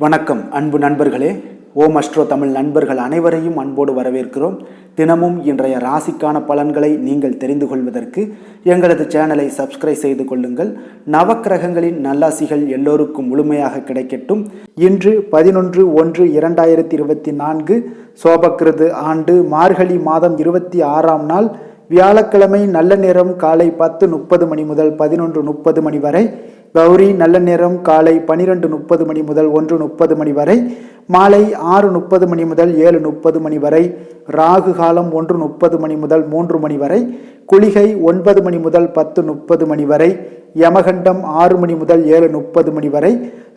வணக்கம் அன்பு நண்பர்களே. ஓம் அஸ்ட்ரோ தமிழ் நண்பர்கள் அனைவரையும் அன்போடு வரவேற்கிறோம். தினமும் இன்றைய ராசிக்கான பலன்களை நீங்கள் தெரிந்து கொள்வதற்கு எங்களது சேனலை சப்ஸ்கிரைப் செய்து கொள்ளுங்கள். நவக்கிரகங்களின் நல்லாசிகள் எல்லோருக்கும் முழுமையாக கிடைக்கட்டும். இன்று 11/1/2024 சோபக்கிருது ஆண்டு மார்கழி மாதம் 26ஆம் நாள் வியாழக்கிழமை. நல்ல நேரம் காலை 10:30 மணி முதல் 11:30 மணி வரை. கௌரி நல்ல நேரம் காலை 12:30 மணி முதல் 1:30 மணி வரை. மாலை 6:30 மணி முதல் 7:30 மணி வரை. ராகு காலம் 1:30 மணி முதல் 3 மணி வரை. குளிகை 9 மணி முதல் 10:30 மணி வரை. யமகண்டம் 6 மணி முதல் 7:30 மணி வரை.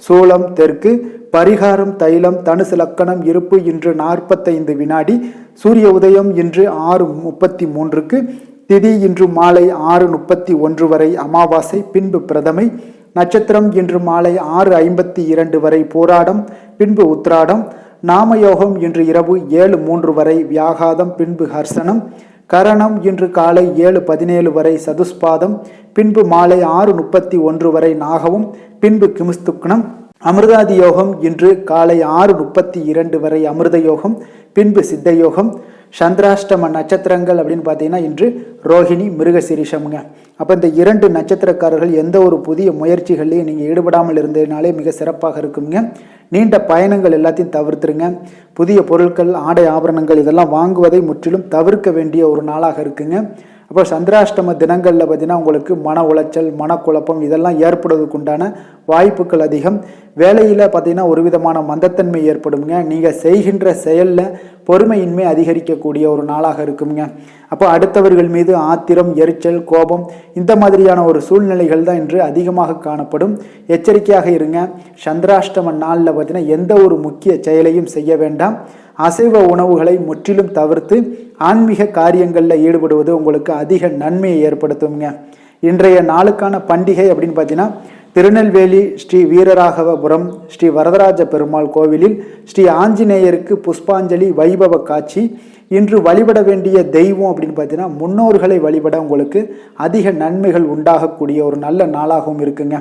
சூலம் தெற்கு. பரிகாரம் தைலம். தனுசு லக்கணம். இருப்பு இன்று 45 வினாடி. சூரிய உதயம் இன்று 6:33க்கு. திதி இன்று மாலை 6:31 வரை. அமாவாசை பின்பு பிரதமை. நட்சத்திரம் இன்று மாலை 6:52 வரை போராடம் பின்பு உத்ராடம். நாமயோகம் இன்று இரவு 7:03 வரை வியாகாதம் பின்பு ஹர்சனம். கரணம் இன்று காலை 7:17 வரை சதுஸ்பாதம் பின்பு மாலை 6:31 வரை நாகவும் பின்பு கிமுஸ்துக்னம். அமிர்தாதி யோகம் இன்று காலை 6:32 வரை அமிர்த யோகம் பின்பு சித்த யோகம். சந்திராஷ்டம நட்சத்திரங்கள் அப்படின்னு பார்த்தீங்கன்னா இன்று ரோஹிணி மிருகசிரிஷம்ங்க. அப்போ இந்த 2 நட்சத்திரக்காரர்கள் எந்த ஒரு புதிய முயற்சிகள்லையும் நீங்கள் ஈடுபடாமல் இருந்ததுனாலே மிக சிறப்பாக இருக்குங்க. நீண்ட பயணங்கள் எல்லாத்தையும் தவிர்த்துருங்க. புதிய பொருட்கள் ஆடை ஆபரணங்கள் இதெல்லாம் வாங்குவதை முற்றிலும் தவிர்க்க வேண்டிய ஒரு நாளாக இருக்குங்க. அப்போ சந்திராஷ்டம தினங்களில் பார்த்தீங்கன்னா உங்களுக்கு மன உளைச்சல் மனக்குழப்பம் இதெல்லாம் ஏற்படுவதற்கு உண்டான வாய்ப்புகள் அதிகம். வேலையில் பார்த்தீங்கன்னா ஒரு விதமான மந்தத்தன்மை ஏற்படுங்க. நீங்கள் செய்கின்ற செயலில் பொறுமையின்மை அதிகரிக்கக்கூடிய ஒரு நாளாக இருக்குங்க. அப்போ அடுத்தவர்கள் மீது ஆத்திரம் எரிச்சல் கோபம் இந்த மாதிரியான ஒரு சூழ்நிலைகள் தான் இன்று அதிகமாக காணப்படும். எச்சரிக்கையாக இருங்க. சந்திராஷ்டம நாளில் பார்த்தீங்கன்னா எந்த ஒரு முக்கிய செயலையும் செய்ய வேண்டாம். அசைவ உணவுகளை முற்றிலும் தவிர்த்து ஆன்மீக காரியங்களில் ஈடுபடுவது உங்களுக்கு அதிக நன்மையை ஏற்படுத்துங்க. இன்றைய நாளுக்கான பண்டிகை அப்படின்னு பார்த்தீங்கன்னா திருநெல்வேலி ஸ்ரீ வீரராகவபுரம் ஸ்ரீ வரதராஜ பெருமாள் கோவிலில் ஸ்ரீ ஆஞ்சநேயருக்கு புஷ்பாஞ்சலி வைபவ காட்சி. இன்று வழிபட வேண்டிய தெய்வம் அப்படின்னு பார்த்தீங்கன்னா முன்னோர்களை வழிபட உங்களுக்கு அதிக நன்மைகள் உண்டாகக்கூடிய ஒரு நல்ல நாளாகவும் இருக்குங்க.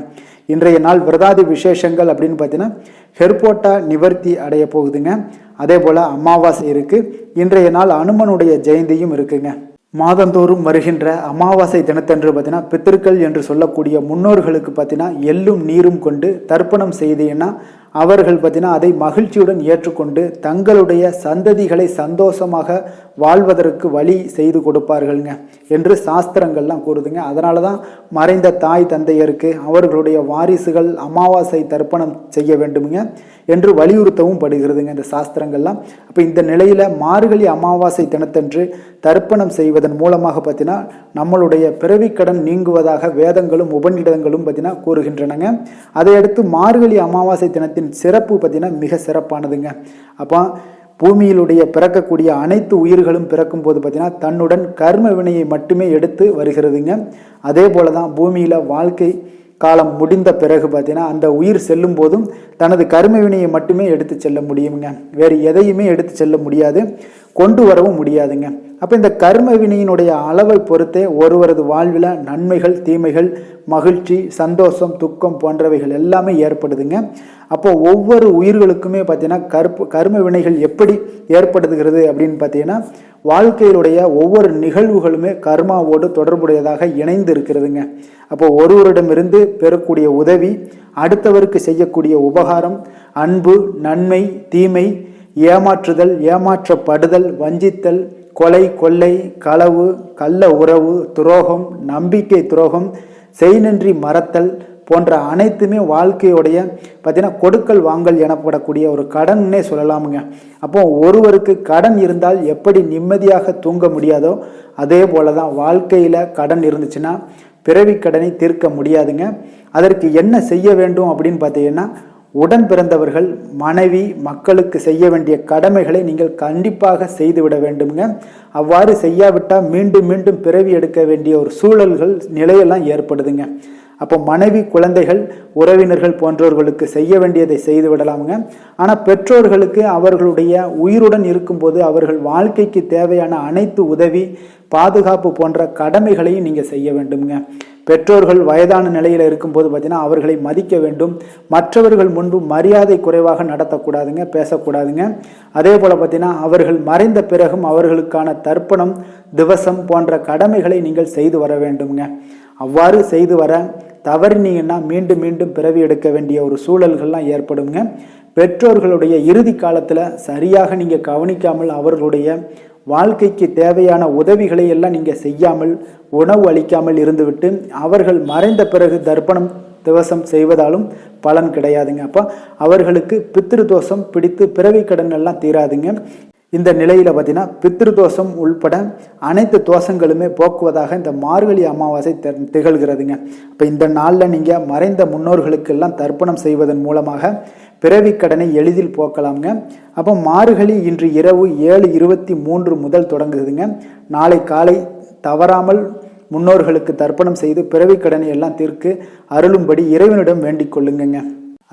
இன்றைய நாள் விரதாதி விசேஷங்கள் அப்படின்னு பார்த்தீங்கன்னா ஹெர்போட்டா நிவர்த்தி அடைய போகுதுங்க. அதே போல் அமாவாசை இருக்குது. இன்றைய நாள் அனுமனுடைய ஜெயந்தியும் இருக்குங்க. மாதந்தோறும் வருகின்ற அமாவாசை தினத்தன்று பார்த்தீங்கன்னா பித்திருக்கள் என்று சொல்லக்கூடிய முன்னோர்களுக்கு பார்த்தீங்கன்னா எள்ளும் நீரும் கொண்டு தர்ப்பணம் செய்தீங்கன்னா அவர்கள் பார்த்தீங்கன்னா அதை மகிழ்ச்சியுடன் ஏற்றுக்கொண்டு தங்களுடைய சந்ததிகளை சந்தோஷமாக வாழ்வதற்கு வழி செய்து கொடுப்பார்கள்ங்க என்று சாஸ்திரங்கள்லாம் கூறுதுங்க. அதனால தான் மறைந்த தாய் தந்தையருக்கு அவர்களுடைய வாரிசுகள் அமாவாசை தர்ப்பணம் செய்ய வேண்டுமுங்க என்று வலியுறுத்தவும் படுகிறதுங்க இந்த சாஸ்திரங்கள்லாம். அப்போ இந்த நிலையில் மார்கழி அமாவாசை தினத்தன்று தர்ப்பணம் செய்வதன் மூலமாக பார்த்தீங்கன்னா நம்மளுடைய பிறவிக்கடன் நீங்குவதாக வேதங்களும் உபநிடதங்களும் பார்த்தீங்கன்னா கூறுகின்றனங்க. அதையடுத்து மார்கழி அமாவாசை தினத்தின் சிறப்பு பார்த்தீங்கன்னா மிக சிறப்பானதுங்க. அப்போ பூமியிலுடைய பிறக்கக்கூடிய அனைத்து உயிர்களும் பிறக்கும் போது பார்த்தீங்கன்னா தன்னுடன் கர்ம வினையை மட்டுமே எடுத்து வருகிறதுங்க. அதே போல தான் பூமியில் வாழ்க்கை காலம் முடிந்த பிறகு பார்த்தீங்கன்னா அந்த உயிர் செல்லும் போதும் தனது கர்ம வினையை மட்டுமே எடுத்து செல்ல முடியுங்க. வேறு எதையுமே எடுத்து செல்ல முடியாது, கொண்டு வரவும் முடியாதுங்க. அப்போ இந்த கர்ம வினையினுடைய அளவை பொறுத்தே ஒருவரது வாழ்வில் நன்மைகள் தீமைகள் மகிழ்ச்சி சந்தோஷம் துக்கம் போன்றவைகள் எல்லாமே ஏற்படுதுங்க. அப்போ ஒவ்வொரு உயிர்களுக்குமே பார்த்தீங்கன்னா கர்ம வினைகள் எப்படி ஏற்படுத்துகிறது அப்படின்னு பார்த்தீங்கன்னா வாழ்க்கையிலுடைய ஒவ்வொரு நிகழ்வுகளுமே கர்மாவோடு தொடர்புடையதாக இணைந்து இருக்கிறதுங்க. அப்போ ஒருவரிடமிருந்து பெறக்கூடிய உதவி, அடுத்தவருக்கு செய்யக்கூடிய உபகாரம், அன்பு நன்மை தீமை, ஏமாற்றுதல் ஏமாற்றப்படுதல், வஞ்சித்தல், கொலை கொள்ளை, களவு, கள்ள உறவு, துரோகம், நம்பிக்கை துரோகம், செய்நன்றி மறத்தல் போன்ற அனைத்துமே வாழ்க்கையுடைய பார்த்தீங்கன்னா கொடுக்கல் வாங்கல் எனப்படக்கூடிய ஒரு கடன்னே சொல்லலாமுங்க. அப்போ ஒருவருக்கு கடன் இருந்தால் எப்படி நிம்மதியாக தூங்க முடியாதோ அதே போல தான் வாழ்க்கையில் கடன் இருந்துச்சுன்னா பிறவி கடனை தீர்க்க முடியாதுங்க. அதற்கு என்ன செய்ய வேண்டும் அப்படின்னு பார்த்தீங்கன்னா உடன் பிறந்தவர்கள் மனைவி மக்களுக்கு செய்ய வேண்டிய கடமைகளை நீங்கள் கண்டிப்பாக செய்துவிட வேண்டுங்க. அவ்வாறு செய்யாவிட்டால் மீண்டும் மீண்டும் பிறவி எடுக்க வேண்டிய ஒரு சூழல்கள் நிலையெல்லாம் ஏற்படுதுங்க. அப்போ மனைவி, குழந்தைகள், உறவினர்கள் போன்றவர்களுக்கு செய்ய வேண்டியதை செய்து விடலாமுங்க. ஆனால் பெற்றோர்களுக்கு அவர்களுடைய உயிருடன் இருக்கும்போது அவர்கள் வாழ்க்கைக்கு தேவையான அனைத்து உதவி, பாதுகாப்பு போன்ற கடமைகளையும் நீங்கள் செய்ய வேண்டுங்க. பெற்றோர்கள் வயதான நிலையில் இருக்கும்போது பார்த்தீங்கன்னா அவர்களை மதிக்க வேண்டும். மற்றவர்கள் முன்பு மரியாதை குறைவாக நடத்தக்கூடாதுங்க, பேசக்கூடாதுங்க. அதே போல் பார்த்தீங்கன்னா அவர்கள் மறைந்த பிறகும் அவர்களுக்கான தர்ப்பணம், திவசம் போன்ற கடமைகளை நீங்கள் செய்து வர வேண்டுங்க. அவ்வாறு செய்து வர தவறினீங்கன்னா மீண்டும் மீண்டும் பிறவி எடுக்க வேண்டிய ஒரு சூழல்கள்லாம் ஏற்படுங்க. பெற்றோர்களுடைய இறுதி காலத்தில் சரியாக நீங்கள் கவனிக்காமல் அவர்களுடைய வாழ்க்கைக்கு தேவையான உதவிகளை எல்லாம் நீங்கள் செய்யாமல், உணவு அளிக்காமல் இருந்துவிட்டு அவர்கள் மறைந்த பிறகு தர்ப்பணம், திவசம் செய்வதாலும் பலன் கிடையாதுங்க. அப்போ அவர்களுக்கு பித்ருதோஷம் பிடித்து பிறவி கடன் எல்லாம் தீராதுங்க. இந்த நிலையில் பார்த்தீங்கன்னா பித்ருதோஷம் உள்பட அனைத்து தோஷங்களுமே போக்குவதாக இந்த மார்கழி அமாவாசை திகழ்கிறதுங்க. இப்போ இந்த நாளில் நீங்கள் மறைந்த முன்னோர்களுக்கெல்லாம் தர்ப்பணம் செய்வதன் மூலமாக பிறவி கடனை எளிதில் போக்கலாம்ங்க. அப்போ மார்கழி இன்று இரவு 7:23 முதல் தொடங்குதுங்க. நாளை காலை தவறாமல் முன்னோர்களுக்கு தர்ப்பணம் செய்து பிறவி கடனை எல்லாம் தீர்க்கு அருளும்படி இறைவனிடம் வேண்டிக் கொள்ளுங்க.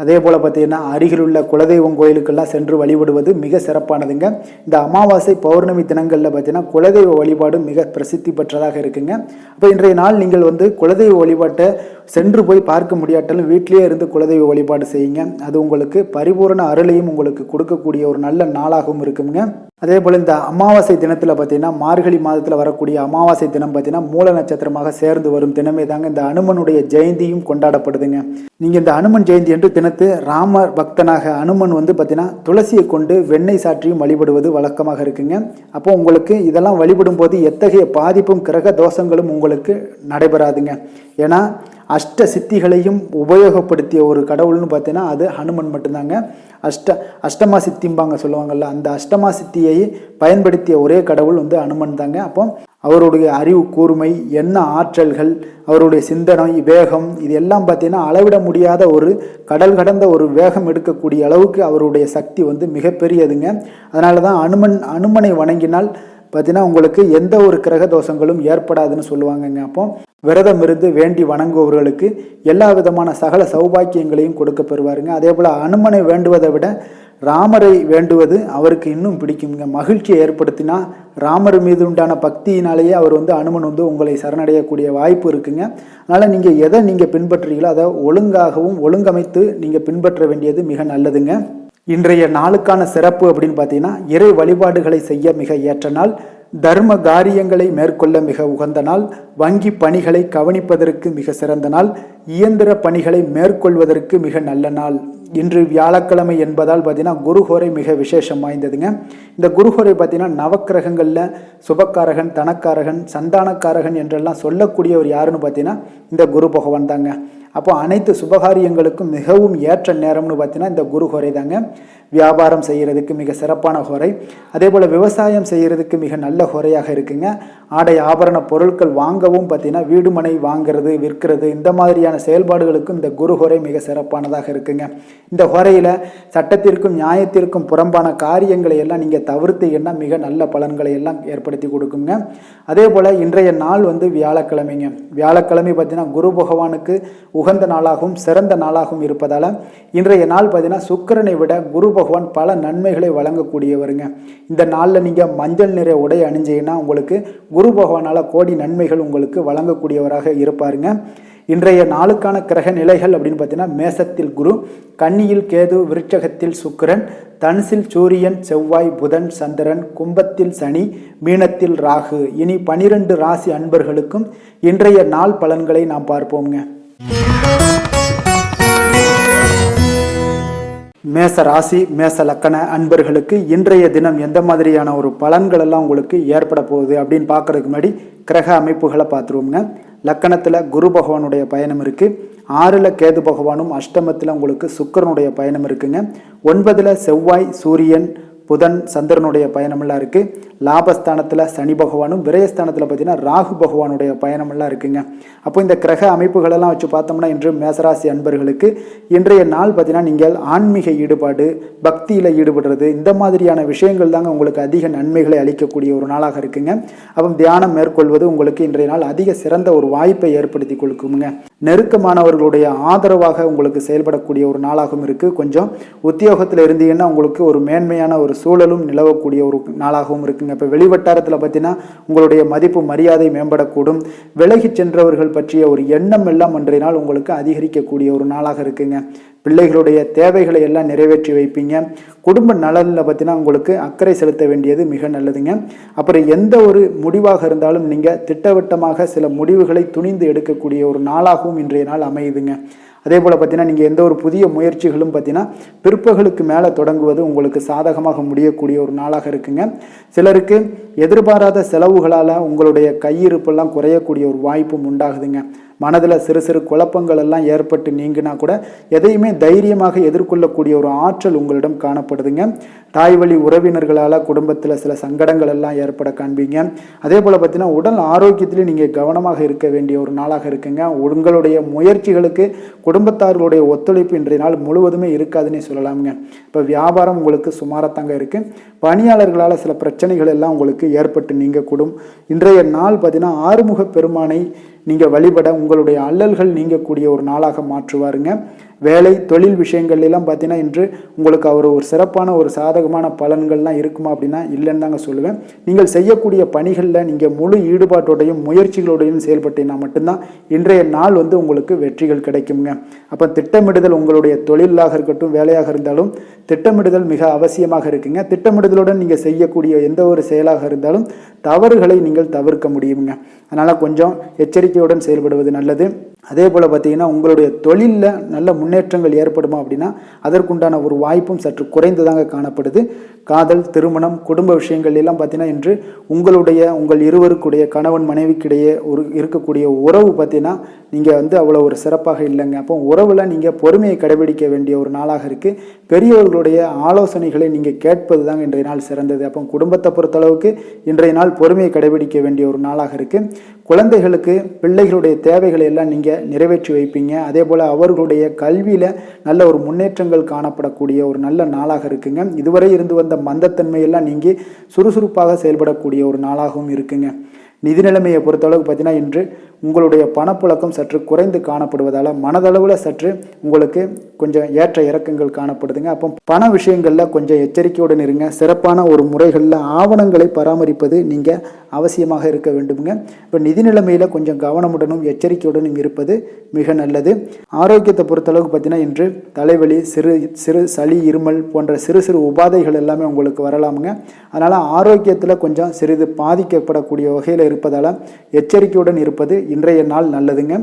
அதே போல் பார்த்தீங்கன்னா அருகிலுள்ள குலதெய்வம் கோயிலுக்கெல்லாம் சென்று வழிபடுவது மிக சிறப்பானதுங்க. இந்த அமாவாசை, பௌர்ணமி தினங்களில் பார்த்தீங்கன்னா குலதெய்வ வழிபாடு மிக பிரசித்தி பெற்றதாக இருக்குங்க. அப்போ இன்றைய நாள் நீங்கள் குலதெய்வ வழிபாட்டை சென்று போய் பார்க்க முடியாட்டாலும் வீட்டிலேயே இருந்து குலதெய்வ வழிபாடு செய்யுங்க. அது உங்களுக்கு பரிபூரண அருளையும் உங்களுக்கு கொடுக்கக்கூடிய ஒரு நல்ல நாளாகவும் இருக்குங்க. அதே போல் இந்த அமாவாசை தினத்தில் பார்த்தீங்கன்னா மார்கழி மாதத்தில் வரக்கூடிய அமாவாசை தினம் பார்த்தீங்கன்னா மூல நட்சத்திரமாக சேர்ந்து வரும் தினமே தாங்க இந்த அனுமனுடைய ஜெயந்தியும் கொண்டாடப்படுதுங்க. நீங்கள் இந்த அனுமன் ஜெயந்தி என்று தினத்து ராமர் பக்தனாக அனுமன் பார்த்தீங்கன்னா துளசியை கொண்டு வெண்ணெய் சாற்றியும் வழிபடுவது வழக்கமாக இருக்குங்க. அப்போ உங்களுக்கு இதெல்லாம் வழிபடும் போது எத்தகைய பாதிப்பும் கிரக தோஷங்களும் உங்களுக்கு நடைபெறாதுங்க. ஏன்னா அஷ்ட சித்திகளையும் உபயோகப்படுத்திய ஒரு கடவுள்னு பார்த்தீங்கன்னா அது ஹனுமன் மட்டும்தாங்க. அஷ்டமா சித்திம்பாங்க சொல்லுவாங்கள்ல, அந்த அஷ்டமா சித்தியை பயன்படுத்திய ஒரே கடவுள் ஹனுமன் தாங்க. அப்போ அவருடைய அறிவு கூர்மை, எண்ண ஆற்றல்கள், அவருடைய சிந்தனை, வேகம், இது எல்லாம் பார்த்தீங்கன்னா அளவிட முடியாத ஒரு கடல் கடந்த ஒரு வேகம் எடுக்கக்கூடிய அளவுக்கு அவருடைய சக்தி மிகப்பெரியதுங்க. அதனால தான் அனுமனை வணங்கினால் பார்த்தீங்கன்னா உங்களுக்கு எந்த ஒரு கிரக தோஷங்களும் ஏற்படாதுன்னு சொல்லுவாங்கங்க. அப்போ விரதம் இருந்து வேண்டி வணங்குபவர்களுக்கு எல்லா விதமான சகல சௌபாக்கியங்களையும் கொடுக்க பெறுவாருங்க. அதே போல் அனுமனை வேண்டுவதை விட ராமரை வேண்டுவது அவருக்கு இன்னும் பிடிக்குங்க. மகிழ்ச்சியை ஏற்படுத்தினா ராமர் மீது உண்டான பக்தியினாலேயே அவர் அனுமன் உங்களை சரணடையக்கூடிய வாய்ப்பு இருக்குங்க. அதனால் நீங்கள் எதை நீங்கள் பின்பற்றுறீங்களோ அதை ஒழுங்காகவும் ஒழுங்கமைத்து நீங்கள் பின்பற்ற வேண்டியது மிக நல்லதுங்க. இன்றைய நாளுக்கான சிறப்பு அப்படின்னு பார்த்தீங்கன்னா இறை வழிபாடுகளை செய்ய மிக ஏற்ற நாள், தர்ம காரியங்களை மேற்கொள்ள மிக உகந்த நாள், வங்கி பணிகளை கவனிப்பதற்கு மிக சிறந்த நாள், இயந்திர பணிகளை மேற்கொள்வதற்கு மிக நல்ல நாள். இன்று வியாழக்கிழமை என்பதால் பார்த்தீங்கன்னா குருஹோரை மிக விசேஷம் வாய்ந்ததுங்க. இந்த குருஹோரை பார்த்தீங்கன்னா நவக்கிரகங்களில் சுபக்காரகன், தனக்காரகன், சந்தானக்காரகன் என்றெல்லாம் சொல்லக்கூடியவர் யாருன்னு பார்த்தீங்கன்னா இந்த குரு பகவான் தாங்க. அப்போ அனைத்து சுபகாரியங்களுக்கும் மிகவும் ஏற்ற நேரம்னு பார்த்தீங்கன்னா இந்த குருஹோரை தாங்க. வியாபாரம் செய்கிறதுக்கு மிக சிறப்பான ஹோரை, அதே போல் விவசாயம் செய்கிறதுக்கு மிக நல்ல ஹோரையாக இருக்குங்க. ஆடை ஆபரண பொருட்கள் வாங்கவும் பார்த்தீங்கன்னா வீடு மனை வாங்கிறது, விற்கிறது, இந்த மாதிரியான செயல்பாடுகளுக்கும் இந்த குருஹோரை மிக சிறப்பானதாக இருக்குங்க. இந்த ஹோரையில் சட்டத்திற்கும் நியாயத்திற்கும் புறம்பான காரியங்களை எல்லாம் நீங்கள் தவிர்த்தீங்கன்னா மிக நல்ல பலன்களை எல்லாம் ஏற்படுத்தி கொடுக்குங்க. அதே போல் இன்றைய நாள் வியாழக்கிழமைங்க. வியாழக்கிழமை பார்த்தீங்கன்னா குரு பகவானுக்கு உகந்த நாளாகவும் சிறந்த நாளாகவும் இருப்பதால் இன்றைய நாள் பார்த்தீங்கன்னா சுக்கிரனை விட குரு பகவான் பல நன்மைகளை வழங்கக்கூடியவருங்க. இந்த நாளில் நீங்கள் மஞ்சள் நிற உடை அணிஞ்சீங்கன்னா உங்களுக்கு குரு பகவானால் கோடி நன்மைகள் உங்களுக்கு வழங்கக்கூடியவராக இருப்பாருங்க. இன்றைய நாளுக்கான கிரக நிலைகள் அப்படின்னு பார்த்தீங்கன்னா மேசத்தில் குரு, கன்னியில் கேது, விருட்சகத்தில் சுக்கிரன், தனுசில் சூரியன், செவ்வாய், புதன், சந்திரன், கும்பத்தில் சனி, மீனத்தில் ராகு. இனி 12 ராசி அன்பர்களுக்கும் இன்றைய நாள் பலன்களை நாம் பார்ப்போங்க. மேச ராசி, மேச லக்கண அன்பர்களுக்கு இன்றைய தினம் எந்த மாதிரியான ஒரு பலன்கள் எல்லாம் உங்களுக்கு ஏற்பட போகுது அப்படின்னு பார்க்கறதுக்கு முன்னாடி கிரக அமைப்புகளை பார்த்துருவோங்க. லக்கணத்தில் குரு பகவானுடைய பயணம் இருக்குது. 6ல் கேது பகவானும், அஷ்டமத்தில் உங்களுக்கு சுக்கிரனுடைய பயணம் இருக்குங்க. 9ல் செவ்வாய், சூரியன், புதன், சந்திரனுடைய பயணமெல்லாம் இருக்குது. லாபஸ்தானத்தில் சனி பகவானும், விரயஸ்தானத்தில் பார்த்தீங்கன்னா ராகு பகவானுடைய பயணமெல்லாம் இருக்குங்க. அப்போ இந்த கிரக அமைப்புகளெல்லாம் வச்சு பார்த்தோம்னா இன்று மேசராசி அன்பர்களுக்கு இன்றைய நாள் பார்த்தீங்கன்னா நீங்கள் ஆன்மீக ஈடுபாடு, பக்தியில் ஈடுபடுறது, இந்த மாதிரியான விஷயங்கள் தாங்க உங்களுக்கு அதிக நன்மைகளை அளிக்கக்கூடிய ஒரு நாளாக இருக்குங்க. அப்போ தியானம் மேற்கொள்வது உங்களுக்கு இன்றைய நாள் அதிக சிறந்த ஒரு வாய்ப்பை ஏற்படுத்தி கொடுக்குங்க. நெருக்கமானவர்களுடைய ஆதரவாக உங்களுக்கு செயல்படக்கூடிய ஒரு நாளாகவும் இருக்குது. கொஞ்சம் உத்தியோகத்தில் இருந்தீங்கன்னா உங்களுக்கு ஒரு மேன்மையான ஒரு சூழலும் நிலவக்கூடிய ஒரு நாளாகவும் இருக்குங்க. இப்போ வெளிவட்டாரத்தில் பார்த்தீங்கன்னா உங்களுடைய மதிப்பு மரியாதை மேம்படக்கூடும். விலகி சென்றவர்கள் பற்றிய ஒரு எண்ணம் எல்லாம் அன்றைய நாள் உங்களுக்கு அதிகரிக்கக்கூடிய ஒரு நாளாக இருக்குங்க. பிள்ளைகளுடைய தேவைகளை எல்லாம் நிறைவேற்றி வைப்பீங்க. குடும்ப நலனில் பார்த்தீங்கன்னா உங்களுக்கு அக்கறை செலுத்த வேண்டியது மிக நல்லதுங்க. அப்புறம் எந்த ஒரு முடிவாக இருந்தாலும் நீங்கள் திட்டவட்டமாக சில முடிவுகளை துணிந்து எடுக்கக்கூடிய ஒரு நாளாகவும் இன்றைய நாள் அமையுதுங்க. அதே போல் பார்த்தீங்கன்னா நீங்கள் எந்த ஒரு புதிய முயற்சிகளும் பார்த்தீங்கன்னா பிற்பகலுக்கு மேலே தொடங்குவது உங்களுக்கு சாதகமாக முடியக்கூடிய ஒரு நாளாக இருக்குங்க. சிலருக்கு எதிர்பாராத செலவுகளால் உங்களுடைய கையிருப்பெல்லாம் குறையக்கூடிய ஒரு வாய்ப்பும் உண்டாகுதுங்க. மனதில் சிறு சிறு குழப்பங்கள் எல்லாம் ஏற்பட்டு நீங்கினா கூட எதையுமே தைரியமாக எதிர்கொள்ளக்கூடிய ஒரு ஆற்றல் உங்களிடம் காணப்படுதுங்க. தாய் வழி உறவினர்களால் குடும்பத்தில் சில சங்கடங்கள் எல்லாம் ஏற்பட காண்பீங்க. அதே போல் பார்த்தீங்கன்னா உடல் ஆரோக்கியத்திலையும் நீங்கள் கவனமாக இருக்க வேண்டிய ஒரு நாளாக இருக்குங்க. உங்களுடைய முயற்சிகளுக்கு குடும்பத்தார்களுடைய ஒத்துழைப்பு இன்றைய நாள் முழுவதுமே இருக்காதுன்னே சொல்லலாமுங்க. இப்போ வியாபாரம் உங்களுக்கு சுமாரத்தாங்க இருக்குது. பணியாளர்களால் சில பிரச்சனைகள் எல்லாம் உங்களுக்கு ஏற்பட்டு நீங்கக்கூடும். இன்றைய நாள் பார்த்தீங்கன்னா ஆறுமுக பெருமானை நீங்கள் வழிபட உங்களுடைய அல்லல்கள் நீங்கக்கூடிய ஒரு நாளாக மாற்றுவாருங்க. வேலை தொழில் விஷயங்கள் எல்லாம் பார்த்தீங்கன்னா இன்று உங்களுக்கு அவர் ஒரு சிறப்பான ஒரு சாதகமான பலன்கள்லாம் இருக்குமா அப்படின்னா இல்லைன்னு தாங்க சொல்லுவேன். நீங்கள் செய்யக்கூடிய பணிகளில் நீங்கள் முழு ஈடுபாட்டோடையும் முயற்சிகளோடையும் செயல்பட்டீங்கன்னா மட்டும்தான் இன்றைய நாள் உங்களுக்கு வெற்றிகள் கிடைக்குங்க. அப்போ திட்டமிடுதல் உங்களுடைய தொழிலாக இருக்கட்டும் வேலையாக இருந்தாலும் திட்டமிடுதல் மிக அவசியமாக இருக்குங்க. திட்டமிடுதலுடன் நீங்கள் செய்யக்கூடிய எந்த ஒரு செயலாக இருந்தாலும் தவறுகளை நீங்கள் தவிர்க்க முடியுங்க. அதனால் கொஞ்சம் எச்சரிக்கையுடன் செயல்படுவது நல்லது. அதே போல் பார்த்தீங்கன்னா உங்களுடைய தொழிலில் நல்ல முன்னேற்றங்கள் ஏற்படுமா அப்படின்னா அதற்குண்டான ஒரு வாய்ப்பும் சற்று குறைந்துதாங்க காணப்படுது. காதல் திருமணம் குடும்ப விஷயங்கள் எல்லாம் பார்த்தீங்கன்னா இன்று உங்கள் இருவருக்குடைய கணவன் மனைவிக்கிடையே இருக்கக்கூடிய உறவு பார்த்தீங்கன்னா நீங்கள் அவ்வளோ ஒரு சிறப்பாக இல்லைங்க. அப்போ உறவில் நீங்கள் பொறுமையை கடைபிடிக்க வேண்டிய ஒரு நாளாக இருக்குது. பெரியவர்களுடைய ஆலோசனைகளை நீங்கள் கேட்பது தாங்க இன்றைய நாள் சிறந்தது. அப்போ குடும்பத்தை பொறுத்தளவுக்கு இன்றைய நாள் பொறுமையை கடைபிடிக்க வேண்டிய ஒரு நாளாக இருக்குது. குழந்தைகளுக்கு பிள்ளைகளுடைய தேவைகளை எல்லாம் நீங்கள் நிறைவேற்றி வைப்பீங்க. அதே போல் அவர்களுடைய கல்வியில் நல்ல ஒரு முன்னேற்றங்கள் காணப்படக்கூடிய ஒரு நல்ல நாளாக இருக்குங்க. இதுவரை இருந்து வந்த மந்தத்தன்மையெல்லாம் நீங்கி சுறுசுறுப்பாக செயல்படக்கூடிய ஒரு நாளாகவும் இருக்குங்க. நிதி நிலைமையை பொறுத்தளவுக்கு பார்த்தீங்கன்னா இன்று உங்களுடைய பணப்புழக்கம் சற்று குறைந்து காணப்படுவதால் மனதளவில் சற்று உங்களுக்கு கொஞ்சம் ஏற்ற இறக்கங்கள் காணப்படுதுங்க. அப்போ பண விஷயங்களில் கொஞ்சம் எச்சரிக்கையுடன் இருங்க. சிறப்பான ஒரு முறைகளில் ஆவணங்களை பராமரிப்பது நீங்கள் அவசியமாக இருக்க வேண்டுங்க. இப்போ நிதி நிலைமையில் கொஞ்சம் கவனமுடனும் எச்சரிக்கையுடனும் இருப்பது மிக நல்லது. ஆரோக்கியத்தை பொறுத்தளவுக்கு பார்த்தீங்கன்னா இன்று தலைவலி சிறு சளி இருமல் போன்ற சிறு சிறு உபாதைகள் எல்லாமே உங்களுக்கு வரலாமுங்க. அதனால் ஆரோக்கியத்தில் கொஞ்சம் சிறிது பாதிக்கப்படக்கூடிய வகையில் இருப்பதால் எச்சரிக்கையுடன் இருப்பது இன்றைய நாள் நல்லதுங்க.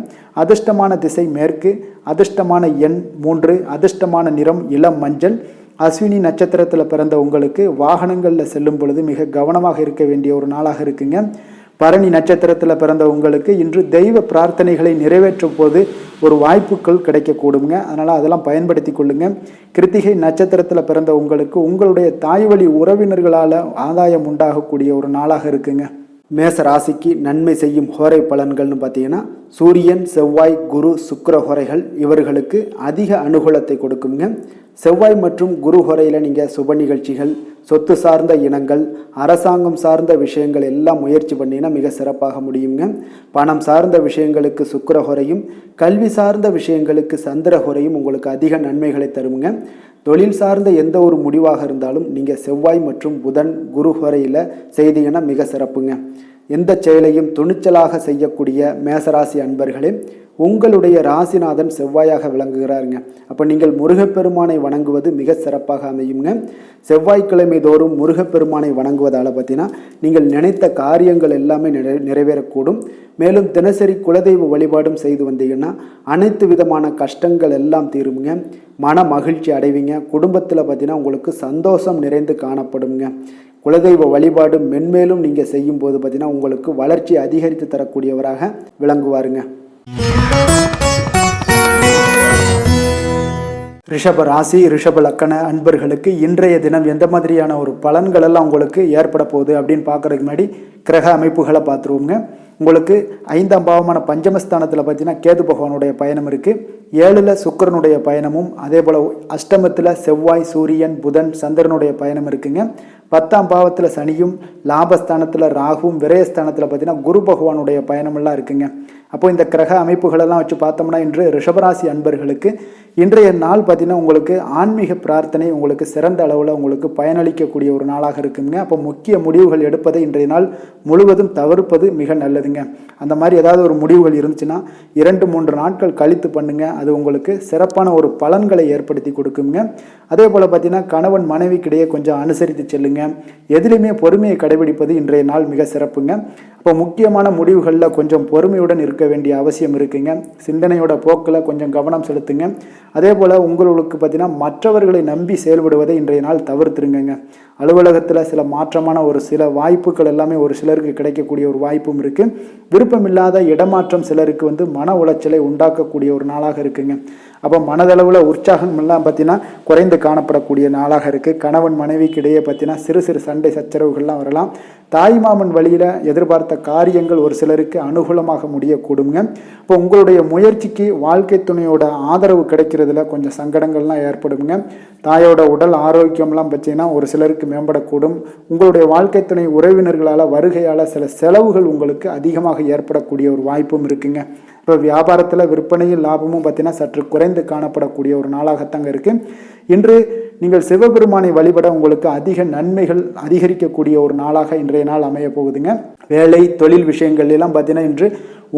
அதிர்ஷ்டமான திசை மேற்கு, அதிர்ஷ்டமான எண் 3, அதிர்ஷ்டமான நிறம் இளம் மஞ்சள். அஸ்வினி நட்சத்திரத்தில் பிறந்த உங்களுக்கு வாகனங்களில் செல்லும் பொழுது மிக கவனமாக இருக்க வேண்டிய ஒரு நாளாக இருக்குங்க. பரணி நட்சத்திரத்தில் பிறந்த உங்களுக்கு இன்று தெய்வ பிரார்த்தனைகளை நிறைவேற்றும் போது ஒரு வாய்ப்புகள் கிடைக்கக்கூடுங்க. அதனால் அதெல்லாம் பயன்படுத்தி கொள்ளுங்க. கிருத்திகை நட்சத்திரத்தில் பிறந்த உங்களுக்கு உங்களுடைய தாய் வழி உறவினர்களால் ஆதாயம் உண்டாகக்கூடிய ஒரு நாளாக இருக்குங்க. மேச ராசிக்கு நன்மை செய்யும் ஹோரை பலன்கள்னு பார்த்தீங்கன்னா சூரியன் செவ்வாய் குரு சுக்கிர ஹோரைகள் இவர்களுக்கு அதிக அனுகூலத்தை கொடுக்குங்க. செவ்வாய் மற்றும் குரு ஹோரையில் நீங்கள் சுப நிகழ்ச்சிகள் சொத்து சார்ந்த இனங்கள் அரசாங்கம் சார்ந்த விஷயங்கள் எல்லாம் முயற்சி பண்ணினா மிக சிறப்பாக முடியுங்க. பணம் சார்ந்த விஷயங்களுக்கு சுக்கிர ஹோரையும் கல்வி சார்ந்த விஷயங்களுக்கு சந்திர ஹோரையும் உங்களுக்கு அதிக நன்மைகளை தருங்க. தொழில் சார்ந்த எந்த ஒரு முடிவாக இருந்தாலும் நீங்கள் செவ்வாய் மற்றும் புதன் குரு ஹோரையில் செய்தீங்கன்னா மிக சிறப்புங்க. எந்த செயலையும் துணிச்சலாக செய்யக்கூடிய மேசராசி அன்பர்களே உங்களுடைய ராசிநாதன் செவ்வாயாக விளங்குகிறாருங்க. அப்போ நீங்கள் முருகப்பெருமானை வணங்குவது மிக சிறப்பாக அமையுங்க. செவ்வாய்க்கிழமை தோறும் முருகப்பெருமானை வணங்குவதால் பார்த்தீங்கன்னா நீங்கள் நினைத்த காரியங்கள் எல்லாமே நிறைவேறக்கூடும். மேலும் தினசரி குலதெய்வ வழிபாடும் செய்து வந்தீங்கன்னா அனைத்து விதமான கஷ்டங்கள் எல்லாம் தீருங்க. மன மகிழ்ச்சி அடைவீங்க. குடும்பத்தில் பார்த்தீங்கன்னா உங்களுக்கு சந்தோஷம் நிறைந்து காணப்படுங்க. குலதெய்வ வழிபாடு மென்மேலும் நீங்கள் செய்யும்போது பார்த்தீங்கன்னா உங்களுக்கு வளர்ச்சி அதிகரித்து தரக்கூடியவராக விளங்குவாருங்க. ரிஷப ராசி ரிஷப லக்கண அன்பர்களுக்கு இன்றைய தினம் எந்த மாதிரியான ஒரு பலன்கள் எல்லாம் உங்களுக்கு ஏற்பட போகுது அப்படின்னு பார்க்கறதுக்கு முன்னாடி கிரக அமைப்புகளை பார்த்துருவோங்க. உங்களுக்கு 5ஆம் பாவமான பஞ்சமஸ்தானத்தில் பார்த்தீங்கன்னா கேது பகவானுடைய பயணம் இருக்குது. 7ல் சுக்கிரனுடைய பயணமும் அதே போல் அஷ்டமத்தில் செவ்வாய் சூரியன் புதன் சந்திரனுடைய பயணம் இருக்குங்க. 10ஆம் பாவத்தில் சனியும், லாபஸ்தானத்தில் ராகுவும், விரயஸ்தானத்தில் பார்த்தீங்கன்னா குரு பகவானுடைய பயணமெல்லாம் இருக்குங்க. அப்போ இந்த கிரக அமைப்புகளெல்லாம் வச்சு பார்த்தோம்னா இன்று ரிஷபராசி அன்பர்களுக்கு இன்றைய நாள் பார்த்தீங்கன்னா உங்களுக்கு ஆன்மீக பிரார்த்தனை உங்களுக்கு சிறந்த அளவில் உங்களுக்கு பயனளிக்கக்கூடிய ஒரு நாளாக இருக்குங்க. அப்போ முக்கிய முடிவுகள் எடுப்பதை இன்றைய நாள் முழுவதும் தவிர்ப்பது மிக நல்லதுங்க. அந்த மாதிரி ஏதாவது ஒரு முடிவுகள் இருந்துச்சுன்னா 2-3 நாட்கள் கழித்து பண்ணுங்க. அது உங்களுக்கு சிறப்பான ஒரு பலன்களை ஏற்படுத்தி கொடுக்குங்க. அதே போல் பார்த்தீங்கன்னா கணவன் மனைவிக்கிடையே கொஞ்சம் அனுசரித்து செல்லுங்க. எதிலுமே பொறுமையை கடைபிடிப்பது இன்றைய நாள் மிக சிறப்புங்க. இப்போ முக்கியமான முடிவுகளில் கொஞ்சம் பொறுமையுடன் இருக்க வேண்டிய அவசியம் இருக்குங்க. சிந்தனையோட போக்கில் கொஞ்சம் கவனம் செலுத்துங்க. அதே போல் உங்களுக்கு பார்த்தீங்கன்னா மற்றவர்களை நம்பி செயல்படுவதை இன்றைய நாள் தவிர்த்துருங்க. அலுவலகத்தில் சில மாற்றமான ஒரு சில வாய்ப்புகள் எல்லாமே ஒரு சிலருக்கு கிடைக்கக்கூடிய ஒரு வாய்ப்பும் இருக்குது. விருப்பமில்லாத இடமாற்றம் சிலருக்கு மன உளைச்சலை உண்டாக்கக்கூடிய ஒரு நாளாக இருக்குங்க. அப்போ மனதளவில் உற்சாகம் எல்லாம் பார்த்தீங்கன்னா குறைந்து காணப்படக்கூடிய நாளாக இருக்குது. கணவன் மனைவிக்கு இடையே பார்த்தீங்கன்னா சிறு சிறு சண்டை சச்சரவுகள்லாம் வரலாம். தாய்மாமன் வழியில் எதிர்பார்த்த காரியங்கள் ஒரு சிலருக்கு அனுகூலமாக முடியக்கூடுங்க. இப்போ உங்களுடைய முயற்சிக்கு வாழ்க்கை துணையோட ஆதரவு கிடைக்கிறதுல கொஞ்சம் சங்கடங்கள்லாம் ஏற்படுங்க. தாயோட உடல் ஆரோக்கியம்லாம் பார்த்தீங்கன்னா ஒரு சிலருக்கு மேம்படக்கூடும். உங்களுடைய வாழ்க்கை துணை உறவினர்களால் வருகையால் சில செலவுகள் உங்களுக்கு அதிகமாக ஏற்படக்கூடிய ஒரு வாய்ப்பும் இருக்குங்க. இப்போ வியாபாரத்தில் விற்பனையும் லாபமும் பார்த்தீங்கன்னா சற்று குறைந்து காணப்படக்கூடிய ஒரு நாளாகத்தாங்க இருக்குது. இன்று நீங்கள் சிவபெருமானை வழிபட உங்களுக்கு அதிக நன்மைகள் அதிகரிக்கக்கூடிய ஒரு நாளாக இன்றைய நாள் அமைய போகுதுங்க. வேலை தொழில் விஷயங்கள் எல்லாம் பார்த்தீங்கன்னா இன்று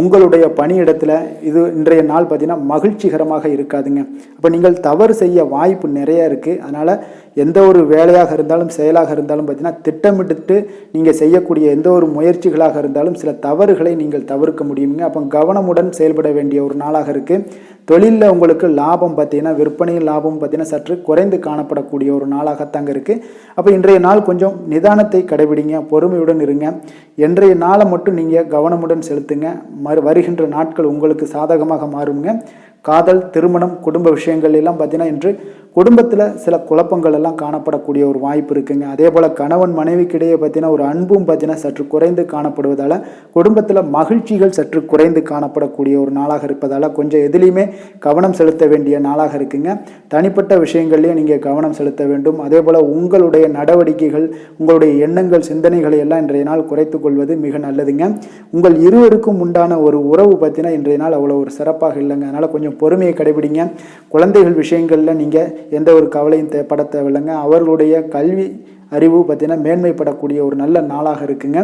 உங்களுடைய பணியிடத்தில் இது இன்றைய நாள் பார்த்தீங்கன்னா மகிழ்ச்சிகரமாக இருக்காதுங்க. அப்போ நீங்கள் தவறு செய்ய வாய்ப்பு நிறைய இருக்குது. அதனால் எந்த ஒரு வேலையாக இருந்தாலும் செயலாக இருந்தாலும் பார்த்தீங்கன்னா திட்டமிட்டு நீங்கள் செய்யக்கூடிய எந்த ஒரு முயற்சிகளாக இருந்தாலும் சில தவறுகளை நீங்கள் தவிர்க்க முடியுங்க. அப்போ கவனமுடன் செயல்பட வேண்டிய ஒரு நாளாக இருக்குது. தொழிலில் உங்களுக்கு லாபம் பார்த்தீங்கன்னா விற்பனையில் லாபம் பார்த்தீங்கன்னா சற்று குறைந்து காணப்படக்கூடிய ஒரு நாளாகத்தாங்க இருக்குது. அப்போ இன்றைய நாள் கொஞ்சம் நிதானத்தை கடைபிடிங்க, பொறுமையுடன் இருங்க. இன்றைய நாளை மட்டும் நீங்கள் கவனமுடன் செலுத்துங்க. வருகின்ற நாட்கள் உங்களுக்கு சாதகமாக மாறுங்க. காதல், திருமணம், குடும்ப விஷயங்கள் எல்லாம் பார்த்தீங்கன்னா இன்று குடும்பத்தில் சில குழப்பங்கள் எல்லாம் காணப்படக்கூடிய ஒரு வாய்ப்பு இருக்குங்க. அதே போல் கணவன் மனைவிக்கிடையே பார்த்தீங்கன்னா ஒரு அன்பும் பார்த்தீங்கன்னா சற்று குறைந்து காணப்படுவதால் குடும்பத்தில் மகிழ்ச்சிகள் சற்று குறைந்து காணப்படக்கூடிய ஒரு நாளாக இருப்பதால் கொஞ்சம் எதிலையுமே கவனம் செலுத்த வேண்டிய நாளாக இருக்குங்க. தனிப்பட்ட விஷயங்கள்லேயே நீங்கள் கவனம் செலுத்த வேண்டும். அதே போல் உங்களுடைய நடவடிக்கைகள், உங்களுடைய எண்ணங்கள், சிந்தனைகளை எல்லாம் இன்றைய நாள் குறைத்து கொள்வது மிக நல்லதுங்க. உங்கள் இருவருக்கும் உண்டான ஒரு உறவு பார்த்தீங்கன்னா இன்றைய நாள் அவ்வளோ ஒரு சிறப்பாக இல்லைங்க. அதனால் கொஞ்சம் பொறுமையை கடைபிடிங்க. குழந்தைகள் விஷயங்களில் நீங்கள் எந்த ஒரு கவலையும் பட தேவையில்லைங்க. அவர்களுடைய கல்வி அறிவு பார்த்தீங்கன்னா மேன்மைப்படக்கூடிய ஒரு நல்ல நாளாக இருக்குங்க.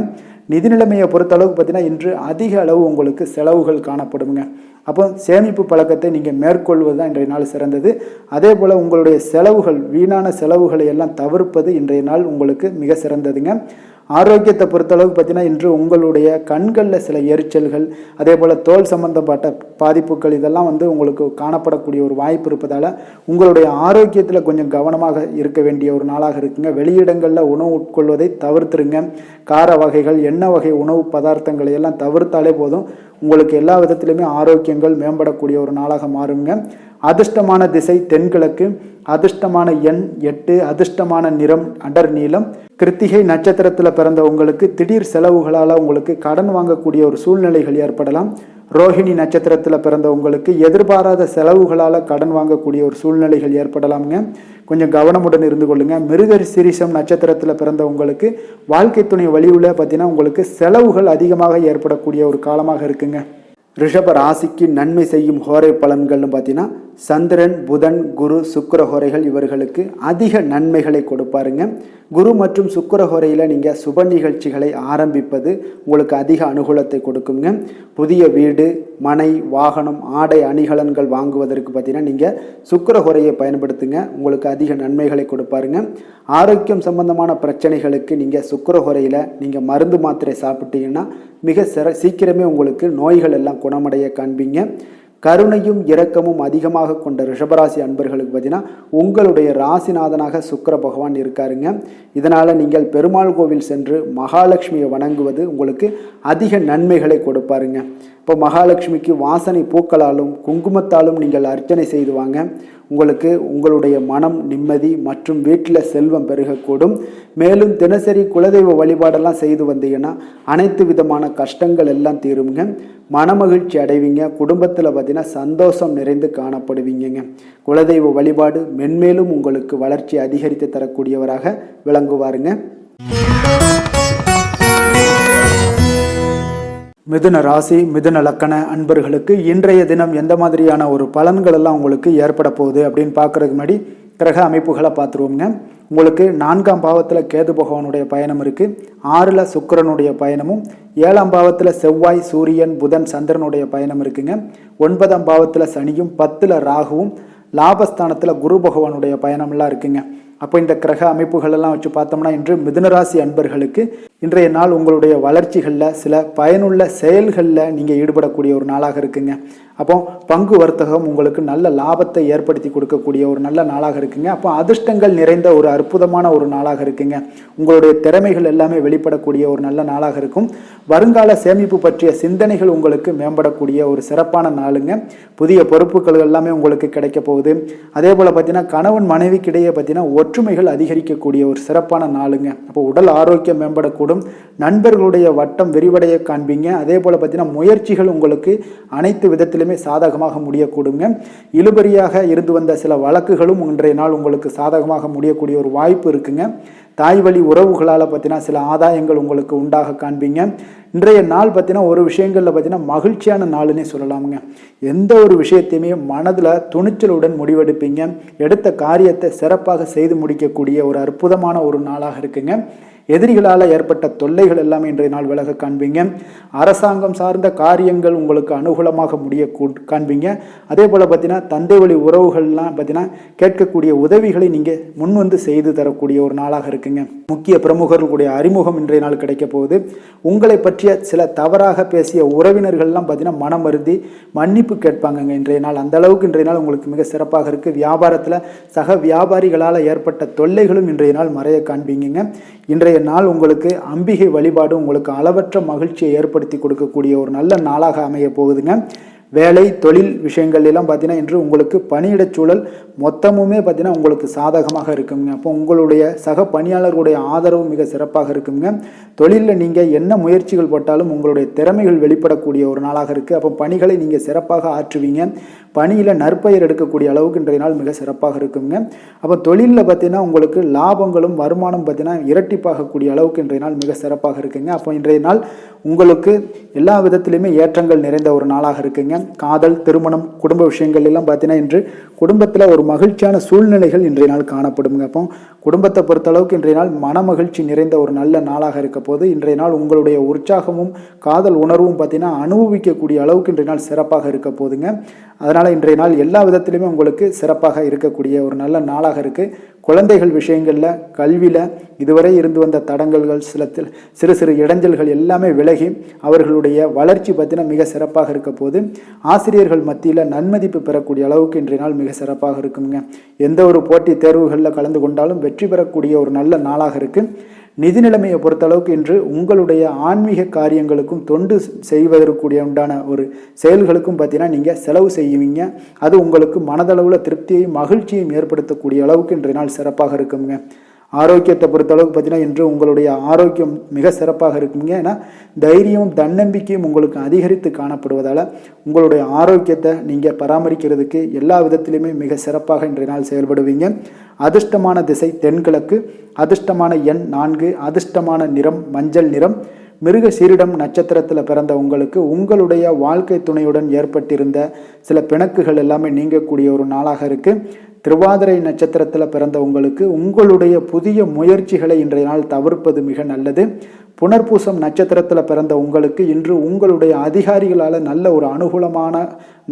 நிதி நிலைமையை பொறுத்தளவுக்கு பார்த்தீங்கன்னா இன்று அதிக அளவு உங்களுக்கு செலவுகள் காணப்படுங்க. அப்போ சேமிப்பு பழக்கத்தை நீங்கள் மேற்கொள்வது தான் இன்றைய நாள் சிறந்தது. அதே போல் உங்களுடைய செலவுகள், வீணான செலவுகளை எல்லாம் தவிர்ப்பது இன்றைய நாள் உங்களுக்கு மிக சிறந்ததுங்க. ஆரோக்கியத்தை பொறுத்தளவுக்கு பார்த்தீங்கன்னா இன்று உங்களுடைய கண்களில் சில எரிச்சல்கள், அதே போல் தோல் சம்பந்தப்பட்ட பாதிப்புகள் இதெல்லாம் உங்களுக்கு காணப்படக்கூடிய ஒரு வாய்ப்பு இருப்பதால் உங்களுடைய ஆரோக்கியத்தில் கொஞ்சம் கவனமாக இருக்க வேண்டிய ஒரு நாளாக இருக்குங்க. வெளியிடங்களில் உணவு உட்கொள்வதை தவிர்த்துருங்க. கார வகைகள், எண்ணெய் வகை உணவு பதார்த்தங்களை எல்லாம் தவிர்த்தாலே போதும். உங்களுக்கு எல்லா விதத்திலுமே ஆரோக்கியங்கள் மேம்படக்கூடிய ஒரு நாளாக மாறுங்க. அதிர்ஷ்டமான திசை தென்கிழக்கு, அதிர்ஷ்டமான எண் 8, அதிர்ஷ்டமான நிறம் அடர் நீலம். கிருத்திகை நட்சத்திரத்தில் பிறந்த உங்களுக்கு திடீர் செலவுகளால் உங்களுக்கு கடன் வாங்கக்கூடிய ஒரு சூழ்நிலைகள் ஏற்படலாம். ரோஹிணி நட்சத்திரத்தில் பிறந்த உங்களுக்கு எதிர்பாராத செலவுகளால் கடன் வாங்கக்கூடிய ஒரு சூழ்நிலைகள் ஏற்படலாமுங்க. கொஞ்சம் கவனமுடன் இருந்து கொள்ளுங்க. மிருகசீரிஷம் நட்சத்திரத்தில் பிறந்த உங்களுக்கு வாழ்க்கை துணை வழியில் பார்த்தீங்கன்னா உங்களுக்கு செலவுகள் அதிகமாக ஏற்படக்கூடிய ஒரு காலமாக இருக்குங்க. ரிஷப ராசிக்கு நன்மை செய்யும் ஹோரை பலன்கள்னு பார்த்தீங்கன்னா சந்திரன், புதன், குரு, சுக்கிர ஹோரைகள் இவர்களுக்கு அதிக நன்மைகளை கொடுப்பாருங்க. குரு மற்றும் சுக்கிர ஹோரையில் நீங்கள் சுப நிகழ்ச்சிகளை ஆரம்பிப்பது உங்களுக்கு அதிக அனுகூலத்தை கொடுக்குங்க. புதிய வீடு, மனை, வாகனம், ஆடை அணிகலன்கள் வாங்குவதற்கு பார்த்தீங்கன்னா நீங்கள் சுக்கிர ஹோரையை பயன்படுத்துங்க. உங்களுக்கு அதிக நன்மைகளை கொடுப்பாருங்க. ஆரோக்கியம் சம்பந்தமான பிரச்சனைகளுக்கு நீங்கள் சுக்கிர ஹோரையில் நீங்கள் மருந்து மாத்திரை சாப்பிட்டீங்கன்னா மிக சீக்கிரமே உங்களுக்கு நோய்கள் எல்லாம் குணமடைய காண்பீங்க. கருணையும் இரக்கமும் அதிகமாக கொண்ட ரிஷபராசி அன்பர்களுக்கு பார்த்தீங்கன்னா உங்களுடைய ராசிநாதனாக சுக்கிர பகவான் இருக்காருங்க. இதனால் நீங்கள் பெருமாள் கோவில் சென்று மகாலட்சுமியை வணங்குவது உங்களுக்கு அதிக நன்மைகளை கொடுப்பாருங்க. இப்போ மகாலட்சுமிக்கு வாசனை பூக்களாலும் குங்குமத்தாலும் நீங்கள் அர்ச்சனை செய்து வாங்க. உங்களுக்கு உங்களுடைய மனம் நிம்மதி மற்றும் வீட்டில் செல்வம் பெருகக்கூடும். மேலும் தினசரி குலதெய்வ வழிபாடெல்லாம் செய்து வந்தீங்கன்னா அனைத்து விதமான கஷ்டங்கள் எல்லாம் தீருங்க. மனமகிழ்ச்சி அடைவீங்க. குடும்பத்தில் பார்த்தீங்கன்னா சந்தோஷம் நிறைந்து காணப்படுவீங்க. குலதெய்வ வழிபாடு மென்மேலும் உங்களுக்கு வளர்ச்சி அதிகரித்து தரக்கூடியவராக விளங்குவாருங்க. மிதுன ராசி மிதுன லக்கண அன்பர்களுக்கு இன்றைய தினம் எந்த மாதிரியான ஒரு பலன்கள் எல்லாம் உங்களுக்கு ஏற்பட போகுது அப்படின்னு பார்க்கறதுக்கு முன்னாடி கிரக அமைப்புகளை பார்த்துருவோங்க. உங்களுக்கு 4ஆம் பாவத்தில் கேது பகவானுடைய பயணம் இருக்குது. 6ல் சுக்கிரனுடைய பயணமும், 7ஆம் பாவத்தில் செவ்வாய் சூரியன் புதன் சந்திரனுடைய பயணம் இருக்குங்க. 9ஆம் பாவத்தில் சனியும், 10ல் ராகுவும், லாபஸ்தானத்தில் குரு பகவானுடைய பயணம்லாம் இருக்குங்க. அப்போ இந்த கிரக அமைப்புகள் எல்லாம் வச்சு பார்த்தோம்னா இன்று மிதுனராசி அன்பர்களுக்கு இன்றைய நாள் உங்களுடைய வளர்ச்சிகளில் சில பயனுள்ள செயல்களில் நீங்கள் ஈடுபடக்கூடிய ஒரு நாளாக இருக்குங்க. அப்போ பங்கு வர்த்தகம் உங்களுக்கு நல்ல லாபத்தை ஏற்படுத்தி கொடுக்கக்கூடிய ஒரு நல்ல நாளாக இருக்குங்க. அப்போ அதிர்ஷ்டங்கள் நிறைந்த ஒரு அற்புதமான ஒரு நாளாக இருக்குங்க. உங்களுடைய திறமைகள் எல்லாமே வெளிப்படக்கூடிய ஒரு நல்ல நாளாக இருக்கும். வருங்கால சேமிப்பு பற்றிய சிந்தனைகள் உங்களுக்கு மேம்படக்கூடிய ஒரு சிறப்பான நாளுங்க. புதிய பொறுப்புகள் எல்லாமே உங்களுக்கு கிடைக்க போகுது. அதே போல் பார்த்தீங்கன்னா கணவன் மனைவிக்கிடையே பார்த்தீங்கன்னா ஒற்றுமைகள் அதிகரிக்கக்கூடிய ஒரு சிறப்பான நாளுங்க. அப்போ உடல் ஆரோக்கியம் மேம்படக்கூடும். நண்பர்களுடைய வட்டம் விரிவடைய காண்பீங்க. அதே போல் பார்த்தீங்கன்னா முயற்சிகள் உங்களுக்கு அனைத்து விதத்திலுமே சாதகமாக முடியக்கூடுங்க. இழுபறியாக இருந்து வந்த சில வழக்குகளும் இன்றைய நாள் உங்களுக்கு சாதகமாக முடியக்கூடிய ஒரு வாய்ப்பு இருக்குங்க. தாய் வழி உறவுகளால் பார்த்தீங்கன்னா சில ஆதாயங்கள் உங்களுக்கு உண்டாக காண்பீங்க. இன்றைய நாள் பார்த்தீங்கன்னா ஒரு விஷயங்களில் பார்த்தீங்கன்னா மகிழ்ச்சியான நாளுன்னே சொல்லலாமுங்க. எந்த ஒரு விஷயத்தையுமே மனதில் துணிச்சலுடன் முடிவெடுப்பீங்க. எடுத்த காரியத்தை சிறப்பாக செய்து முடிக்கக்கூடிய ஒரு அற்புதமான ஒரு நாளாக இருக்குங்க. எதிரிகளால் ஏற்பட்ட தொல்லைகள் எல்லாமே இன்றைய நாள் விலக காண்பீங்க. அரசாங்கம் சார்ந்த காரியங்கள் உங்களுக்கு அனுகூலமாக முடிய காண்பீங்க. அதே போல் பார்த்தீங்கன்னா தந்தை வழி உறவுகள்லாம் பார்த்தீங்கன்னா கேட்கக்கூடிய உதவிகளை நீங்கள் முன் வந்து செய்து தரக்கூடிய ஒரு நாளாக இருக்குங்க. முக்கிய பிரமுகர்களுடைய அறிமுகம் இன்றைய நாள் கிடைக்க போகுது. உங்களை பற்றிய சில தவறாக பேசிய உறவினர்கள்லாம் பார்த்தீங்கன்னா மனம் வருந்தி மன்னிப்பு கேட்பாங்கங்க இன்றைய நாள். அந்த அளவுக்கு இன்றைய நாள் உங்களுக்கு மிக சிறப்பாக இருக்குது. வியாபாரத்தில் சக வியாபாரிகளால் ஏற்பட்ட தொல்லைகளும் இன்றைய நாள் மறைய காண்பீங்க. இன்றைய நாள் உங்களுக்கு அம்பிகை வழிபாடு உங்களுக்கு அளவற்ற மகிழ்ச்சியை ஏற்படுத்தி கொடுக்கக்கூடிய ஒரு நல்ல நாளாக அமைய போகுதுங்க. வேலை தொழில் விஷயங்கள் எல்லாம் பார்த்தீங்கன்னா இன்று உங்களுக்கு பணியிடச் சூழல் மொத்தமுமே பார்த்தீங்கன்னா உங்களுக்கு சாதகமாக இருக்குங்க. அப்போ உங்களுடைய சக பணியாளர்களுடைய ஆதரவு மிக சிறப்பாக இருக்குங்க. தொழிலில் நீங்கள் என்ன முயற்சிகள் போட்டாலும் உங்களுடைய திறமைகள் வெளிப்படக்கூடிய ஒரு நாளாக இருக்குது. அப்போ பணிகளை நீங்கள் சிறப்பாக ஆற்றுவீங்க. பணியில் நற்பெயர் எடுக்கக்கூடிய அளவுக்கு இன்றைய நாள் மிக சிறப்பாக இருக்குங்க. அப்போ தொழிலில் பார்த்தீங்கன்னா உங்களுக்கு லாபங்களும் வருமானம் பார்த்தீங்கன்னா இரட்டிப்பாகக்கூடிய அளவுக்கு இன்றைய நாள் மிக சிறப்பாக இருக்குங்க. அப்போ இன்றைய நாள் உங்களுக்கு எல்லா விதத்திலையுமே ஏற்றங்கள் நிறைந்த ஒரு நாளாக இருக்குங்க. காதல், திருமணம், குடும்ப விஷயங்கள் எல்லாம் பார்த்தீங்கன்னா இன்று குடும்பத்தில் ஒரு மகிழ்ச்சியான சூழ்நிலைகள் இன்றைய நாள் காணப்படுங்க. அப்போ குடும்பத்தை பொறுத்த அளவுக்கு இன்றைய நாள் மன மகிழ்ச்சி நிறைந்த ஒரு நல்ல நாளாக இருக்க போது இன்றைய நாள் உங்களுடைய உற்சாகமும் காதல் உணர்வும் பார்த்தீங்கன்னா அனுபவிக்கக்கூடிய அளவுக்கு இன்றைய நாள் சிறப்பாக இருக்க போதுங்க. அதனால் இன்றைய நாள் எல்லா விதத்திலுமே உங்களுக்கு சிறப்பாக இருக்கக்கூடிய ஒரு நல்ல நாளாக இருக்குது. குழந்தைகள் விஷயங்களில் கல்வியில் இதுவரை இருந்து வந்த தடங்கல்கள் சிறு சிறு இடைஞ்சல்கள் எல்லாமே விலகி அவர்களுடைய வளர்ச்சி பார்த்தீங்கன்னா மிக சிறப்பாக இருக்க போது ஆசிரியர்கள் மத்தியில் நன்மதிப்பு பெறக்கூடிய அளவுக்கு இன்றைய நாள் மிக சிறப்பாக இருக்குங்க. எந்த ஒரு போட்டி தேர்வுகளில் கலந்து கொண்டாலும் வெற்றி பெறக்கூடிய ஒரு நல்ல நாளாக இருக்குது. நிதி நிலைமையை பொறுத்தளவுக்கு இன்று உங்களுடைய ஆன்மீக காரியங்களுக்கும் தொண்டு செய்வதற்குரிய உண்டான ஒரு செயல்களுக்கும் பார்த்தீங்கன்னா நீங்கள் செலவு செய்வீங்க. அது உங்களுக்கு மனதளவில் திருப்தியையும் மகிழ்ச்சியையும் ஏற்படுத்தக்கூடிய அளவுக்கு இன்றைய நாள் சிறப்பாக இருக்குங்க. ஆரோக்கியத்தை பொறுத்தளவுக்கு பார்த்தீங்கன்னா இன்று உங்களுடைய ஆரோக்கியம் மிக சிறப்பாக இருக்குங்க. ஏன்னா தைரியமும் தன்னம்பிக்கையும் உங்களுக்கு அதிகரித்து காணப்படுவதால் உங்களுடைய ஆரோக்கியத்தை நீங்கள் பராமரிக்கிறதுக்கு எல்லா விதத்திலுமே மிக சிறப்பாக இன்றைய நாள் செயல்படுவீங்க. அதிர்ஷ்டமான திசை தென்கிழக்கு, அதிர்ஷ்டமான எண் 4, அதிர்ஷ்டமான நிறம் மஞ்சள் நிறம். மிருக சீரிடம் நட்சத்திரத்தில் பிறந்த உங்களுக்கு உங்களுடைய வாழ்க்கை துணையுடன் ஏற்பட்டிருந்த சில பிணக்குகள் எல்லாமே நீங்கக்கூடிய ஒரு நாளாக இருக்குது. திருவாதிரை நட்சத்திரத்தில் பிறந்த உங்களுக்கு உங்களுடைய புதிய முயற்சிகளை இன்றைய நாள் தவிர்ப்பது மிக நல்லது. புனர்பூசம் நட்சத்திரத்தில் பிறந்த உங்களுக்கு இன்று உங்களுடைய அதிகாரிகளால் நல்ல ஒரு அனுகூலமான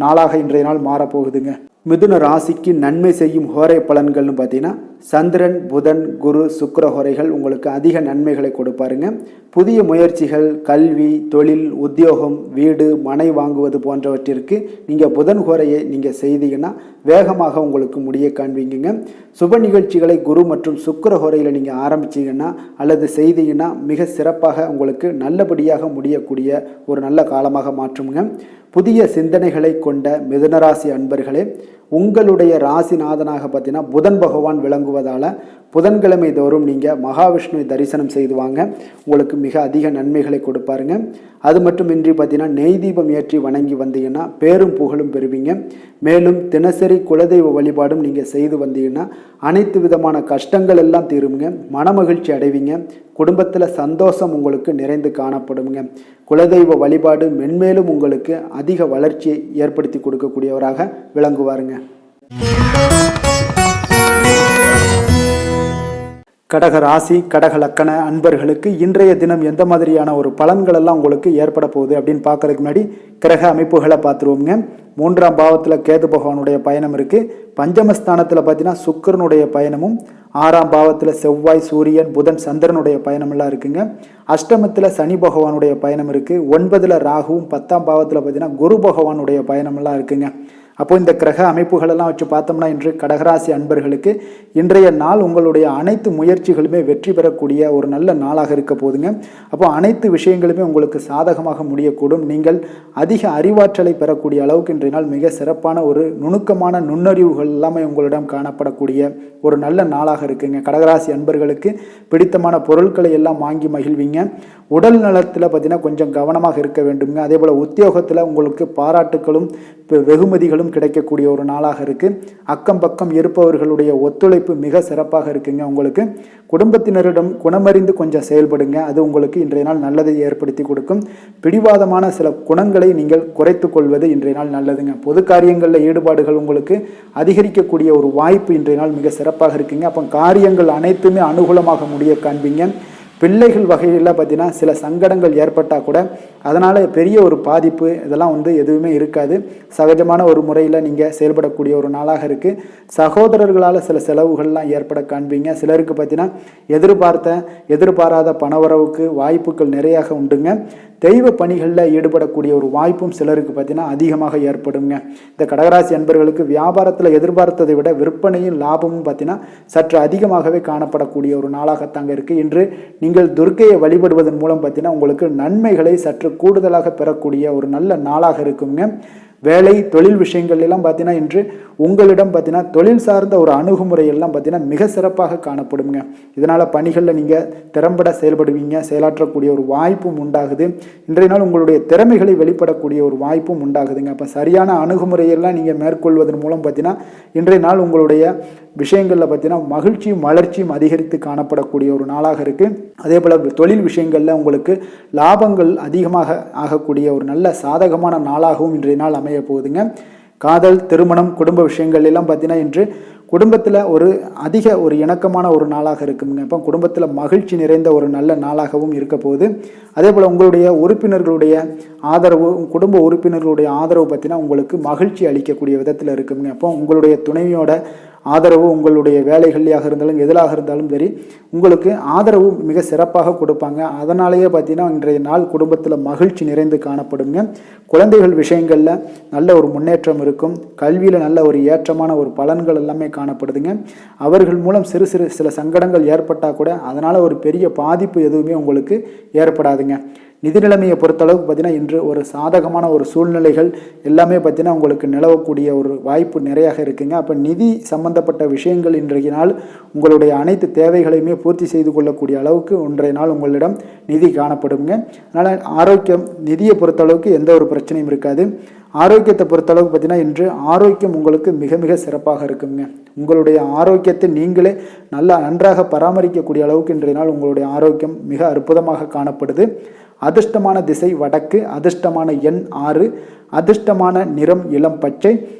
நாளாக இன்றைய நாள் மாறப்போகுதுங்க. மிதுன ராசிக்கு நன்மை செய்யும் ஹோரை பலன்கள்னு பார்த்தீங்கன்னா சந்திரன், புதன், குரு, சுக்கிர ஹோரைகள் உங்களுக்கு அதிக நன்மைகளை கொடுப்பாருங்க. புதிய முயற்சிகள், கல்வி, தொழில், உத்தியோகம், வீடு, மனை வாங்குவது போன்றவற்றிற்கு நீங்கள் புதன் ஹோரையை நீங்கள் செய்தீங்கன்னா வேகமாக உங்களுக்கு முடிய காண்பீங்க. சுப நிகழ்ச்சிகளை குரு மற்றும் சுக்கிர ஹோரையில் நீங்கள் ஆரம்பிச்சிங்கன்னா அல்லது செய்தீங்கன்னா மிக சிறப்பாக உங்களுக்கு நல்லபடியாக முடியக்கூடிய ஒரு நல்ல காலமாக மாற்றுங்க. புதிய சிந்தனைகளை கொண்ட மிதுனராசி அன்பர்களே, உங்களுடைய ராசிநாதனாக பார்த்தீங்கன்னா புதன் பகவான் விளங்குவதால் புதன்கிழமை தோறும் நீங்கள் மகாவிஷ்ணுவை தரிசனம் செய்து வாங்க. உங்களுக்கு மிக அதிக நன்மைகளை கொடுப்பாருங்க. அது மட்டுமின்றி பார்த்தீங்கன்னா நெய் தீபம் ஏற்றி வணங்கி வந்தீங்கன்னா பேரும் புகழும் பெறுவீங்க. மேலும் தினசரி குலதெய்வ வழிபாடும் நீங்கள் செய்து வந்தீங்கன்னா அனைத்து விதமான கஷ்டங்கள் எல்லாம் தீருங்க. மனமகிழ்ச்சி அடைவீங்க. குடும்பத்தில் சந்தோஷம் உங்களுக்கு நிறைந்து காணப்படுங்க. குலதெய்வ வழிபாடு மென்மேலும் உங்களுக்கு அதிக வளர்ச்சியை ஏற்படுத்தி கொடுக்கக்கூடியவராக விளங்குவாருங்க. கடக ராசி கடக லக்கண அன்பர்களுக்கு இன்றைய தினம் எந்த மாதிரியான ஒரு பலன்கள் எல்லாம் உங்களுக்கு ஏற்பட போகுது அப்படின்னு பார்க்கறதுக்கு முன்னாடி கிரக அமைப்புகளை பார்த்துருவோங்க. 3ஆம் பாவத்தில் கேது பகவானுடைய பயணம் இருக்குது. பஞ்சமஸ்தானத்தில் பார்த்தீங்கன்னா சுக்கிரனுடைய பயணமும், 6ஆம் பாவத்தில் செவ்வாய் சூரியன் புதன் சந்திரனுடைய பயணமெல்லாம் இருக்குங்க. அஷ்டமத்தில் சனி பகவானுடைய பயணம் இருக்குது. 9ல் ராகுவும், 10ஆம் பாவத்தில் பார்த்தீங்கன்னா குரு பகவானுடைய பயணமெல்லாம் இருக்குங்க. அப்போ இந்த கிரக அமைப்புகளெல்லாம் வச்சு பார்த்தோம்னா இன்று கடகராசி அன்பர்களுக்கு இன்றைய நாள் உங்களுடைய அனைத்து முயற்சிகளுமே வெற்றி பெறக்கூடிய ஒரு நல்ல நாளாக இருக்க போதுங்க. அப்போ அனைத்து விஷயங்களுமே உங்களுக்கு சாதகமாக முடியக்கூடும். நீங்கள் அதிக அறிவாற்றலை பெறக்கூடிய அளவுக்கு இன்றைய நாள் மிக சிறப்பான ஒரு நுணுக்கமான நுண்ணறிவுகள் எல்லாமே உங்களிடம் காணப்படக்கூடிய ஒரு நல்ல நாளாக இருக்குங்க. கடகராசி அன்பர்களுக்கு பிடித்தமான பொருட்களை எல்லாம் வாங்கி மகிழ்வீங்க. உடல் நலத்தில் பார்த்தீங்கன்னா கொஞ்சம் கவனமாக இருக்க வேண்டுங்க. அதே போல் உத்தியோகத்தில் உங்களுக்கு பாராட்டுகளும் வெகுமதிகளும் கிடைக்கக்கூடிய ஒரு நாளாக இருக்குது. அக்கம் பக்கம் இருப்பவர்களுடைய ஒத்துழைப்பு மிக சிறப்பாக இருக்குங்க. உங்களுக்கு குடும்பத்தினரிடம் குணமறிந்து கொஞ்சம் செயல்படுங்க. அது உங்களுக்கு இன்றைய நாள் நல்லதை ஏற்படுத்தி கொடுக்கும். பிடிவாதமான சில குணங்களை நீங்கள் குறைத்து கொள்வது இன்றைய நாள் நல்லதுங்க. பொது காரியங்களில் ஈடுபாடுகள் உங்களுக்கு அதிகரிக்கக்கூடிய ஒரு வாய்ப்பு இன்றைய நாள் மிக சிறப்பாக இருக்குங்க. அப்போ காரியங்கள் அனைத்துமே அனுகூலமாக முடிய காண்பீங்க. பிள்ளைகள் வகையில் பார்த்தீங்கன்னா சில சங்கடங்கள் ஏற்பட்டால் கூட அதனால் பெரிய ஒரு பாதிப்பு இதெல்லாம் எதுவுமே இருக்காது. சகஜமான ஒரு முறையில் நீங்கள் செயல்படக்கூடிய ஒரு நாளாக இருக்குது. சகோதரர்களால் சில செலவுகள்லாம் ஏற்பட காண்பீங்க. சிலருக்கு பார்த்தீங்கன்னா எதிர்பாராத பணவரவுக்கு வாய்ப்புகள் நிறையாக உண்டுங்க. தெய்வ பணிகளில் ஈடுபடக்கூடிய ஒரு வாய்ப்பும் சிலருக்கு பார்த்தீங்கன்னா அதிகமாக ஏற்படுங்க. இந்த கடகராசி அன்பர்களுக்கு வியாபாரத்தில் எதிர்பார்த்ததை விட விற்பனையும் லாபமும் பார்த்தீங்கன்னா சற்று அதிகமாகவே காணப்படக்கூடிய ஒரு நாளாகத்தாங்க இருக்குது. இன்று நீங்கள் துர்க்கையை வழிபடுவதன் மூலம் பார்த்தீங்கன்னா உங்களுக்கு நன்மைகளை சற்று கூடுதலாக பெறக்கூடிய ஒரு நல்ல நாளாக இருக்குங்க. வேலை தொழில் விஷயங்கள் எல்லாம் பார்த்தீங்கன்னா இன்று உங்களிடம் பார்த்தீங்கன்னா தொழில் சார்ந்த ஒரு அணுகுமுறையெல்லாம் பார்த்தீங்கன்னா மிக சிறப்பாக காணப்படுங்க. இதனால் பணிகளில் நீங்கள் திறம்பட செயல்படுவீங்க. செயலாற்றக்கூடிய ஒரு வாய்ப்பும் உண்டாகுது. இன்றைய நாள் உங்களுடைய திறமைகளை வெளிப்படக்கூடிய ஒரு வாய்ப்பும் உண்டாகுதுங்க. அப்போ சரியான அணுகுமுறையெல்லாம் நீங்கள் மேற்கொள்வதன் மூலம் பார்த்தீங்கன்னா இன்றைய நாள் உங்களுடைய விஷயங்களில் பார்த்தீங்கன்னா மகிழ்ச்சியும் வளர்ச்சியும் அதிகரித்து காணப்படக்கூடிய ஒரு நாளாக இருக்குது. அதே போல் தொழில் விஷயங்களில் உங்களுக்கு லாபங்கள் அதிகமாக ஆகக்கூடிய ஒரு நல்ல சாதகமான நாளாகவும் இன்றைய நாள் அமைய போகுதுங்க. காதல் திருமணம் குடும்ப விஷயங்கள் எல்லாம் பார்த்தீங்கன்னா இன்று குடும்பத்தில் அதிக ஒரு இணக்கமான ஒரு நாளாக இருக்குங்க. இப்போ குடும்பத்தில் மகிழ்ச்சி நிறைந்த ஒரு நல்ல நாளாகவும் இருக்க போகுது. அதே போல் உங்களுடைய உறுப்பினர்களுடைய ஆதரவு, குடும்ப உறுப்பினர்களுடைய ஆதரவு பார்த்தீங்கன்னா உங்களுக்கு மகிழ்ச்சி அளிக்கக்கூடிய விதத்தில் இருக்குங்க. அப்போ உங்களுடைய துணைவியோட ஆதரவு உங்களுடைய வேலைகள்லையாக இருந்தாலும் எதிலாக இருந்தாலும் சரி உங்களுக்கு ஆதரவு மிக சிறப்பாக கொடுப்பாங்க. அதனாலேயே பார்த்தீங்கன்னா இன்றைய நாள் குடும்பத்தில் மகிழ்ச்சி நிறைந்து காணப்படுங்க. குழந்தைகள் விஷயங்களில் நல்ல ஒரு முன்னேற்றம் இருக்கும். கல்வியில் நல்ல ஒரு ஏற்றமான ஒரு பலன்கள் எல்லாமே காணப்படுதுங்க. அவர்கள் மூலம் சில சங்கடங்கள் ஏற்பட்டால் கூட அதனால் ஒரு பெரிய பாதிப்பு எதுவுமே உங்களுக்கு ஏற்படாதுங்க. நிதி நிலைமையை பொறுத்தளவுக்கு பார்த்தீங்கன்னா இன்று ஒரு சாதகமான ஒரு சூழ்நிலைகள் எல்லாமே பார்த்தீங்கன்னா உங்களுக்கு நிலவக்கூடிய ஒரு வாய்ப்பு நிறையாக இருக்குங்க. அப்போ நிதி சம்பந்தப்பட்ட விஷயங்கள் இன்றைய நாள் உங்களுடைய அனைத்து தேவைகளையுமே பூர்த்தி செய்து கொள்ளக்கூடிய அளவுக்கு இன்றைய நாள் உங்களிடம் நிதி காணப்படுங்க. அதனால் ஆரோக்கியம், நிதியை பொறுத்தளவுக்கு எந்த ஒரு பிரச்சனையும் இருக்காது. ஆரோக்கியத்தை பொறுத்தளவுக்கு பார்த்தீங்கன்னா இன்று ஆரோக்கியம் உங்களுக்கு மிக மிக சிறப்பாக இருக்குங்க. உங்களுடைய ஆரோக்கியத்தை நீங்களே நன்றாக பராமரிக்கக்கூடிய அளவுக்கு இன்றைய நாள் உங்களுடைய ஆரோக்கியம் மிக அற்புதமாக காணப்படுது. அதிர்ஷ்டமான திசை வடக்கு, அதிர்ஷ்டமான எண் 6, அதிர்ஷ்டமான நிறம் இளம் பச்சை.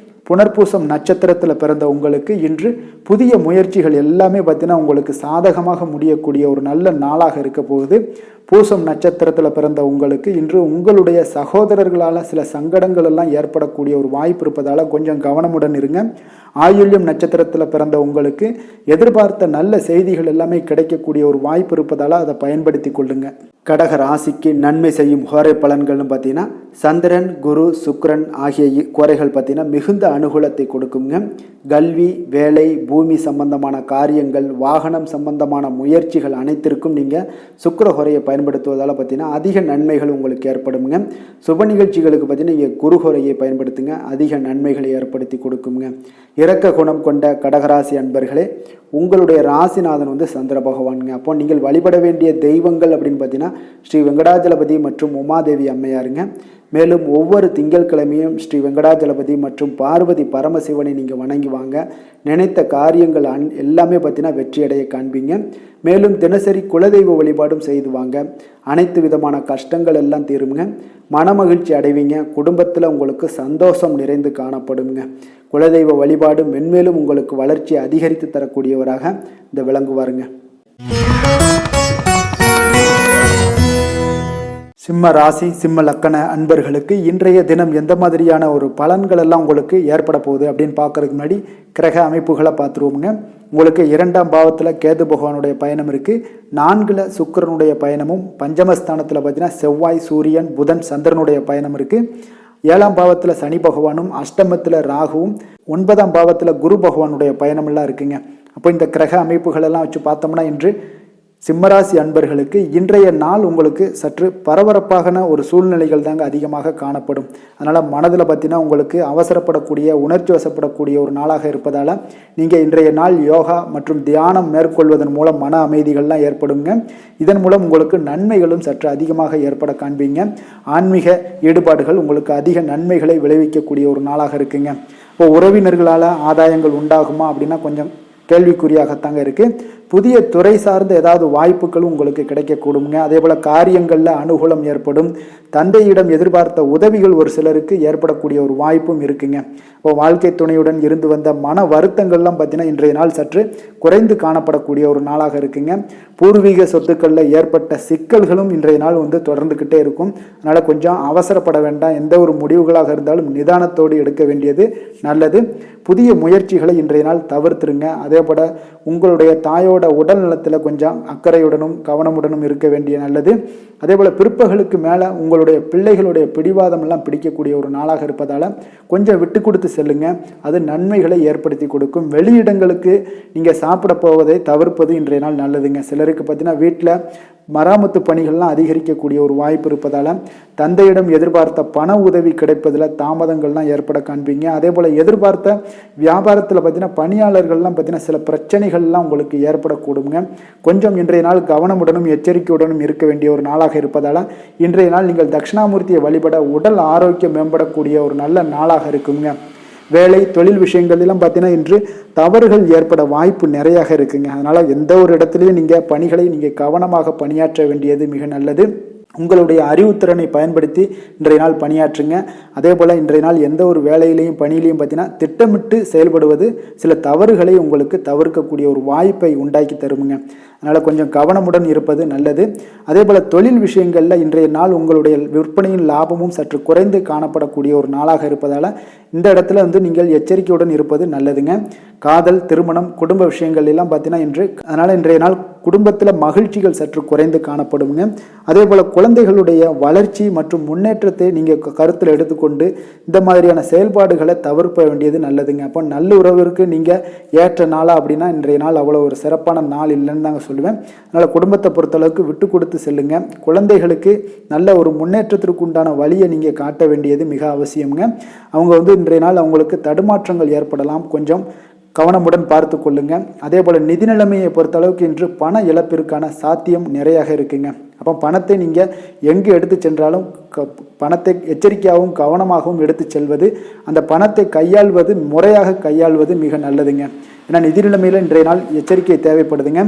புனர்பூசம் நட்சத்திரத்தில் பிறந்த உங்களுக்கு இன்று புதிய முயற்சிகள் எல்லாமே பார்த்தீங்கன்னா உங்களுக்கு சாதகமாக முடியக்கூடிய ஒரு நல்ல நாளாக இருக்க போகுது. பூசம் நட்சத்திரத்தில் பிறந்த உங்களுக்கு இன்று உங்களுடைய சகோதரர்களால் சில சங்கடங்கள் எல்லாம் ஏற்படக்கூடிய ஒரு வாய்ப்பு இருப்பதால் கொஞ்சம் கவனமுடன் இருங்க. ஆயுள்யம் நட்சத்திரத்தில் பிறந்த உங்களுக்கு எதிர்பார்த்த நல்ல செய்திகள் எல்லாமே கிடைக்கக்கூடிய ஒரு வாய்ப்பு இருப்பதால் அதை பயன்படுத்தி கொள்ளுங்க. கடக ராசிக்கு நன்மை செய்யும் ஹோரை பலன்கள்னு பார்த்தீங்கன்னா சந்திரன், குரு, சுக்கிரன் ஆகிய குறைகள் பார்த்தீங்கன்னா மிகுந்த அனுகூலத்தை கொடுக்குங்க. கல்வி, வேலை, பூமி சம்பந்தமான காரியங்கள், வாகனம் சம்பந்தமான முயற்சிகள் அனைத்திற்கும் நீங்கள் சுக்கிர ஹோரையை பயன்படுத்துவதால் பார்த்தீங்கன்னா அதிக நன்மைகள் உங்களுக்கு ஏற்படுங்க. சுப நிகழ்ச்சிகளுக்கு பார்த்தீங்கன்னா நீங்கள் குரு ஹோரையை பயன்படுத்துங்க, அதிக நன்மைகளை ஏற்படுத்தி கொடுக்குங்க. இரக்க குணம் கொண்ட கடகராசி அன்பர்களே, உங்களுடைய ராசிநாதன் சந்திர பகவானுங்க. அப்போ நீங்கள் வழிபட வேண்டிய தெய்வங்கள் அப்படின்னு பார்த்தீங்கன்னா ஸ்ரீ வெங்கடாஜலபதி மற்றும் உமாதேவி அம்மையாருங்க. மேலும் ஒவ்வொரு திங்கட்கிழமையும் ஸ்ரீ வெங்கடாஜலபதி மற்றும் பார்வதி பரமசிவனை நீங்கள் வணங்கி வாங்க. நினைத்த காரியங்கள் எல்லாமே பார்த்தீங்கன்னா வெற்றியடைய காண்பீங்க. மேலும் தினசரி குலதெய்வ வழிபாடும் செய்து வாங்க. அனைத்து விதமான கஷ்டங்கள் எல்லாம் தீருங்க. மனமகிழ்ச்சி அடைவீங்க. குடும்பத்தில் உங்களுக்கு சந்தோஷம் நிறைந்து காணப்படுங்க. குலதெய்வ வழிபாடு மென்மேலும் உங்களுக்கு வளர்ச்சி அதிகரித்து தரக்கூடியவராக இந்த விளங்குவாருங்க. சிம்ம ராசி சிம்ம லக்கண அன்பர்களுக்கு இன்றைய தினம் எந்த மாதிரியான ஒரு பலன்கள் எல்லாம் உங்களுக்கு ஏற்பட போகுது அப்படின்னு பார்க்கறதுக்கு முன்னாடி கிரக அமைப்புகளை பார்த்துருவோமுங்க. உங்களுக்கு 2ஆம் பாவத்தில் கேது பகவானுடைய பயணம் இருக்குது. 4ல் சுக்கிரனுடைய பயணமும், பஞ்சமஸ்தானத்தில் பார்த்தீங்கன்னா செவ்வாய், சூரியன், புதன், சந்திரனுடைய பயணம் இருக்குது. 7ஆம் பாவத்தில் சனி பகவானும், அஷ்டமத்தில் ராகுவும், 9ஆம் பாவத்தில் குரு பகவானுடைய பயணமெல்லாம் இருக்குங்க. அப்போ இந்த கிரக அமைப்புகளெல்லாம் வச்சு பார்த்தோம்னா இன்று சிம்மராசி அன்பர்களுக்கு இன்றைய நாள் உங்களுக்கு சற்று பரபரப்பான ஒரு சூழ்நிலைகள் தாங்க அதிகமாக காணப்படும். அதனால் மனதில் பார்த்தீங்கன்னா உங்களுக்கு அவசரப்படக்கூடிய, உணர்ச்சி வசப்படக்கூடிய ஒரு நாளாக இருப்பதால் நீங்கள் இன்றைய நாள் யோகா மற்றும் தியானம் மேற்கொள்வதன் மூலம் மன அமைதிகள்லாம் ஏற்படுங்க. இதன் மூலம் உங்களுக்கு நன்மைகளும் சற்று அதிகமாக ஏற்பட காண்பீங்க. ஆன்மீக ஈடுபாடுகள் உங்களுக்கு அதிக நன்மைகளை விளைவிக்கக்கூடிய ஒரு நாளாக இருக்குங்க. இப்போ உறவினர்களால் ஆதாயங்கள் உண்டாகுமா அப்படின்னா கொஞ்சம் கேள்விக்குறியாகத்தாங்க இருக்குது. புதிய துறை சார்ந்த ஏதாவது வாய்ப்புகளும் உங்களுக்கு கிடைக்கக்கூடுங்க. அதே போல் காரியங்களில் அனுகூலம் ஏற்படும். தந்தையிடம் எதிர்பார்த்த உதவிகள் ஒரு சிலருக்கு ஏற்படக்கூடிய ஒரு வாய்ப்பும் இருக்குங்க. இப்போ வாழ்க்கை துணையுடன் இருந்து வந்த மன வருத்தங்கள்லாம் பார்த்தீங்கன்னா இன்றைய நாள் சற்று குறைந்து காணப்படக்கூடிய ஒரு நாளாக இருக்குங்க. பூர்வீக சொத்துக்களில் ஏற்பட்ட சிக்கல்களும் இன்றைய நாள் தொடர்ந்துக்கிட்டே இருக்கும். அதனால் கொஞ்சம் அவசரப்பட வேண்டாம். எந்த ஒரு முடிவுகளாக இருந்தாலும் நிதானத்தோடு எடுக்க வேண்டியது நல்லது. புதிய முயற்சிகளை இன்றைய நாள் தவிர்த்துருங்க. அதே போல் உங்களுடைய தாயோட உடல் நலத்தில் கொஞ்சம் அக்கறையுடனும் கவனமுடனும் இருக்க வேண்டிய நல்லது. அதே போல் பிற்பகலுக்கு மேலே உங்களுடைய பிள்ளைகளுடைய பிடிவாதம் எல்லாம் பிடிக்கக்கூடிய ஒரு நாளாக இருப்பதால் கொஞ்சம் விட்டு கொடுத்து செல்லுங்க. அது நன்மைகளை ஏற்படுத்தி கொடுக்கும். வெளியிடங்களுக்கு நீங்கள் சாப்பிட போவதை தவிர்ப்பது இன்றைய நாள் நல்லதுங்க. சிலருக்கு பார்த்தீங்கன்னா வீட்டில் மராமத்து பணிகள்லாம் அதிகரிக்கக்கூடிய ஒரு வாய்ப்பு இருப்பதால் தந்தையிடம் எதிர்பார்த்த பண உதவி கிடைப்பதில் தாமதங்கள்லாம் ஏற்பட காண்பீங்க. அதே போல் எதிர்பார்த்த வியாபாரத்தில் பார்த்தீங்கன்னா பணியாளர்கள்லாம் பார்த்தீங்கன்னா சில பிரச்சனைகள்லாம் உங்களுக்கு ஏற்படக்கூடுங்க. கொஞ்சம் இன்றைய நாள் கவனமுடனும் எச்சரிக்கையுடனும் இருக்க வேண்டிய ஒரு நாளாக இருப்பதால் இன்றைய நாள் நீங்கள் தட்சிணாமூர்த்தியை வழிபட உடல் ஆரோக்கியம் மேம்படக்கூடிய ஒரு நல்ல நாளாக இருக்குங்க. வேலை தொழில் விஷயங்கள்லாம் பார்த்தீங்கன்னா இன்று தவறுகள் ஏற்பட வாய்ப்பு நிறையாக இருக்குங்க. அதனால் எந்த ஒரு இடத்துலையும் நீங்கள் பணிகளை நீங்கள் கவனமாக பணியாற்ற வேண்டியது மிக நல்லது. உங்களுடைய அறிவுத்திறனை பயன்படுத்தி இன்றைய நாள் பணியாற்றுங்க. அதே போல் இன்றைய நாள் எந்த ஒரு வேலையிலையும் பணியிலையும் பார்த்தீங்கன்னா திட்டமிட்டு செயல்படுவது சில தவறுகளை உங்களுக்கு தவிர்க்கக்கூடிய ஒரு வாய்ப்பை உண்டாக்கி தருமுங்க. அதனால் கொஞ்சம் கவனமுடன் இருப்பது நல்லது. அதே போல் தொழில் விஷயங்களில் இன்றைய நாள் உங்களுடைய விற்பனையின் லாபமும் சற்று குறைந்து காணப்படக்கூடிய ஒரு நாளாக இருப்பதால் இந்த இடத்துல நீங்கள் எச்சரிக்கையுடன் இருப்பது நல்லதுங்க. காதல், திருமணம், குடும்ப விஷயங்கள் எல்லாம் பார்த்தீங்கன்னா அதனால் இன்றைய நாள் குடும்பத்தில் மகிழ்ச்சிகள் சற்று குறைந்து காணப்படுங்க. அதே போல் குழந்தைகளுடைய வளர்ச்சி மற்றும் முன்னேற்றத்தை நீங்கள் கருத்தில் எடுத்துக்கொண்டு இந்த மாதிரியான செயல்பாடுகளை தவிர்க்க வேண்டியது நல்லதுங்க. அப்போ நல்ல உறவிற்கு நீங்கள் ஏற்ற நாளா அப்படின்னா இன்றைய நாள் அவ்வளோ ஒரு சிறப்பான நாள் இல்லைன்னு தாங்க சொல்லுவேன். அதனால் குடும்பத்தை பொறுத்தளவுக்கு விட்டு கொடுத்து செல்லுங்க. குழந்தைகளுக்கு நல்ல ஒரு முன்னேற்றத்திற்கு உண்டான வழியை நீங்கள் காட்ட வேண்டியது மிக அவசியம்ங்க. அவங்க இன்றைய நாள் அவங்களுக்கு தடுமாற்றங்கள் ஏற்படலாம். கொஞ்சம் கவனமுடன் பார்த்து கொள்ளுங்க. அதே போல் நிதி நிலைமையை பொறுத்தளவுக்கு இன்று பண இழப்பிற்கான சாத்தியம் நிறையாக இருக்குங்க. அப்போ பணத்தை நீங்கள் எங்கு எடுத்து சென்றாலும் பணத்தை எச்சரிக்கையாகவும் கவனமாகவும் எடுத்து செல்வது, அந்த பணத்தை கையாள்வது முறையாக கையாள்வது மிக நல்லதுங்க. ஏன்னா நிதி நிலைமையில் இன்றைய நாள் எச்சரிக்கை தேவைப்படுதுங்க.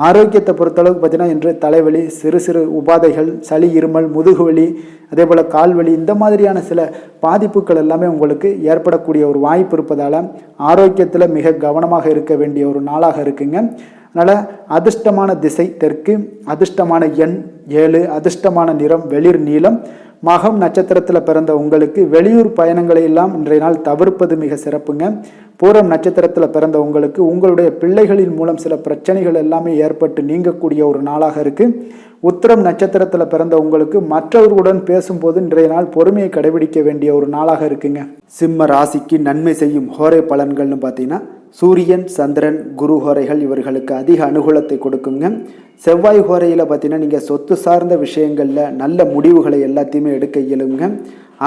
ஆரோக்கியத்தை பொறுத்தளவுக்கு பார்த்தீங்கன்னா இன்று தலைவலி, சிறு சிறு உபாதைகள், சளி, இருமல், முதுகுவலி, அதே போல் கால்வலி இந்த மாதிரியான சில பாதிப்புகள் எல்லாமே உங்களுக்கு ஏற்படக்கூடிய ஒரு வாய்ப்பு இருப்பதால் ஆரோக்கியத்தில் மிக கவனமாக இருக்க வேண்டிய ஒரு நாளாக இருக்குங்க. அதனால் அதிர்ஷ்டமான திசை தெற்கு, அதிர்ஷ்டமான எண் 7, அதிர்ஷ்டமான நிறம் வெளிர் நீலம். மகம் நட்சத்திரத்தில் பிறந்த உங்களுக்கு வெளியூர் பயணங்களை எல்லாம் இன்றைய நாள் தவிர்ப்பது மிக சிறப்புங்க. பூரம் நட்சத்திரத்தில் பிறந்த உங்களுக்கு உங்களுடைய பிள்ளைகளின் மூலம் சில பிரச்சனைகள் எல்லாமே ஏற்பட்டு நீங்கக்கூடிய ஒரு நாளாக இருக்குது. உத்திரம் நட்சத்திரத்தில் பிறந்த உங்களுக்கு மற்றவர்களுடன் பேசும்போது இன்றைய நாள் பொறுமையை கடைபிடிக்க வேண்டிய ஒரு நாளாக இருக்குங்க. சிம்ம ராசிக்கு நன்மை செய்யும் ஹோரை பலன்கள்னு பார்த்தீங்கன்னா சூரியன், சந்திரன், குரு ஹோரைகள் இவர்களுக்கு அதிக அனுகூலத்தை கொடுக்குங்க. செவ்வாய் ஹோரையில் பார்த்தீங்கன்னா நீங்கள் சொத்து சார்ந்த விஷயங்களில் நல்ல முடிவுகளை எல்லாத்தையுமே எடுக்க இயலுங்க.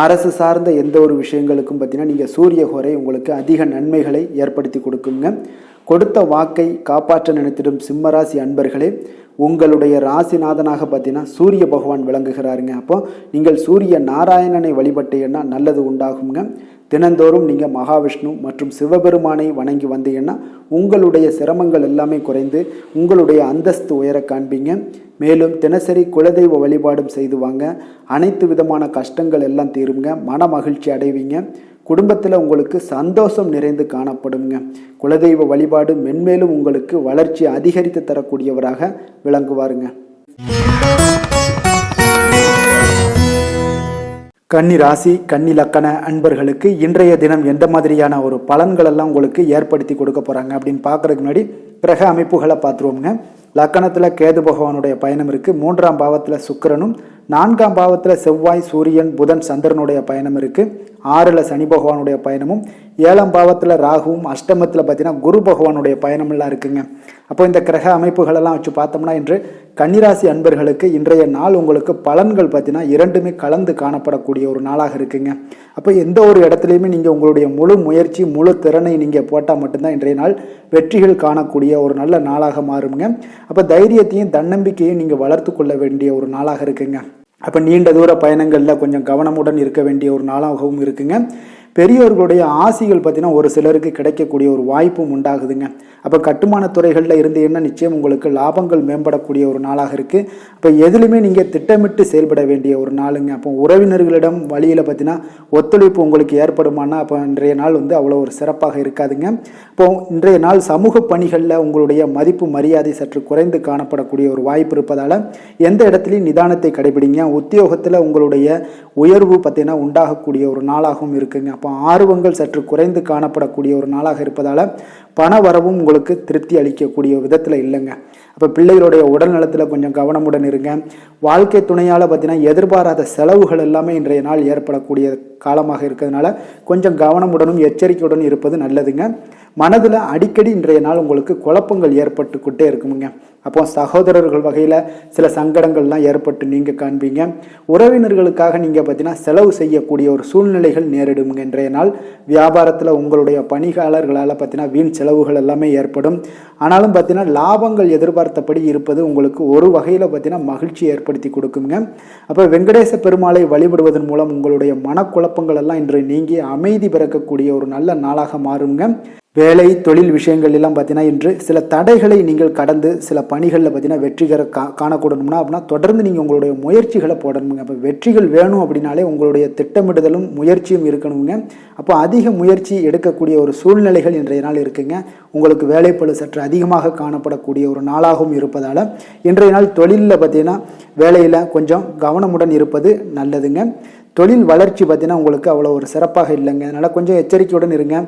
அரசு சார்ந்த எந்த ஒரு விஷயங்களுக்கும் பார்த்தீங்கன்னா நீங்கள் சூரிய ஹோரை உங்களுக்கு அதிக நன்மைகளை ஏற்படுத்தி கொடுக்குங்க. கொடுத்த வாக்கை காப்பாற்ற நினைத்திடும் சிம்மராசி அன்பர்களே, உங்களுடைய ராசிநாதனாக பார்த்தீங்கன்னா சூரிய பகவான் விளங்குகிறாருங்க. அப்போ நீங்கள் சூரிய நாராயணனை வழிபட்டீங்கன்னா நல்லது உண்டாகுங்க. தினந்தோறும் நீங்கள் மகாவிஷ்ணு மற்றும் சிவபெருமானை வணங்கி வந்தீங்கன்னா உங்களுடைய சிரமங்கள் எல்லாமே குறைந்து உங்களுடைய அந்தஸ்து உயர காண்பீங்க. மேலும் தினசரி குலதெய்வ வழிபாடும் செய்து வாங்க. அனைத்து விதமான கஷ்டங்கள் எல்லாம் தீருங்க. மன மகிழ்ச்சி அடைவீங்க. குடும்பத்தில் உங்களுக்கு சந்தோஷம் நிறைந்து காணப்படுங்க. குலதெய்வ வழிபாடு மென்மேலும் உங்களுக்கு வளர்ச்சி அதிகரித்து தரக்கூடியவராக விளங்குவாருங்க. கன்னி ராசி கன்னி லக்கண அன்பர்களுக்கு இன்றைய தினம் எந்த மாதிரியான ஒரு பலன்கள் எல்லாம் உங்களுக்கு ஏற்படுத்தி கொடுக்க போகிறாங்க அப்படின்னு பார்க்குறதுக்கு முன்னாடி கிரக அமைப்புகளை பார்த்துருவோங்க. லக்கணத்தில் கேது பகவானுடைய பயணம் இருக்குது. 3ஆம் பாவத்தில் சுக்கிரனும், 4ஆம் பாவத்தில் செவ்வாய் சூரியன் புதன் சந்திரனுடைய பயணம் இருக்குது. 6ல் சனி பகவானுடைய பயணமும், 7ஆம் பாவத்தில் ராகுவும், அஷ்டமத்தில் பார்த்தீங்கன்னா குரு பகவானுடைய பயணமெல்லாம் இருக்குங்க. அப்போ இந்த கிரக அமைப்புகளெல்லாம் வச்சு பார்த்தோம்னா இன்று கன்னிராசி அன்பர்களுக்கு இன்றைய நாள் உங்களுக்கு பலன்கள் பார்த்தீங்கன்னா இரண்டுமே கலந்து காணப்படக்கூடிய ஒரு நாளாக இருக்குங்க. அப்போ எந்த ஒரு இடத்துலையுமே நீங்கள் உங்களுடைய முழு முயற்சி முழு திறனை நீங்கள் போட்டால் மட்டும்தான் இன்றைய நாள் வெற்றிகள் காணக்கூடிய ஒரு நல்ல நாளாக மாறுங்க. அப்போ தைரியத்தையும் தன்னம்பிக்கையும் நீங்கள் வளர்த்து கொள்ள வேண்டிய ஒரு நாளாக இருக்குங்க. அப்போ நீண்ட தூர பயணங்களில் கொஞ்சம் கவனமுடன் இருக்க வேண்டிய ஒரு நாளாகவும் இருக்குங்க. பெரியோர்களுடைய ஆசிகள் பார்த்தீங்கன்னா ஒரு சிலருக்கு கிடைக்கக்கூடிய ஒரு வாய்ப்பும் உண்டாகுதுங்க. அப்போ கட்டுமான துறைகளில் இருந்தீங்கன்னா நிச்சயம் உங்களுக்கு லாபங்கள் மேம்படக்கூடிய ஒரு நாளாக இருக்குது. அப்போ எதுலையுமே நீங்கள் திட்டமிட்டு செயல்பட வேண்டிய ஒரு நாளுங்க. அப்போ உறவினர்களிடம் வழியில் பார்த்தீங்கன்னா ஒத்துழைப்பு உங்களுக்கு ஏற்படுமானா அப்போ இன்றைய நாள் அவ்வளோ ஒரு சிறப்பாக இருக்காதுங்க. இப்போ இன்றைய நாள் சமூக பணிகளில் உங்களுடைய மதிப்பு மரியாதை சற்று குறைந்து காணப்படக்கூடிய ஒரு வாய்ப்பு இருப்பதால் எந்த இடத்துலையும் நிதானத்தை கடைபிடிங்க. உத்தியோகத்தில் உங்களுடைய உயர்வு பார்த்தீங்கன்னா உண்டாகக்கூடிய ஒரு நாளாகவும் இருக்குங்க. அப்போ ஆர்வங்கள் சற்று குறைந்து காணப்படக்கூடிய ஒரு நாளாக இருப்பதால் பண வரவும் உங்களுக்கு திருப்தி அளிக்கக்கூடிய விதத்தில் இல்லைங்க. அப்போ பிள்ளைகளுடைய உடல் நலத்தில் கொஞ்சம் கவனமுடன் இருங்க. வாழ்க்கை துணையால் பார்த்தீங்கன்னா எதிர்பாராத செலவுகள் எல்லாமே இன்றைய நாள் ஏற்படக்கூடிய காலமாக இருக்கிறதுனால கொஞ்சம் கவனமுடனும் எச்சரிக்கையுடன் இருப்பது நல்லதுங்க. மனதில் அடிக்கடி இன்றைய நாள் உங்களுக்கு குழப்பங்கள் ஏற்பட்டுக்கிட்டே இருக்குமுங்க. அப்போ சகோதரர்கள் வகையில் சில சங்கடங்கள்லாம் ஏற்பட்டு நீங்கள் காண்பீங்க. உறவினர்களுக்காக நீங்கள் பார்த்தீங்கன்னா செலவு செய்யக்கூடிய ஒரு சூழ்நிலைகள் நேரிடுங்க. இன்றைய நாள் வியாபாரத்தில் உங்களுடைய பணியாளர்களால் பார்த்தீங்கன்னா வீண் செலவுகள் எல்லாமே ஏற்படும். ஆனாலும் பார்த்தீங்கன்னா லாபங்கள் எதிர்பார்த்தபடி இருப்பது உங்களுக்கு ஒரு வகையில் பார்த்தீங்கன்னா மகிழ்ச்சி ஏற்படுத்தி கொடுக்குங்க. அப்போ வெங்கடேச பெருமாளை வழிபடுவதன் மூலம் உங்களுடைய மனக்குழப்பங்கள் எல்லாம் இன்று நீங்கி அமைதி பிறக்கக்கூடிய ஒரு நல்ல நாளாக மாறுங்க. வேலை தொழில் விஷயங்கள் எல்லாம் பார்த்தீங்கன்னா இன்று சில தடைகளை நீங்கள் கடந்து சில பணிகளில் பார்த்தீங்கன்னா வெற்றிகர காணக்கூடணும்னா அப்படின்னா தொடர்ந்து நீங்கள் உங்களுடைய முயற்சிகளை போடணுங்க. அப்போ வெற்றிகள் வேணும் அப்படின்னாலே உங்களுடைய திட்டமிடுதலும் முயற்சியும் இருக்கணுங்க. அப்போ அதிக முயற்சி எடுக்கக்கூடிய ஒரு சூழ்நிலைகள் இன்றைய நாள் இருக்குங்க. உங்களுக்கு வேலைப்பளு சற்று அதிகமாக காணப்படக்கூடிய ஒரு நாளாகவும் இருப்பதால் இன்றைய நாள் தொழிலில் பார்த்தீங்கன்னா வேலையில் கொஞ்சம் கவனமுடன் இருப்பது நல்லதுங்க. தொழில் வளர்ச்சி பார்த்தீங்கன்னா உங்களுக்கு அவ்வளோ ஒரு சிறப்பாக இல்லைங்க. அதனால் கொஞ்சம் எச்சரிக்கையுடன் இருங்க.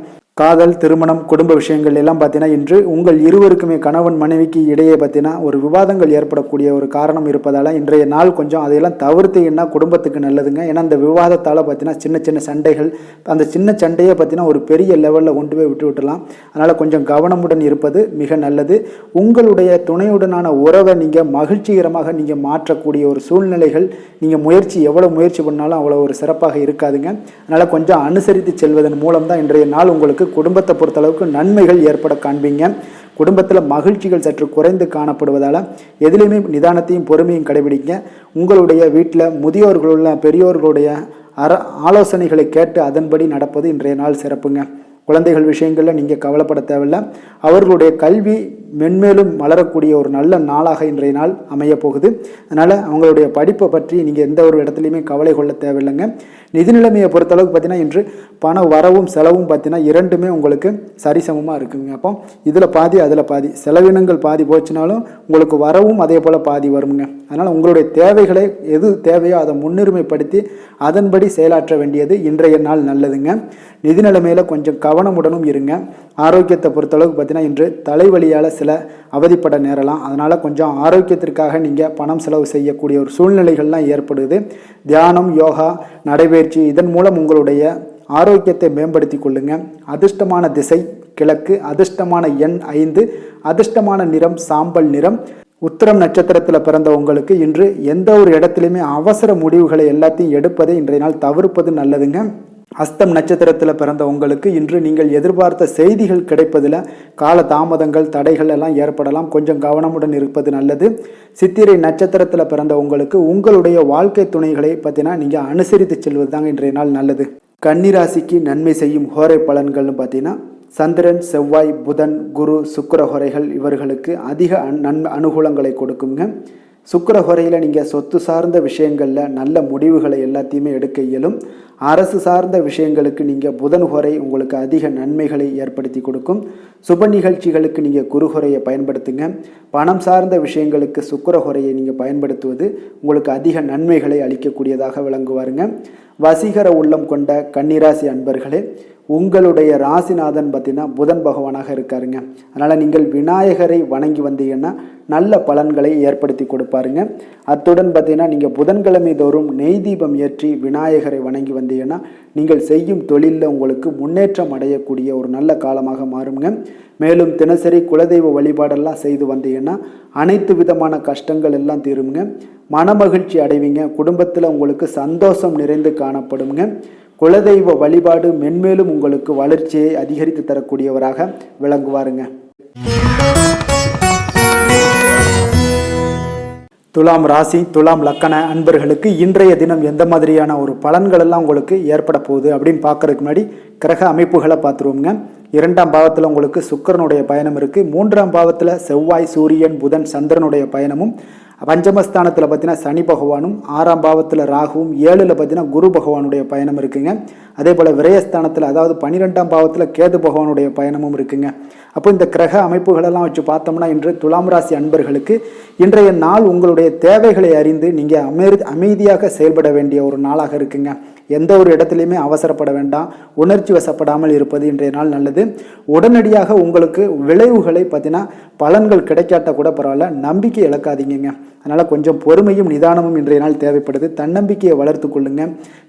காதல் திருமணம் குடும்ப விஷயங்கள் எல்லாம் பார்த்தீங்கன்னா இன்று உங்கள் இருவருக்குமே கணவன் மனைவிக்கு இடையே பார்த்தீங்கன்னா ஒரு விவாதங்கள் ஏற்படக்கூடிய ஒரு காரணம் இருப்பதால் இன்றைய நாள் கொஞ்சம் அதையெல்லாம் தவிர்த்தீங்கன்னா குடும்பத்துக்கு நல்லதுங்க. ஏன்னா அந்த விவாதத்தால் பார்த்தீங்கன்னா சின்ன சின்ன சண்டைகள், அந்த சின்ன சண்டையை பார்த்தீங்கன்னா ஒரு பெரிய லெவலில் கொண்டு போய் விட்டுலாம். அதனால் கொஞ்சம் கவனமுடன் இருப்பது மிக நல்லது. உங்களுடைய துணையுடனான உறவை நீங்கள் மகிழ்ச்சிகரமாக நீங்கள் மாற்றக்கூடிய ஒரு சூழ்நிலைகள் நீங்கள் எவ்வளோ முயற்சி பண்ணாலும் அவ்வளோ ஒரு சிறப்பாக இருக்காதுங்க. அதனால் கொஞ்சம் அனுசரித்து செல்வதன் மூலம் தான் இன்றைய நாள் உங்களுக்கு குடும்பத்தை பொறுத்தளவுக்கு நன்மைகள் ஏற்பட காண்பீங்க. குடும்பத்தில் மகிழ்ச்சிகள் சற்று குறைந்து காணப்படுவதால் எதிலையுமே நிதானத்தையும் பொறுமையும் கடைபிடிங்க. உங்களுடைய வீட்டில் முதியோர்களுள்ள பெரியோர்களுடைய ஆலோசனைகளை கேட்டு அதன்படி நடப்பது இன்றைய நாள் சிறப்புங்க. குழந்தைகள் விஷயங்களில் நீங்கள் கவலைப்பட தேவையில்லை. அவர்களுடைய கல்வி மென்மேலும் வளரக்கூடிய ஒரு நல்ல நாளாக இன்றைய நாள் அமைய போகுது. அதனால் அவங்களுடைய படிப்பை பற்றி நீங்கள் எந்த ஒரு இடத்துலையுமே கவலை கொள்ள தேவையில்லைங்க. நிதி நிலைமையை பொறுத்தளவுக்கு பார்த்தீங்கன்னா இன்று பண வரவும் செலவும் பார்த்தீங்கன்னா இரண்டுமே உங்களுக்கு சரிசமமாக இருக்குங்க. அப்போ இதில் பாதி அதில் பாதி, செலவினங்கள் பாதி போச்சுனாலும் உங்களுக்கு வரவும் அதே போல் பாதி வருங்க. அதனால் உங்களுடைய தேவைகளை எது தேவையோ அதை முன்னுரிமைப்படுத்தி அதன்படி செயலாற்ற வேண்டியது இன்றைய நாள் நல்லதுங்க. நிதி நிலைமையில் கொஞ்சம் கவனமுடனும் இருங்க. ஆரோக்கியத்தை பொறுத்தளவுக்கு பார்த்தீங்கன்னா இன்று தலைவலியால் சில அவதிப்பட நேரலாம். அதனால் கொஞ்சம் ஆரோக்கியத்திற்காக நீங்கள் பணம் செலவு செய்யக்கூடிய ஒரு சூழ்நிலைகள்லாம் ஏற்படுது. தியானம், யோகா, நடைபயிற்சி இதன் மூலம் உங்களுடைய ஆரோக்கியத்தை மேம்படுத்தி கொள்ளுங்க. அதிர்ஷ்டமான திசை கிழக்கு, அதிர்ஷ்டமான எண் 5, அதிர்ஷ்டமான நிறம் சாம்பல் நிறம். உத்திரம் நட்சத்திரத்தில் பிறந்த உங்களுக்கு இன்று எந்த ஒரு இடத்துலையுமே அவசர முடிவுகளை எல்லாத்தையும் எடுப்பதை இன்றைய நாள் தவிர்ப்பது நல்லதுங்க. அஸ்தம் நட்சத்திரத்தில் பிறந்த உங்களுக்கு இன்று நீங்கள் எதிர்பார்த்த செய்திகள் கிடைப்பதில் கால தாமதங்கள் தடைகள் எல்லாம் ஏற்படலாம். கொஞ்சம் கவனமுடன் இருப்பது நல்லது. சித்திரை நட்சத்திரத்தில் பிறந்த உங்களுக்கு உங்களுடைய வாழ்க்கை துணைகளை பற்றினா நீங்கள் அனுசரித்து செல்வது தாங்க இன்றைய நாள் நல்லது. கன்னிராசிக்கு நன்மை செய்யும் ஹோரை பலன்கள்னு பார்த்தீங்கன்னா சந்திரன், செவ்வாய், புதன், குரு, சுக்கிர ஹோரைகள் இவர்களுக்கு அதிக அனுகூலங்களை கொடுக்குங்க. சுக்கிர ஹோரையில் நீங்கள் சொத்து சார்ந்த விஷயங்களில் நல்ல முடிவுகளை எல்லாத்தையுமே எடுக்க இயலும். அரசு சார்ந்த விஷயங்களுக்கு நீங்கள் புதன் ஹோரை உங்களுக்கு அதிக நன்மைகளை ஏற்படுத்தி கொடுக்கும். சுப நிகழ்ச்சிகளுக்கு நீங்கள் குரு ஹோரையை பயன்படுத்துங்க. பணம் சார்ந்த விஷயங்களுக்கு சுக்கிர ஹோரையை நீங்கள் பயன்படுத்துவது உங்களுக்கு அதிக நன்மைகளை அளிக்கக்கூடியதாக விளங்குவாருங்க. வசீகர உள்ளம் கொண்ட கன்னிராசி அன்பர்களே, உங்களுடைய ராசிநாதன் பார்த்தீங்கன்னா புதன் பகவானாக இருக்காருங்க. அதனால் நீங்கள் விநாயகரை வணங்கி வந்தீங்கன்னா நல்ல பலன்களை ஏற்படுத்தி கொடுப்பாருங்க. அத்துடன் பார்த்தீங்கன்னா நீங்கள் புதன்கிழமை தோறும் நெய் தீபம் ஏற்றி விநாயகரை வணங்கி வந்தீங்கன்னா நீங்கள் செய்யும் தொழிலில் உங்களுக்கு முன்னேற்றம் அடையக்கூடிய ஒரு நல்ல காலமாக மாறுங்க. மேலும் தினசரி குலதெய்வ வழிபாடெல்லாம் செய்து வந்தீங்கன்னா அனைத்து விதமான கஷ்டங்கள் எல்லாம் தீருங்க. மனமகிழ்ச்சி அடைவீங்க. குடும்பத்தில் உங்களுக்கு சந்தோஷம் நிறைந்து காணப்படுங்க. குலதெய்வ வழிபாடு மென்மேலும் உங்களுக்கு வளர்ச்சியை அதிகரித்து தரக்கூடியவராக விளங்குவாருங்க. துலாம் ராசி, துலாம் லக்கண அன்பர்களுக்கு இன்றைய தினம் எந்த மாதிரியான ஒரு பலன்கள் எல்லாம் உங்களுக்கு ஏற்பட போகுது அப்படின்னு பார்க்கறதுக்கு முன்னாடி கிரக அமைப்புகளை பார்த்துருவோங்க. 2ஆம் பாவத்தில் உங்களுக்கு சுக்கிரனுடைய பயணம் இருக்குது. 3ஆம் பாவத்தில் செவ்வாய், சூரியன், புதன், சந்திரனுடைய பயணமும், பஞ்சமஸ்தானத்தில் பார்த்தீங்கன்னா சனி பகவானும், 6ஆம் பாவத்தில் ராகுவும், 7ல் பார்த்தீங்கன்னா குரு பகவானுடைய பயணம் இருக்குங்க. அதே போல் விரயஸ்தானத்தில் அதாவது 12ஆம் பாவத்தில் கேது பகவானுடைய பயணமும் இருக்குங்க. அப்போ இந்த கிரக அமைப்புகளெல்லாம் வச்சு பார்த்தோம்னா இன்று துலாம் ராசி அன்பர்களுக்கு இன்றைய நாள் உங்களுடைய தேவைகளை அறிந்து நீங்கள் அமைதியாக செயல்பட வேண்டிய ஒரு நாளாக இருக்குங்க. எந்த ஒரு இடத்துலையுமே அவசரப்பட வேண்டாம். உணர்ச்சி வசப்படாமல் இருப்பது இன்றைய நாள் நல்லது. உடனடியாக உங்களுக்கு விளைவுகளை பார்த்தீங்கன்னா பலன்கள் கிடைக்காட்ட கூட பரவாயில்ல, நம்பிக்கை இழக்காதீங்க. அதனால் கொஞ்சம் பொறுமையும் நிதானமும் இன்றைய நாள் தேவைப்படுது. தன்னம்பிக்கையை வளர்த்து கொள்ளுங்க.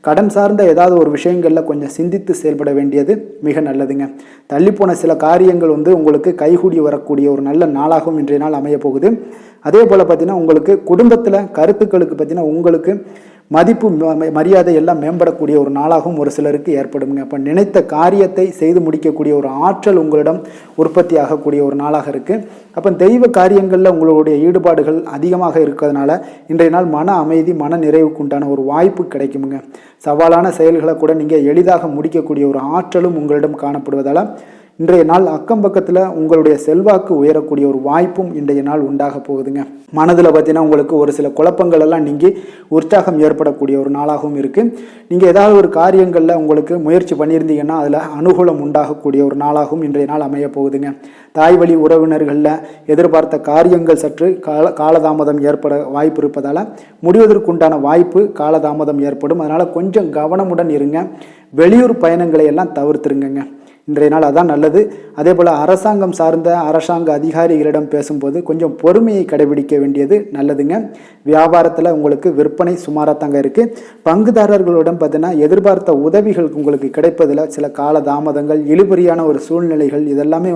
கடன் சார்ந்த ஏதாவது ஒரு விஷயங்களில் கொஞ்சம் சிந்தித்து செயல்பட வேண்டியது மிக நல்லதுங்க. தள்ளிப்போன சில காரியங்கள் உங்களுக்கு கைகூடி வரக்கூடிய ஒரு நல்ல நாளாகவும் இன்றைய நாள் அமைய போகுது. அதே போல் பார்த்தீங்கன்னா உங்களுக்கு குடும்பத்தில் கருத்துக்களுக்கு பார்த்தீங்கன்னா உங்களுக்கு மதிப்பு மரியாதை எல்லாம் மேம்படக்கூடிய ஒரு நாளாகவும் ஒரு சிலருக்கு ஏற்படுங்க. அப்போ நினைத்த காரியத்தை செய்து முடிக்கக்கூடிய ஒரு ஆற்றல் உங்களிடம் உற்பத்தி ஆகக்கூடிய ஒரு நாளாக இருக்குது. அப்போ தெய்வ காரியங்களில் உங்களுடைய ஈடுபாடுகள் அதிகமாக இருக்கிறதுனால இன்றைய நாள் மன அமைதி, மன நிறைவுக்கு உண்டான ஒரு வாய்ப்பு கிடைக்குமுங்க. சவாலான செயல்களை கூட நீங்கள் எளிதாக முடிக்கக்கூடிய ஒரு ஆற்றலும் உங்களிடம் காணப்படுவதால் இன்றைய நாள் அக்கம் பக்கத்தில் உங்களுடைய செல்வாக்கு உயரக்கூடிய ஒரு வாய்ப்பும் இன்றைய நாள் உண்டாக போகுதுங்க. மனதில் பார்த்தீங்கன்னா உங்களுக்கு ஒரு சில குழப்பங்கள் எல்லாம் நீங்கி உற்சாகம் ஏற்படக்கூடிய ஒரு நாளாகவும் இருக்குது. நீங்கள் ஏதாவது ஒரு காரியங்களில் உங்களுக்கு முயற்சி பண்ணியிருந்தீங்கன்னா அதில் அனுகூலம் உண்டாகக்கூடிய ஒரு நாளாகவும் இன்றைய நாள் அமைய போகுதுங்க. தாய் வழி உறவினர்களில் எதிர்பார்த்த காரியங்கள் சற்று காலதாமதம் ஏற்பட வாய்ப்பு இருப்பதால் முடிவதற்குண்டான வாய்ப்பு காலதாமதம் ஏற்படும். அதனால் கொஞ்சம் கவனமுடன் இருங்க. வெளியூர் பயணங்களை எல்லாம் தவிர்த்துருங்க. இன்றைய நாள் அதான் நல்லது. அதே போல் அரசாங்கம் சார்ந்த அரசாங்க அதிகாரிகளிடம் பேசும்போது கொஞ்சம் பொறுமையை கடைபிடிக்க வேண்டியது நல்லதுங்க. வியாபாரத்தில் உங்களுக்கு விற்பனை சுமாராக தாங்க இருக்குது. பங்குதாரர்களிடம் பார்த்தீங்கன்னா எதிர்பார்த்த உதவிகள் உங்களுக்கு கிடைப்பதில் சில கால தாமதங்கள், இழுபறியான ஒரு சூழ்நிலைகள் இதெல்லாமே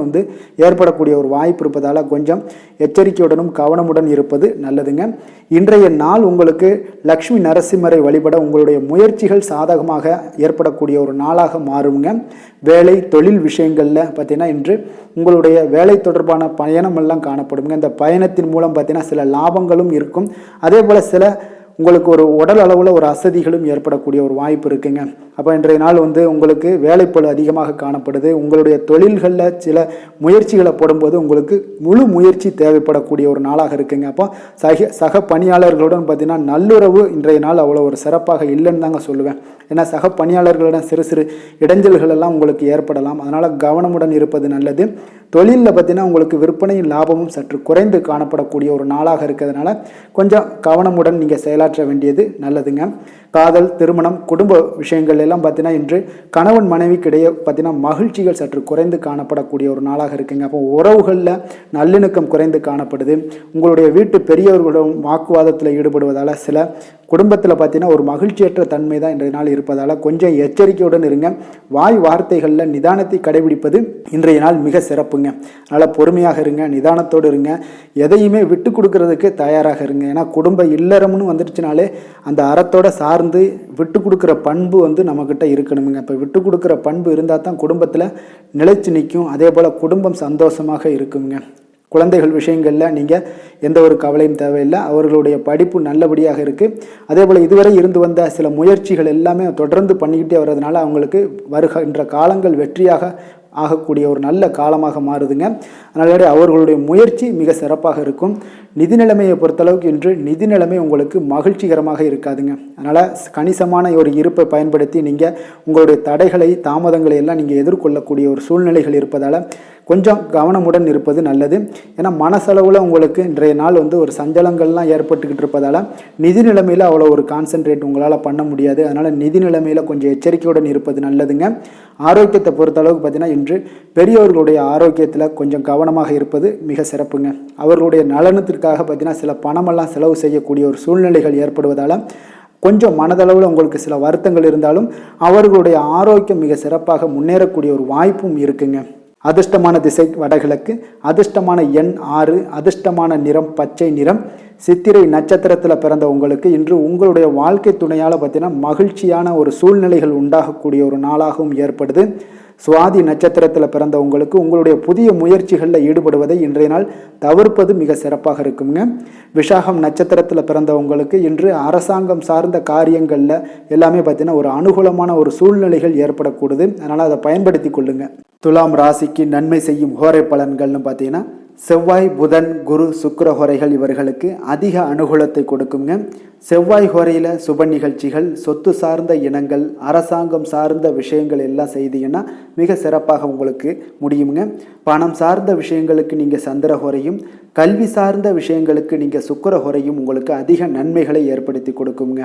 ஏற்படக்கூடிய ஒரு வாய்ப்பு இருப்பதால் கொஞ்சம் எச்சரிக்கையுடனும் கவனமுடன் இருப்பது நல்லதுங்க. இன்றைய நாள் உங்களுக்கு லக்ஷ்மி நரசிம்மரை வழிபட உங்களுடைய முயற்சிகள் சாதகமாக ஏற்படக்கூடிய ஒரு நாளாக மாறுங்க. வேலை தொழில் விஷயங்களில் பார்த்தீங்கன்னா இன்று உங்களுடைய வேலை தொடர்பான பயணம் எல்லாம் காணப்படுங்க. இந்த பயணத்தின் மூலம் பார்த்தீங்கன்னா சில லாபங்களும் இருக்கும். அதே போல் சில உங்களுக்கு ஒரு உடல் அளவில் ஒரு அசதிகளும் ஏற்படக்கூடிய ஒரு வாய்ப்பு இருக்குங்க. அப்போ இன்றைய நாள் உங்களுக்கு வேலைப்பளு அதிகமாக காணப்படுது. உங்களுடைய தொழில்களில் சில முயற்சிகளை போடும்போது உங்களுக்கு முழு முயற்சி தேவைப்படக்கூடிய ஒரு நாளாக இருக்குங்க. அப்போ சக பணியாளர்களுடன் பார்த்தீங்கன்னா நல்லுறவு இன்றைய நாள் அவ்வளோ ஒரு சிறப்பாக இல்லைன்னு தாங்க சொல்லுவேன். ஏன்னா சக பணியாளர்களிடம் சிறு சிறு இடைஞ்சல்கள் எல்லாம் உங்களுக்கு ஏற்படலாம். அதனால் கவனமுடன் இருப்பது நல்லது. தொழிலில் பார்த்தீங்கன்னா உங்களுக்கு விற்பனையும் லாபமும் சற்று குறைந்து காணப்படக்கூடிய ஒரு நாளாக இருக்கிறதுனால கொஞ்சம் கவனமுடன் நீங்கள் செயலாற்ற வேண்டியது நல்லதுங்க. காதல், திருமணம், குடும்ப விஷயங்கள் எல்லாம் பார்த்தீங்கன்னா இன்று கணவன் மனைவிக்கிடையே பார்த்தீங்கன்னா மகிழ்ச்சிகள் சற்று குறைந்து காணப்படக்கூடிய ஒரு நாளாக இருக்குங்க. அப்போ உறவுகளில் நல்லிணக்கம் குறைந்து காணப்படுது. உங்களுடைய வீட்டு பெரியவர்களும் வாக்குவாதத்தில் ஈடுபடுவதால் சில குடும்பத்தில் பார்த்தீங்கன்னா ஒரு மகிழ்ச்சியற்ற தன்மை தான் இன்றைய நாள் இருப்பதால் கொஞ்சம் எச்சரிக்கையுடன் இருங்க. வாய் வார்த்தைகளில் நிதானத்தை கடைபிடிப்பது இன்றைய நாள் மிக சிறப்புங்க. அதனால் பொறுமையாக இருங்க, நிதானத்தோடு இருங்க, எதையுமே விட்டு கொடுக்கறதுக்கு தயாராக இருங்க. ஏன்னா குடும்ப இல்லறம்னு வந்துருச்சுனாலே அந்த அறத்தோட சார்ந்து விட்டு கொடுக்குற பண்பு வந்து நம்மக்கிட்ட இருக்கணுமுங்க. இப்போ விட்டு கொடுக்குற பண்பு இருந்தால் தான் குடும்பத்தில் நிலைச்சு நிற்கும். அதே போல் குடும்பம் சந்தோஷமாக இருக்குங்க. குழந்தைகள் விஷயங்களில் நீங்கள் எந்த ஒரு கவலையும் தேவையில்லை. அவர்களுடைய படிப்பு நல்லபடியாக இருக்குது. அதே போல் இதுவரை இருந்து வந்த சில முயற்சிகள் எல்லாமே தொடர்ந்து பண்ணிக்கிட்டே வர்றதுனால அவங்களுக்கு வருகின்ற காலங்கள் வெற்றியாக ஆகக்கூடிய ஒரு நல்ல காலமாக மாறுதுங்க. அதனால அவர்களுடைய முயற்சி மிக சிறப்பாக இருக்கும். நிதி நிலைமையை பொறுத்தளவுக்கு இன்று நிதி நிலைமை உங்களுக்கு மகிழ்ச்சிகரமாக இருக்காதுங்க. அதனால் கணிசமான ஒரு இருப்பை பயன்படுத்தி நீங்கள் உங்களுடைய தடைகளை தாமதங்களை எல்லாம் நீங்கள் எதிர்கொள்ளக்கூடிய ஒரு சூழ்நிலைகள் இருப்பதால் கொஞ்சம் கவனமுடன் இருப்பது நல்லது. ஏன்னா மனசளவில் உங்களுக்கு இன்றைய நாள் வந்து ஒரு சஞ்சலங்கள்லாம் ஏற்பட்டுக்கிட்டு இருப்பதால் நிதி நிலைமையில் அவ்வளோ ஒரு கான்சென்ட்ரேட் உங்களால் பண்ண முடியாது. அதனால் நிதி நிலைமையில் கொஞ்சம் எச்சரிக்கையுடன் இருப்பது நல்லதுங்க. ஆரோக்கியத்தை பொறுத்தளவுக்கு பார்த்தீங்கன்னா இன்று பெரியவர்களுடைய ஆரோக்கியத்தில் கொஞ்சம் கவனமாக இருப்பது மிக சிறப்புங்க. அவர்களுடைய நலனத்திற்காக பார்த்தீங்கன்னா சில பணமெல்லாம் செலவு செய்யக்கூடிய ஒரு சூழ்நிலைகள் ஏற்படுவதால் கொஞ்சம் மனதளவில் உங்களுக்கு சில வருத்தங்கள் இருந்தாலும் அவர்களுடைய ஆரோக்கியம் மிக சிறப்பாக முன்னேறக்கூடிய ஒரு வாய்ப்பும் இருக்குங்க. அதிர்ஷ்டமான திசை வடகிழக்கு, அதிர்ஷ்டமான எண் 6, அதிர்ஷ்டமான நிறம் பச்சை நிறம். சித்திரை நட்சத்திரத்தில் பிறந்த உங்களுக்கு இன்று உங்களுடைய வாழ்க்கை துணையால் பார்த்தீங்கன்னா மகிழ்ச்சியான ஒரு சூழ்நிலைகள் உண்டாகக்கூடிய ஒரு நாளாகவும் ஏற்படுது. சுவாதி நட்சத்திரத்தில் பிறந்த உங்களுக்கு உங்களுடைய புதிய முயற்சிகளில் ஈடுபடுவதை இன்றைய நாள் தவிர்ப்பது மிக சிறப்பாக இருக்குங்க. விஷாகம் நட்சத்திரத்தில் பிறந்த உங்களுக்கு இன்று அரசாங்கம் சார்ந்த காரியங்களில் எல்லாமே பார்த்தீங்கன்னா ஒரு அனுகூலமான ஒரு சூழ்நிலைகள் ஏற்படக்கூடுது. அதனால் அதை பயன்படுத்தி கொள்ளுங்க. துலாம் ராசிக்கு நன்மை செய்யும் ஹோரை பலன்கள்னு பார்த்தீங்கன்னா செவ்வாய், புதன், குரு, சுக்கிர ஹோரைகள் இவர்களுக்கு அதிக அனுகூலத்தை கொடுக்குங்க. செவ்வாய் ஹோரையில் சுப நிகழ்ச்சிகள், சொத்து சார்ந்த இனங்கள், அரசாங்கம் சார்ந்த விஷயங்கள் எல்லாம் செய்தீங்கன்னா மிக சிறப்பாக உங்களுக்கு முடியுங்க. பணம் சார்ந்த விஷயங்களுக்கு நீங்கள் சந்திர ஹோரையும், கல்வி சார்ந்த விஷயங்களுக்கு நீங்கள் சுக்கிர ஹோரையும் உங்களுக்கு அதிக நன்மைகளை ஏற்படுத்தி கொடுக்குங்க.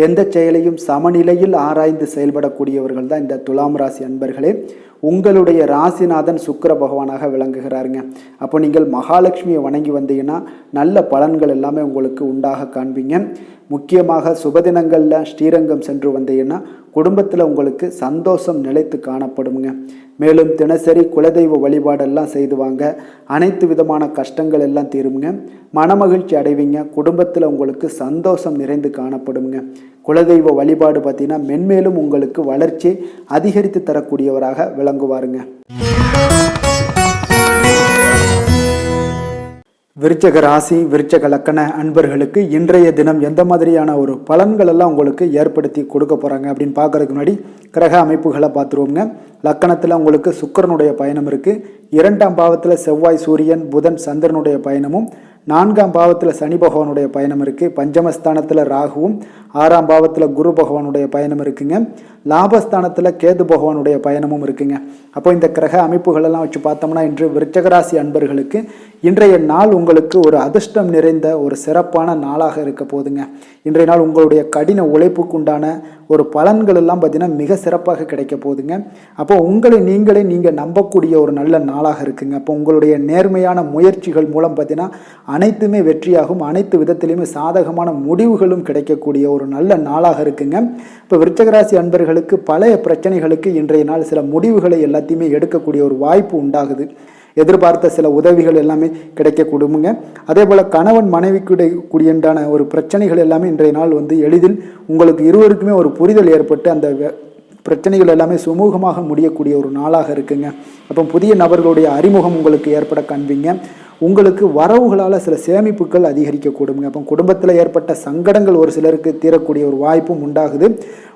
எந்த செயலையும் சமநிலையில் ஆராய்ந்து செயல்படக்கூடியவர்கள் தான் இந்த துலாம் ராசி அன்பர்களே. உங்களுடைய ராசிநாதன் சுக்கிர பகவானாக விளங்குகிறாருங்க. அப்போ நீங்கள் மகாலட்சுமியை வணங்கி வந்தீங்கன்னா நல்ல பலன்கள் எல்லாமே உங்களுக்கு உண்டாக காண்பீங்க. முக்கியமாக சுபதினங்களில் ஸ்ரீரங்கம் சென்று வந்தீங்கன்னா குடும்பத்தில் உங்களுக்கு சந்தோஷம் நிலைத்து காணப்படுங்க. மேலும் தினசரி குலதெய்வ வழிபாடெல்லாம் செய்து வாங்க. அனைத்து விதமான கஷ்டங்கள் எல்லாம் தீருங்க. மனமகிழ்ச்சி அடைவீங்க. குடும்பத்தில் உங்களுக்கு சந்தோஷம் நிறைந்து காணப்படுங்க. குலதெய்வ வழிபாடு பார்த்தீங்கன்னா மென்மேலும் உங்களுக்கு வளர்ச்சி அதிகரித்து தரக்கூடியவராக விளங்குவாருங்க. விருச்சக ராசி, விருச்சக லக்கண அன்பர்களுக்கு இன்றைய தினம் எந்த மாதிரியான ஒரு பலன்கள் எல்லாம் உங்களுக்கு ஏற்படுத்தி கொடுக்க போகிறாங்க அப்படின்னு பார்க்கறதுக்கு முன்னாடி கிரக அமைப்புகளை பார்த்துருவோங்க. லக்கணத்தில் உங்களுக்கு சுக்கிரனுடைய பயணம் இருக்குது. 2ஆம் பாவத்தில் செவ்வாய், சூரியன், புதன், சந்திரனுடைய பயணமும், 4ஆம் பாவத்தில் சனி பகவானுடைய பயணம் இருக்குது. பஞ்சமஸ்தானத்தில் ராகுவும், 6ஆம் பாவத்தில் குரு பகவானுடைய பயணம் இருக்குங்க. லாபஸ்தானத்தில் கேது பகவானுடைய பயணமும் இருக்குங்க. அப்போ இந்த கிரக அமைப்புகளெல்லாம் வச்சு பார்த்தோம்னா இன்று விருச்சகராசி அன்பர்களுக்கு இன்றைய நாள் உங்களுக்கு ஒரு அதிர்ஷ்டம் நிறைந்த ஒரு சிறப்பான நாளாக இருக்க போதுங்க. இன்றைய நாள் உங்களுடைய கடின உழைப்புக்குண்டான ஒரு பலன்கள் எல்லாம் பார்த்தீங்கன்னா மிக சிறப்பாக கிடைக்க போதுங்க. அப்போ உங்களை நீங்கள் நம்பக்கூடிய ஒரு நல்ல நாளாக இருக்குங்க. அப்போ உங்களுடைய நேர்மையான முயற்சிகள் மூலம் பார்த்தீங்கன்னா அனைத்துமே வெற்றியாகும். அனைத்து விதத்திலையுமே சாதகமான முடிவுகளும் கிடைக்கக்கூடிய ஒரு நல்ல நாளாக இருக்குங்க. இப்போ விருச்சகராசி அன்பர்களுக்கு பழைய பிரச்சனைகளுக்கு இன்றைய நாள் சில முடிவுகளை எல்லாத்தையுமே எடுக்கக்கூடிய ஒரு வாய்ப்பு உண்டாகுது. எதிர்பார்த்த சில உதவிகள் எல்லாமே கிடைக்கக்கூடுமுங்க. அதே போல் கணவன் மனைவிக்குடையண்டான ஒரு பிரச்சனைகள் எல்லாமே இன்றைய நாள் வந்து எளிதில் உங்களுக்கு இருவருக்குமே ஒரு புரிதல் ஏற்பட்டு அந்த பிரச்சனைகள் எல்லாமே சுமூகமாக முடியக்கூடிய ஒரு நாளாக இருக்குங்க. அப்போ புதிய நபர்களுடைய அறிமுகம் உங்களுக்கு ஏற்பட காண்பீங்க. உங்களுக்கு வரவுகளால் சில சேமிப்புகள் அதிகரிக்கக்கூடுங்க. அப்போ குடும்பத்தில் ஏற்பட்ட சங்கடங்கள் ஒரு சிலருக்கு தீரக்கூடிய ஒரு வாய்ப்பும் உண்டாகுது.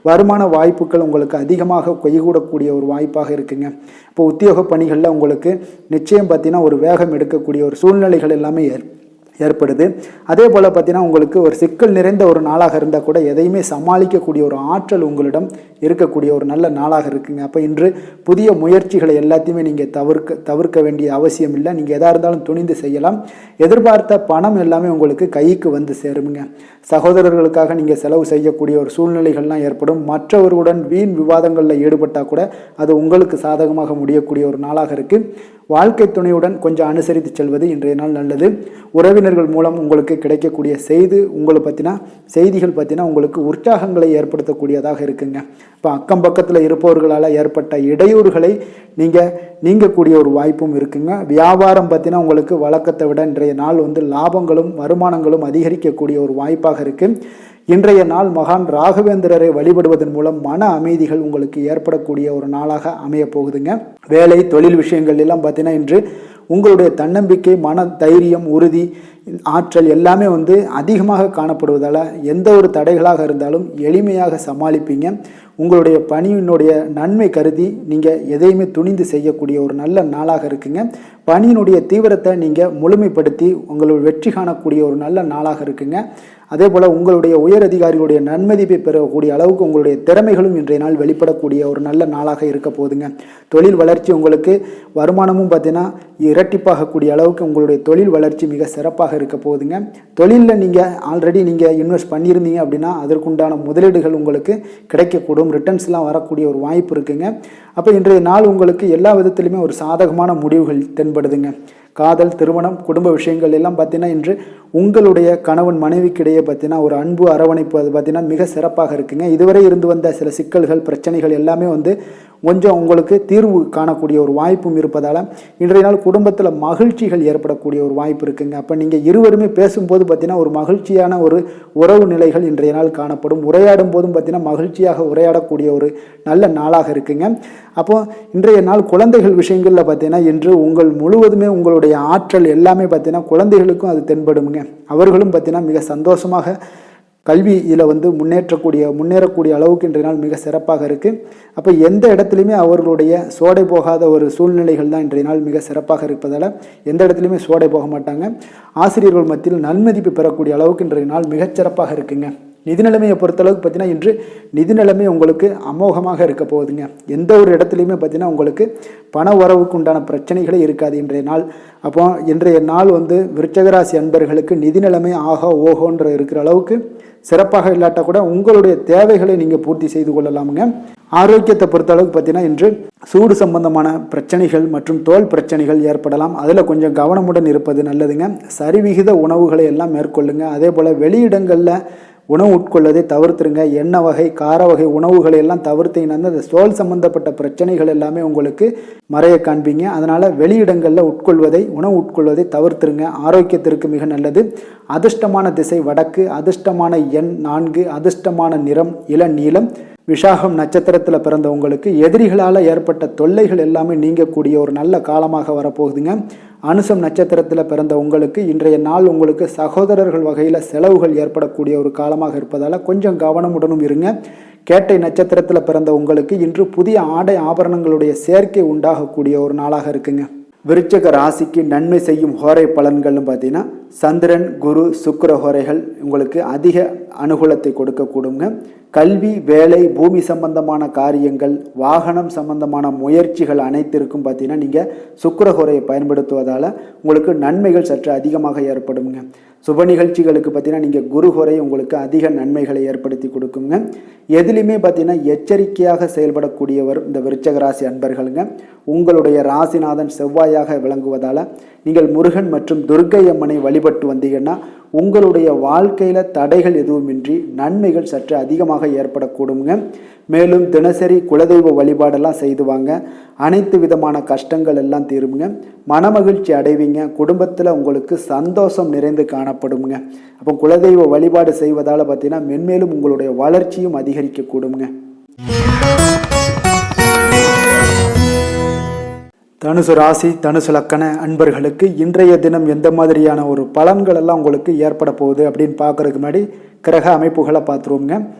வருமான வாய்ப்புகள் உங்களுக்கு அதிகமாக கைகூடக்கூடிய ஒரு வாய்ப்பாக இருக்குங்க. இப்போ உத்தியோக பணிகளில் உங்களுக்கு நிச்சயம் பார்த்தீங்கன்னா ஒரு வேகம் எடுக்கக்கூடிய ஒரு சூழ்நிலைகள் எல்லாமே ஏற்படுது. அதே போல் பார்த்தீங்கன்னா உங்களுக்கு ஒரு சிக்கல் நிறைந்த ஒரு நாளாக இருந்தால் கூட எதையுமே சமாளிக்கக்கூடிய ஒரு ஆற்றல் உங்களிடம் இருக்கக்கூடிய ஒரு நல்ல நாளாக இருக்குங்க. அப்போ இன்று புதிய முயற்சிகளை எல்லாத்தையுமே நீங்கள் தவிர்க்க வேண்டிய அவசியம் இல்லை. நீங்கள் எதாக இருந்தாலும் துணிந்து செய்யலாம். எதிர்பார்த்த பணம் எல்லாமே உங்களுக்கு கைக்கு வந்து சேருங்க. சகோதரர்களுக்காக நீங்கள் செலவு செய்யக்கூடிய ஒரு சூழ்நிலைகள்லாம் ஏற்படும். மற்றவர்களுடன் வீண் விவாதங்களில் ஈடுபட்டால் கூட அது உங்களுக்கு சாதகமாக முடியக்கூடிய ஒரு நாளாக இருக்குது. வாழ்க்கை துணையுடன் கொஞ்சம் அனுசரித்து செல்வது இன்றைய நாள் நல்லது. உறவினர்கள் மூலம் உங்களுக்கு கிடைக்கக்கூடிய செய்திகள் பார்த்தீங்கன்னா உங்களுக்கு உற்சாகங்களை ஏற்படுத்தக்கூடியதாக இருக்குங்க. இப்போ அக்கம் பக்கத்தில் இருப்பவர்களால் ஏற்பட்ட இடையூறுகளை நீங்கக்கூடிய ஒரு வாய்ப்பும் இருக்குங்க. வியாபாரம் பார்த்தீங்கன்னா உங்களுக்கு வழக்கத்தை விட இன்றைய நாள் லாபங்களும் வருமானங்களும் அதிகரிக்கக்கூடிய ஒரு வாய்ப்பாக இருக்குது. இன்றைய நாள் மகான் ராகவேந்திரரை வழிபடுவதன் மூலம் மன அமைதிகள் உங்களுக்கு ஏற்படக்கூடிய ஒரு நாளாக அமைய போகுதுங்க. வேலை தொழில் விஷயங்கள் எல்லாம் பார்த்தீங்கன்னா இன்று உங்களுடைய தன்னம்பிக்கை, மன தைரியம், உறுதி, ஆற்றல் எல்லாமே அதிகமாக காணப்படுவதால் எந்த ஒரு தடைகளாக இருந்தாலும் எளிமையாக சமாளிப்பீங்க. உங்களுடைய பணியினுடைய நன்மை கருதி நீங்கள் எதையுமே துணிந்து செய்யக்கூடிய ஒரு நல்ல நாளாக இருக்குங்க. பணியினுடைய தீவிரத்தை நீங்கள் முழுமைப்படுத்தி உங்களுடைய வெற்றி காணக்கூடிய ஒரு நல்ல நாளாக இருக்குங்க. அதே போல் உங்களுடைய உயர் அதிகாரிகளுடைய நன்மதிப்பை பெறக்கூடிய அளவுக்கு உங்களுடைய திறமைகளும் இன்றைய நாள் வெளிப்படக்கூடிய ஒரு நல்ல நாளாக இருக்க போகுதுங்க. தொழில் வளர்ச்சி உங்களுக்கு வருமானமும் பார்த்தீங்கன்னா இரட்டிப்பாகக்கூடிய அளவுக்கு உங்களுடைய தொழில் வளர்ச்சி மிக சிறப்பாக இருக்க போகுதுங்க. தொழிலில் நீங்கள் ஆல்ரெடி இன்வெஸ்ட் பண்ணியிருந்தீங்க அப்படின்னா அதற்குண்டான முதலீடுகள் உங்களுக்கு கிடைக்கக்கூடும், ரிட்டர்ன்ஸ்லாம் வரக்கூடிய ஒரு வாய்ப்பு இருக்குங்க. அப்போ இன்றைய நாள் உங்களுக்கு எல்லா விதத்திலுமே ஒரு சாதகமான முடிவுகள் தென்படுதுங்க. காதல், திருமணம், குடும்ப விஷயங்கள் எல்லாம் பார்த்தீங்கன்னா இன்று உங்களுடைய கணவன் மனைவிக்கிடையே பார்த்தீங்கன்னா ஒரு அன்பு அரவணைப்பு அது பார்த்தீங்கன்னா மிக சிறப்பாக இருக்குங்க. இதுவரை இருந்து வந்த சில சிக்கல்கள், பிரச்சனைகள் எல்லாமே கொஞ்சம் உங்களுக்கு தீர்வு காணக்கூடிய ஒரு வாய்ப்பும் இருப்பதால் இன்றைய நாள் குடும்பத்தில் மகிழ்ச்சிகள் ஏற்படக்கூடிய ஒரு வாய்ப்பு இருக்குங்க. அப்போ நீங்கள் இருவருமே பேசும்போது பார்த்தீங்கன்னா ஒரு மகிழ்ச்சியான ஒரு உறவு நிலைகள் இன்றைய நாள் காணப்படும். உரையாடும் போதும் பார்த்தீங்கன்னா மகிழ்ச்சியாக உரையாடக்கூடிய ஒரு நல்ல நாளாக இருக்குங்க. அப்போ இன்றைய நாள் குழந்தைகள் விஷயங்களில் பார்த்தீங்கன்னா இன்று முழுவதுமே உங்களுடைய ஆற்றல் எல்லாமே பார்த்தீங்கன்னா குழந்தைகளுக்கும் அது தென்படுங்க. அவர்களும் பார்த்தீங்கன்னா மிக சந்தோஷமாக கல்வியில் முன்னேறக்கூடிய அளவுக்கு இன்றைய நாள் மிக சிறப்பாக இருக்குது. அப்போ எந்த இடத்துலையுமே அவர்களுடைய சோடை போகாத ஒரு சூழ்நிலைகள் தான் இன்றைய நாள் மிக சிறப்பாக இருப்பதால் எந்த இடத்துலையுமே சோடை போக மாட்டாங்க. ஆசிரியர்கள் மத்தியில் நன்மதிப்பு பெறக்கூடிய அளவுக்கு இன்றைய நாள் மிகச்சிறப்பாக இருக்குங்க. நிதி நிலைமையை பொறுத்தளவுக்கு பார்த்தீங்கன்னா இன்று நிதி நிலைமை உங்களுக்கு அமோகமாக இருக்க போகுதுங்க. எந்த ஒரு இடத்துலையுமே பார்த்தீங்கன்னா உங்களுக்கு பண வரவுக்கு உண்டான பிரச்சனைகளே இருக்காது இன்றைய நாள். அப்போ இன்றைய நாள் விருச்சகராசி அன்பர்களுக்கு நிதி நிலைமை ஆகா ஓஹோன்ற இருக்கிற அளவுக்கு சிறப்பாக இல்லாட்டா கூட உங்களுடைய தேவைகளை நீங்கள் பூர்த்தி செய்து கொள்ளலாமுங்க. ஆரோக்கியத்தை பொறுத்தளவுக்கு பார்த்தீங்கன்னா இன்று சூடு சம்பந்தமான பிரச்சனைகள் மற்றும் தோல் பிரச்சனைகள் ஏற்படலாம். அதில் கொஞ்சம் கவனமுடன் இருப்பது நல்லதுங்க. சரிவிகித உணவுகளை எல்லாம் மேற்கொள்ளுங்க. அதே போல் வெளியிடங்களில் உணவு உட்கொள்வதை தவிர்த்துருங்க. எண்ணெய் வகை, கார வகை உணவுகளை எல்லாம் தவிர்த்தீங்கன்னா அந்த தோல் சம்பந்தப்பட்ட பிரச்சனைகள் எல்லாமே உங்களுக்கு மறைய காண்பீங்க. அதனால் வெளியிடங்களில் உணவு உட்கொள்வதை தவிர்த்துருங்க. ஆரோக்கியத்திற்கு மிக நல்லது. அதிர்ஷ்டமான திசை வடக்கு, அதிர்ஷ்டமான எண் 4, அதிர்ஷ்டமான நிறம் இளநீலம். விஷாகம் நட்சத்திரத்தில் பிறந்த உங்களுக்கு எதிரிகளால் ஏற்பட்ட தொல்லைகள் எல்லாமே நீங்கக்கூடிய ஒரு நல்ல காலமாக வரப்போகுதுங்க. அனுசம் நட்சத்திரத்தில் பிறந்த உங்களுக்கு இன்றைய நாள் உங்களுக்கு சகோதரர்கள் வகையில் செலவுகள் ஏற்படக்கூடிய ஒரு காலமாக இருப்பதால் கொஞ்சம் கவனமுடனும் இருங்க. கேட்டை நட்சத்திரத்தில் பிறந்த உங்களுக்கு இன்று புதிய ஆடை ஆபரணங்களுடைய சேர்க்கை உண்டாகக்கூடிய ஒரு நாளாக இருக்குங்க. விருச்சக ராசிக்கு நன்மை செய்யும் ஹோரை பலன்கள்னு பார்த்தீங்கன்னா சந்திரன், குரு, சுக்கிர ஹோரைகள் உங்களுக்கு அதிக அனுகூலத்தை கொடுக்கக்கூடுங்க. கல்வி, வேலை, பூமி சம்பந்தமான காரியங்கள், வாகனம் சம்பந்தமான முயற்சிகள் அனைத்திற்கும் பார்த்தீங்கன்னா நீங்கள் சுக்கிர ஹோரையை பயன்படுத்துவதால் உங்களுக்கு நன்மைகள் சற்று அதிகமாக ஏற்படுங்க. சுப நிகழ்ச்சிகளுக்கு பார்த்தீங்கன்னா நீங்கள் குரு ஹோரை உங்களுக்கு அதிக நன்மைகளை ஏற்படுத்தி கொடுக்குங்க. எதுலையுமே பார்த்தீங்கன்னா எச்சரிக்கையாக செயல்படக்கூடியவர் இந்த விருச்சக ராசி அன்பர்களுங்க. உங்களுடைய ராசிநாதன் செவ்வாயாக விளங்குவதால் நீங்கள் முருகன் மற்றும் துர்க்கை அம்மனை வழிபட்டு வந்தீங்கன்னா உங்களுடைய வாழ்க்கையில் தடைகள் எதுவுமின்றி நன்மைகள் சற்று அதிகமாக ஏற்படக்கூடுங்க. மேலும் தினசரி குலதெய்வ வழிபாடெல்லாம் செய்து வாங்க. அனைத்து விதமான கஷ்டங்கள் எல்லாம் தீருங்க. மனமகிழ்ச்சி அடைவீங்க. குடும்பத்தில் உங்களுக்கு சந்தோஷம் நிறைந்து காணப்படுங்க. அப்போ குலதெய்வ வழிபாடு செய்வதால் பார்த்தீங்கன்னா மென்மேலும் உங்களுடைய வளர்ச்சியும் அதிகரிக்கக்கூடுங்க. தனுசு ராசி, தனுசு லக்கண அன்பர்களுக்கு இன்றைய தினம் எந்த மாதிரியான ஒரு பலன்கள் எல்லாம் உங்களுக்கு ஏற்பட போகுது அப்படின்னு பார்க்கறதுக்கு முன்னாடி கிரக அமைப்புகளை பார்த்துருவோங்க.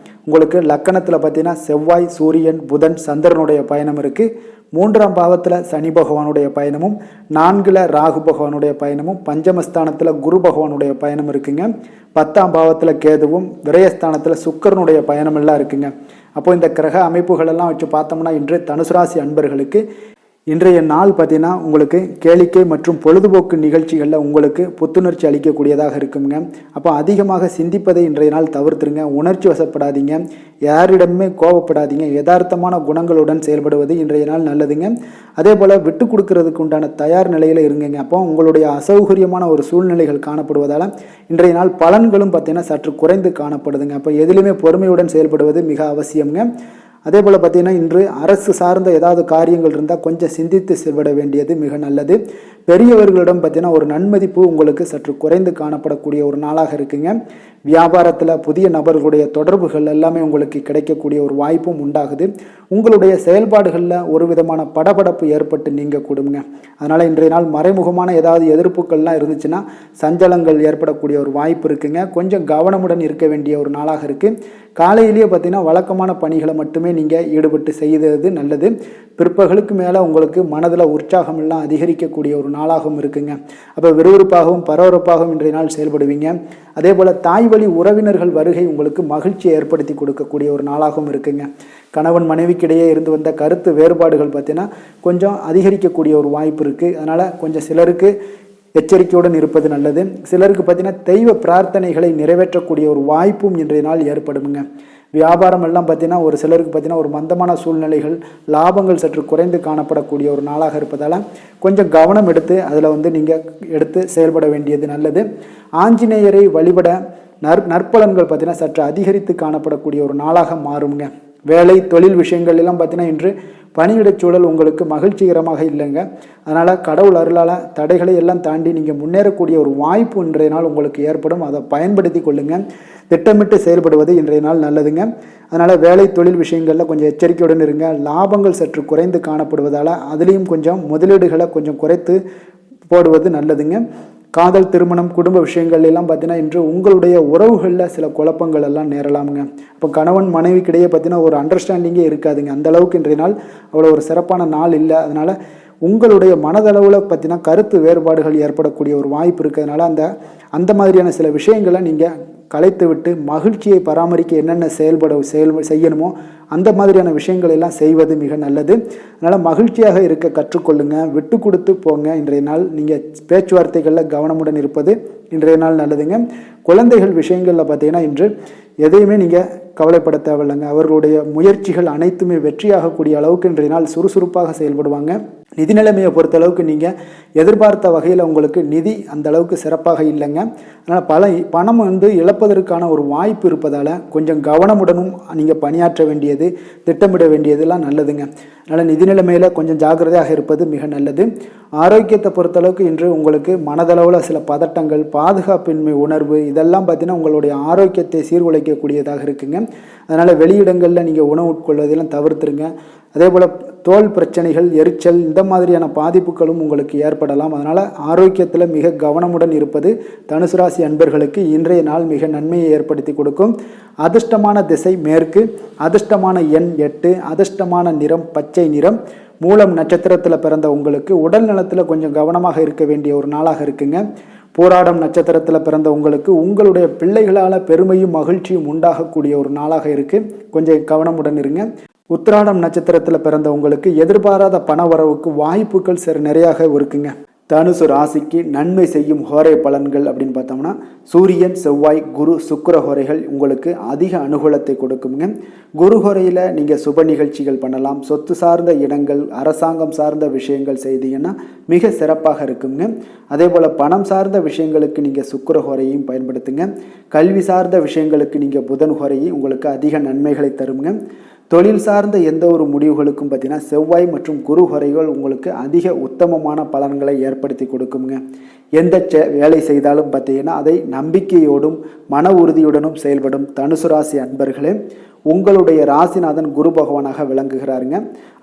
உங்களுக்கு லக்கணத்தில் பார்த்தீங்கன்னா செவ்வாய், சூரியன், புதன், சந்திரனுடைய பயணம் இருக்குது. 3ஆம் பாவத்தில் சனி பகவானுடைய பயணமும், 4ல் ராகு பகவானுடைய பயணமும், பஞ்சமஸ்தானத்தில் குரு பகவானுடைய பயணம் இருக்குங்க. 10ஆம் பாவத்தில் கேதுவும், விரயஸ்தானத்தில் சுக்கிரனுடைய பயணம் எல்லாம் இருக்குங்க. அப்போ இந்த கிரக அமைப்புகளெல்லாம் வச்சு பார்த்தோம்னா இன்று தனுசு ராசி அன்பர்களுக்கு இன்றைய நாள் பார்த்தீங்கன்னா உங்களுக்கு கேளிக்கை மற்றும் பொழுதுபோக்கு நிகழ்ச்சிகளில் உங்களுக்கு புத்துணர்ச்சி அளிக்கக்கூடியதாக இருக்குங்க. அப்போ அதிகமாக சிந்திப்பதை இன்றைய நாள் தவிர்த்துருங்க. உணர்ச்சி வசப்படாதீங்க. யாரிடமே கோபப்படாதீங்க. யதார்த்தமான குணங்களுடன் செயல்படுவது இன்றைய நாள் நல்லதுங்க. அதே போல் விட்டு கொடுக்கறதுக்கு உண்டான தயார் நிலையில் இருங்க. அப்போ உங்களுடைய அசௌகரியமான ஒரு சூழ்நிலைகள் காணப்படுவதால் இன்றைய நாள் பலன்களும் பார்த்தீங்கன்னா சற்று குறைந்து காணப்படுதுங்க. அப்போ எதிலுமே பொறுமையுடன் செயல்படுவது மிக அவசியம்ங்க. அதே போல் பார்த்தீங்கன்னா இன்று அரசு சார்ந்த ஏதாவது காரியங்கள் இருந்தால் கொஞ்சம் சிந்தித்து செயல்பட வேண்டியது மிக நல்லது. பெரியவர்களிடம் பார்த்தீங்கன்னா ஒரு நன்மதிப்பு உங்களுக்கு சற்று குறைந்து காணப்படக்கூடிய ஒரு நாளாக இருக்குங்க. வியாபாரத்தில் புதிய நபர்களுடைய தொடர்புகள் எல்லாமே உங்களுக்கு கிடைக்கக்கூடிய ஒரு வாய்ப்பும் உண்டாகுது. உங்களுடைய செயல்பாடுகளில் ஒரு விதமான படபடப்பு ஏற்பட்டு நீங்க கூடுங்க. அதனால் இன்றைய நாள் மறைமுகமான ஏதாவது எதிர்ப்புகள்லாம் இருந்துச்சுன்னா சஞ்சலங்கள் ஏற்படக்கூடிய ஒரு வாய்ப்பு இருக்குங்க. கொஞ்சம் கவனமுடன் இருக்க வேண்டிய ஒரு நாளாக இருக்குது. காலையிலேயே பார்த்தீங்கன்னா வழக்கமான பணிகளை மட்டுமே நீங்கள் ஈடுபட்டு செய்வது நல்லது. பிற்பகலுக்கு மேலே உங்களுக்கு மனதில் உற்சாகம் எல்லாம் அதிகரிக்கக்கூடிய ஒரு நாளாகவும் இருக்குங்க. அப்போ விறுவிறுப்பாகவும் பரபரப்பாகவும் இன்றைய நாள் செயல்படுவீங்க. அதே போல் தாய் வழி உறவினர்கள் வருகை உங்களுக்கு மகிழ்ச்சியை ஏற்படுத்தி கொடுக்கக்கூடிய ஒரு நாளாகவும் இருக்குங்க. கணவன் மனைவிக்கிடையே இருந்து வந்த கருத்து வேறுபாடுகள் பார்த்தீங்கன்னா கொஞ்சம் அதிகரிக்கக்கூடிய ஒரு வாய்ப்பு இருக்குது. அதனால் கொஞ்சம் சிலருக்கு எச்சரிக்கையுடன் இருப்பது நல்லது. சிலருக்கு பார்த்தீங்கன்னா தெய்வ பிரார்த்தனைகளை நிறைவேற்றக்கூடிய ஒரு வாய்ப்பும் இன்றைய நாள் ஏற்படுமுங்க. வியாபாரம் எல்லாம் பார்த்தீங்கன்னா ஒரு சிலருக்கு பார்த்தீங்கன்னா ஒரு மந்தமான சூழ்நிலைகள், லாபங்கள் சற்று குறைந்து காணப்படக்கூடிய ஒரு நாளாக இருப்பதால் கொஞ்சம் கவனம் எடுத்து அதில் நீங்கள் எடுத்து செயல்பட வேண்டியது நல்லது. ஆஞ்சநேயரை வழிபட நற்பலன்கள் பார்த்தீங்கன்னா சற்று அதிகரித்து காணப்படக்கூடிய ஒரு நாளாக மாறுங்க. வேலை தொழில் விஷயங்கள் எல்லாம் பார்த்தீங்கன்னா இன்று பணியிடச் சூழல் உங்களுக்கு மகிழ்ச்சிகரமாக இல்லைங்க. அதனால் கடவுள் அருளால் தடைகளை எல்லாம் தாண்டி நீங்கள் முன்னேறக்கூடிய ஒரு வாய்ப்பு இன்றைய நாள் உங்களுக்கு ஏற்படும். அதை பயன்படுத்தி கொள்ளுங்கள். திட்டமிட்டு செயல்படுவது இன்றைய நாள் நல்லதுங்க. அதனால் வேலை தொழில் விஷயங்களில் கொஞ்சம் எச்சரிக்கையுடன் இருங்க. லாபங்கள் சற்று குறைந்து காணப்படுவதால் அதுலேயும் கொஞ்சம் முதலீடுகளை கொஞ்சம் குறைத்து போடுவது நல்லதுங்க. காதல், திருமணம், குடும்ப விஷயங்கள் எல்லாம் பார்த்தீங்கன்னா இன்று உங்களுடைய உறவுகளில் சில குழப்பங்கள் எல்லாம் நேரலாமுங்க. இப்போ கணவன் மனைவிக்கிடையே பார்த்தீங்கன்னா ஒரு அண்டர்ஸ்டாண்டிங்கே இருக்காதுங்க. அந்த அளவுக்கு இன்றைய நாள் அவ்வளோ ஒரு சிறப்பான நாள் இல்லை. அதனால் உங்களுடைய மனதளவில் பார்த்தீங்கன்னா கருத்து வேறுபாடுகள் ஏற்படக்கூடிய ஒரு வாய்ப்பு இருக்கிறதுனால அந்த மாதிரியான சில விஷயங்களை நீங்கள் கலைத்து விட்டு மகிழ்ச்சியை பராமரிக்க என்னென்ன செய்யணுமோ அந்த மாதிரியான விஷயங்கள் எல்லாம் செய்வது மிக நல்லது. அதனால் மகிழ்ச்சியாக இருக்க கற்றுக்கொள்ளுங்க. விட்டு கொடுத்து போங்க. இன்றைய நாள் நீங்கள் பேச்சுவார்த்தைகளில் கவனமுடன் இருப்பது இன்றைய நாள் நல்லதுங்க. குழந்தைகள் விஷயங்களில் பார்த்தீங்கன்னா இன்று எதையுமே நீங்கள் கவலைப்பட தேவையில்லைங்க. அவர்களுடைய முயற்சிகள் அனைத்துமே வெற்றியாகக்கூடிய அளவுக்கு இன்றைய நாள் சுறுசுறுப்பாக செயல்படுவாங்க. நிதி நிலைமையை பொறுத்த அளவுக்கு நீங்கள் எதிர்பார்த்த வகையில் உங்களுக்கு நிதி அந்த அளவுக்கு சிறப்பாக இல்லைங்க. அதனால் பணம் இழப்பதற்கான ஒரு வாய்ப்பு இருப்பதால் கொஞ்சம் கவனமுடனும் நீங்கள் பணியாற்ற வேண்டியது, திட்டமிட வேண்டியதெல்லாம் நல்லதுங்க. அதனால் நிதி நிலைமையில் கொஞ்சம் ஜாக்கிரதையாக இருப்பது மிக நல்லது. ஆரோக்கியத்தை பொறுத்தளவுக்கு இன்று உங்களுக்கு மனதளவில் சில பதட்டங்கள், பாதுகாப்பின்மை உணர்வு இதெல்லாம் பார்த்தீங்கன்னா உங்களுடைய ஆரோக்கியத்தை சீர்குலைக்கக்கூடியதாக இருக்குங்க. அதனால் வெளியிடங்களில் நீங்கள் உணவு உட்கொள்வதெல்லாம் தவிர்த்துருங்க. அதே போல் தோல் பிரச்சனைகள், எரிச்சல் இந்த மாதிரியான பாதிப்புகளும் உங்களுக்கு ஏற்படலாம். அதனால் ஆரோக்கியத்தில் மிக கவனமுடன் இருப்பது தனுசு ராசி அன்பர்களுக்கு இன்றைய நாள் மிக நன்மையை ஏற்படுத்தி கொடுக்கும். அதிர்ஷ்டமான திசை மேற்கு, அதிர்ஷ்டமான எண் 8, அதிர்ஷ்டமான நிறம் பச்சை நிறம். மூலம் நட்சத்திரத்தில் பிறந்த உங்களுக்கு உடல் நலத்தில் கொஞ்சம் கவனமாக இருக்க வேண்டிய ஒரு நாளாக இருக்குங்க. போராடம் நட்சத்திரத்தில் பிறந்த உங்களுக்கு உங்களுடைய பிள்ளைகளால் பெருமையும் மகிழ்ச்சியும் உண்டாகக்கூடிய ஒரு நாளாக இருக்குது. கொஞ்சம் கவனமுடன் இருங்க. உத்திராடம் நட்சத்திரத்தில் பிறந்த உங்களுக்கு எதிர்பாராத பண வரவுக்கு வாய்ப்புகள் நிறையாக இருக்குங்க. தனுசு ராசிக்கு நன்மை செய்யும் ஹோரை பலன்கள் அப்படின்னு பார்த்தோம்னா சூரியன், செவ்வாய், குரு, சுக்கிர ஹோரைகள் உங்களுக்கு அதிக அனுகூலத்தை கொடுக்குங்க. குரு ஹோரையில் நீங்கள் சுப நிகழ்ச்சிகள் பண்ணலாம். சொத்து சார்ந்த இடங்கள், அரசாங்கம் சார்ந்த விஷயங்கள் செய்தீங்கன்னா மிக சிறப்பாக இருக்குங்க. அதே போல் பணம் சார்ந்த விஷயங்களுக்கு நீங்கள் சுக்கிர ஹோரையும் பயன்படுத்துங்க. கல்வி சார்ந்த விஷயங்களுக்கு நீங்கள் புதன் ஹோரையும் உங்களுக்கு அதிக நன்மைகளை தருங்க. தொழில் சார்ந்த எந்த ஒரு முடிவுகளுக்கும் பார்த்தீங்கன்னா செவ்வாய் மற்றும் குரு ஹோரைகள் உங்களுக்கு அதிக உத்தமமான பலன்களை ஏற்படுத்தி கொடுக்குங்க. எந்த வேலை செய்தாலும் பார்த்தீங்கன்னா அதை நம்பிக்கையோடும் மன உறுதியுடனும் செயல்படும் தனுசு ராசி அன்பர்களே, உங்களுடைய ராசிநாதன் குரு பகவானாக விளங்குகிறாருங்க.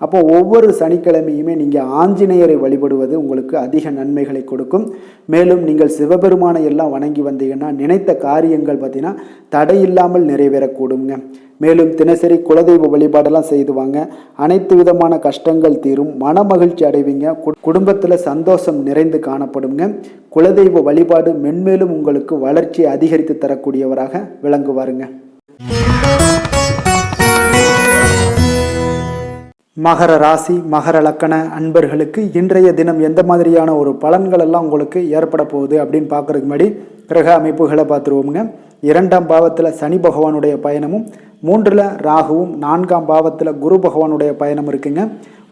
அப்போ ஒவ்வொரு சனிக்கிழமையுமே நீங்கள் ஆஞ்சநேயரை வழிபடுவது உங்களுக்கு அதிக நன்மைகளை கொடுக்கும். மேலும் நீங்கள் சிவபெருமானை எல்லாம் வணங்கி வந்தீங்கன்னா நினைத்த காரியங்கள் பார்த்தீங்கன்னா தடையில்லாமல் நிறைவேறக்கூடுங்க. மேலும் தினசரி குலதெய்வ வழிபாடெல்லாம் செய்துவாங்க. அனைத்து விதமான கஷ்டங்கள் தீரும், மன மகிழ்ச்சி அடைவீங்க. குடும்பத்தில் சந்தோஷம் நிறைந்து காணப்படுங்க. குலதெய்வ வழிபாடு மென்மேலும் உங்களுக்கு வளர்ச்சியை அதிகரித்து தரக்கூடியவராக விளங்குவாருங்க. மகர ராசி மகர லக்கண அன்பர்களுக்கு இன்றைய தினம் எந்த மாதிரியான ஒரு பலன்கள் எல்லாம் உங்களுக்கு ஏற்பட போகுது அப்படின்னு பார்க்கறதுக்கு முன்னாடி கிரக அமைப்புகளை பார்த்துருவோமுங்க. 2ஆம் பாவத்தில் சனி பகவானுடைய பயணமும், 3ல் ராகுவும், 4ஆம் பாவத்தில் குரு பகவானுடைய பயணம் இருக்குங்க.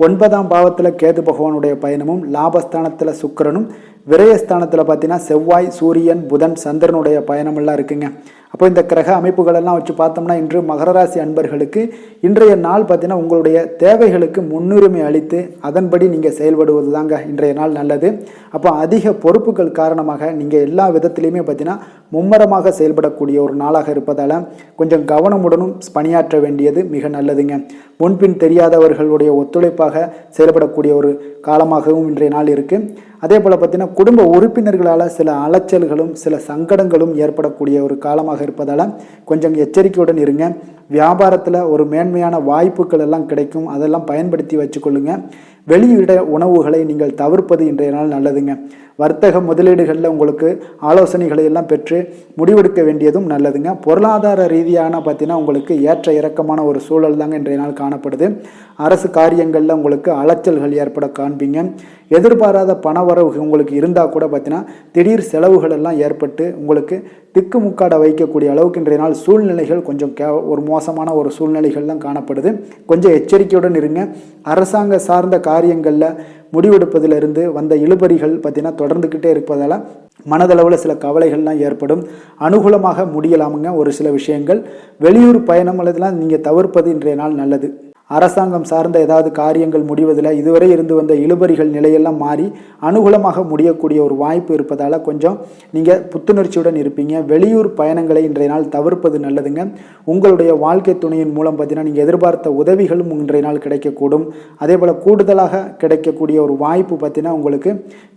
9ஆம் பாவத்தில் கேது பகவானுடைய பயணமும், லாபஸ்தானத்தில் சுக்கிரனும், விரயஸ்தானத்தில் பார்த்தீங்கன்னா செவ்வாய், சூரியன், புதன், சந்திரனுடைய பயணமெல்லாம் இருக்குங்க. அப்போ இந்த கிரக அமைப்புகளெல்லாம் வச்சு பார்த்தோம்னா இன்று மகர ராசி அன்பர்களுக்கு இன்றைய நாள் பார்த்தீங்கன்னா உங்களுடைய தேவைகளுக்கு முன்னுரிமை அளித்து அதன்படி நீங்கள் செயல்படுவது தாங்க இன்றைய நாள் நல்லது. அப்போ அதிக பொறுப்புகள் காரணமாக நீங்கள் எல்லா விதத்திலையுமே பார்த்தீங்கன்னா மும்மரமாக செயல்படக்கூடிய ஒரு நாளாக இருப்பதால் கொஞ்சம் கவனமுடனும் பணியாற்ற வேண்டியது மிக நல்லதுங்க. முன்பின் தெரியாதவர்களுடைய ஒத்துழைப்பாக செயல்படக்கூடிய ஒரு காலமாகவும் இன்றைய நாள் இருக்குது. அதே போல் பார்த்தீங்கன்னா குடும்ப உறுப்பினர்களால் சில அலைச்சல்களும் சில சங்கடங்களும் ஏற்படக்கூடிய ஒரு காலமாக இருப்பதால் கொஞ்சம் எச்சரிக்கையுடன் இருங்க. வியாபாரத்தில் ஒரு மேன்மையான வாய்ப்புகள் எல்லாம் கிடைக்கும், அதெல்லாம் பயன்படுத்தி வச்சுக்கொள்ளுங்க. வெளியிட உணவுகளை நீங்கள் தவிர்ப்பது இன்றைய நாள் நல்லதுங்க. வர்த்தக முதலீடுகளில் உங்களுக்கு ஆலோசனைகளை எல்லாம் பெற்று முடிவெடுக்க வேண்டியதும் நல்லதுங்க. பொருளாதார ரீதியான பார்த்தீங்கன்னா உங்களுக்கு ஏற்ற இறக்கமான ஒரு சூழல் தாங்க இன்றைய நாள் காணப்படுது. அரசு காரியங்களில் உங்களுக்கு அலைச்சல்கள் ஏற்பட காண்பீங்க. எதிர்பாராத பணவரவு உங்களுக்கு இருந்தால் கூட பார்த்தீங்கன்னா திடீர் செலவுகள் எல்லாம் ஏற்பட்டு உங்களுக்கு திக்குமுக்காட வைக்கக்கூடிய அளவுக்கு இன்றைய நாள் சூழ்நிலைகள் கொஞ்சம் ஒரு மோசமான ஒரு சூழ்நிலைகள் தான் காணப்படுது. கொஞ்சம் எச்சரிக்கையுடன் இருங்க. அரசாங்க சார்ந்த காரியங்களில் முடிவெடுப்பதிலிருந்து வந்த இழுபறிகள் பார்த்தீங்கன்னா தொடர்ந்துக்கிட்டே இருப்பதால் மனதளவில் சில கவலைகள்லாம் ஏற்படும். அனுகூலமாக முடியலாமுங்க ஒரு சில விஷயங்கள். வெளியூர் பயணம் அல்லதுலாம் நீங்கள் தவிர்ப்பது இன்றைய நாள் நல்லது. அரசாங்கம் சார்ந்த ஏதாவது காரியங்கள் முடிவதில் இதுவரை இருந்து வந்த இழுபறிகள் நிலையெல்லாம் மாறி அனுகூலமாக முடியக்கூடிய ஒரு வாய்ப்பு இருப்பதால் கொஞ்சம் நீங்கள் புத்துணர்ச்சியுடன் இருப்பீங்க. வெளியூர் பயணங்களை இன்றைய நாள் தவிர்ப்பது நல்லதுங்க. உங்களுடைய வாழ்க்கை துணையின் மூலம் பார்த்தீங்கன்னா நீங்கள் எதிர்பார்த்த உதவிகளும் இன்றைய நாள் கிடைக்கக்கூடும். அதே போல் கூடுதலாக கிடைக்கக்கூடிய ஒரு வாய்ப்பு பார்த்தீங்கன்னா உங்களுக்கு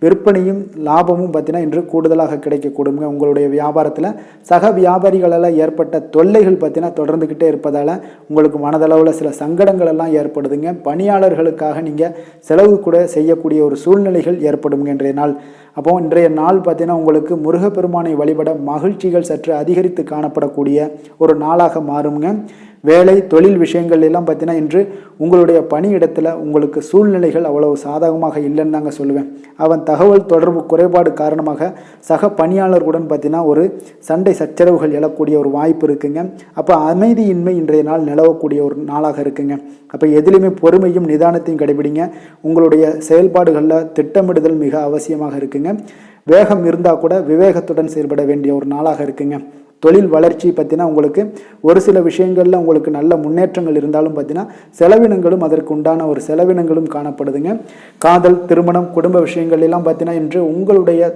விற்பனையும் லாபமும் பார்த்தீங்கன்னா இன்று கூடுதலாக கிடைக்கக்கூடுங்க. உங்களுடைய வியாபாரத்தில் சக வியாபாரிகளால் ஏற்பட்ட தொல்லைகள் பார்த்தீங்கன்னா தொடர்ந்துக்கிட்டே இருப்பதால் உங்களுக்கு மனதளவில் சில சங்கடங்கள் எல்லாம் ஏற்படுதுங்க. பணியாளர்களுக்காக நீங்கள் செலவு கூட செய்யக்கூடிய ஒரு சூழ்நிலைகள் ஏற்படும் இன்றைய நாள். அப்போ இன்றைய நாள் பார்த்தீங்கன்னா உங்களுக்கு முருகப்பெருமானை வழிபட மகிழ்ச்சிகள் சற்று அதிகரித்து காணப்படக்கூடிய ஒரு நாளாக மாறுங்க. வேலை தொழில் விஷயங்கள் எல்லாம் பார்த்தீங்கன்னா இன்று உங்களுடைய பணியிடத்தில் உங்களுக்கு சூழ்நிலைகள் அவ்வளவு சாதகமாக இல்லைன்னு தாங்க சொல்லுவேன். அவன் தகவல் தொடர்பு குறைபாடு காரணமாக சக பணியாளர்களுடன் பார்த்தீங்கன்னா ஒரு சண்டை சச்சரவுகள் எழக்கூடிய ஒரு வாய்ப்பு இருக்குங்க. அப்போ அமைதியின்மை இன்றைய நாள் நிலவக்கூடிய ஒரு நாளாக இருக்குங்க. அப்போ எதிலுமே பொறுமையும் நிதானத்தையும் கடைபிடிங்க. உங்களுடைய செயல்பாடுகளில் திட்டமிடுதல் மிக அவசியமாக இருக்குங்க. வேகம் இருந்தால் கூட விவேகத்துடன் செயல்பட வேண்டிய ஒரு நாளாக இருக்குங்க. தொழில் வளர்ச்சி பார்த்தீங்கன்னா உங்களுக்கு ஒரு சில விஷயங்களில் உங்களுக்கு நல்ல முன்னேற்றங்கள் இருந்தாலும் பார்த்தீங்கன்னா செலவினங்களும் அதற்கு உண்டான ஒரு செலவினங்களும் காணப்படுதுங்க. காதல் திருமணம் குடும்ப விஷயங்கள் எல்லாம் பார்த்தீங்கன்னா இன்று உங்களுடைய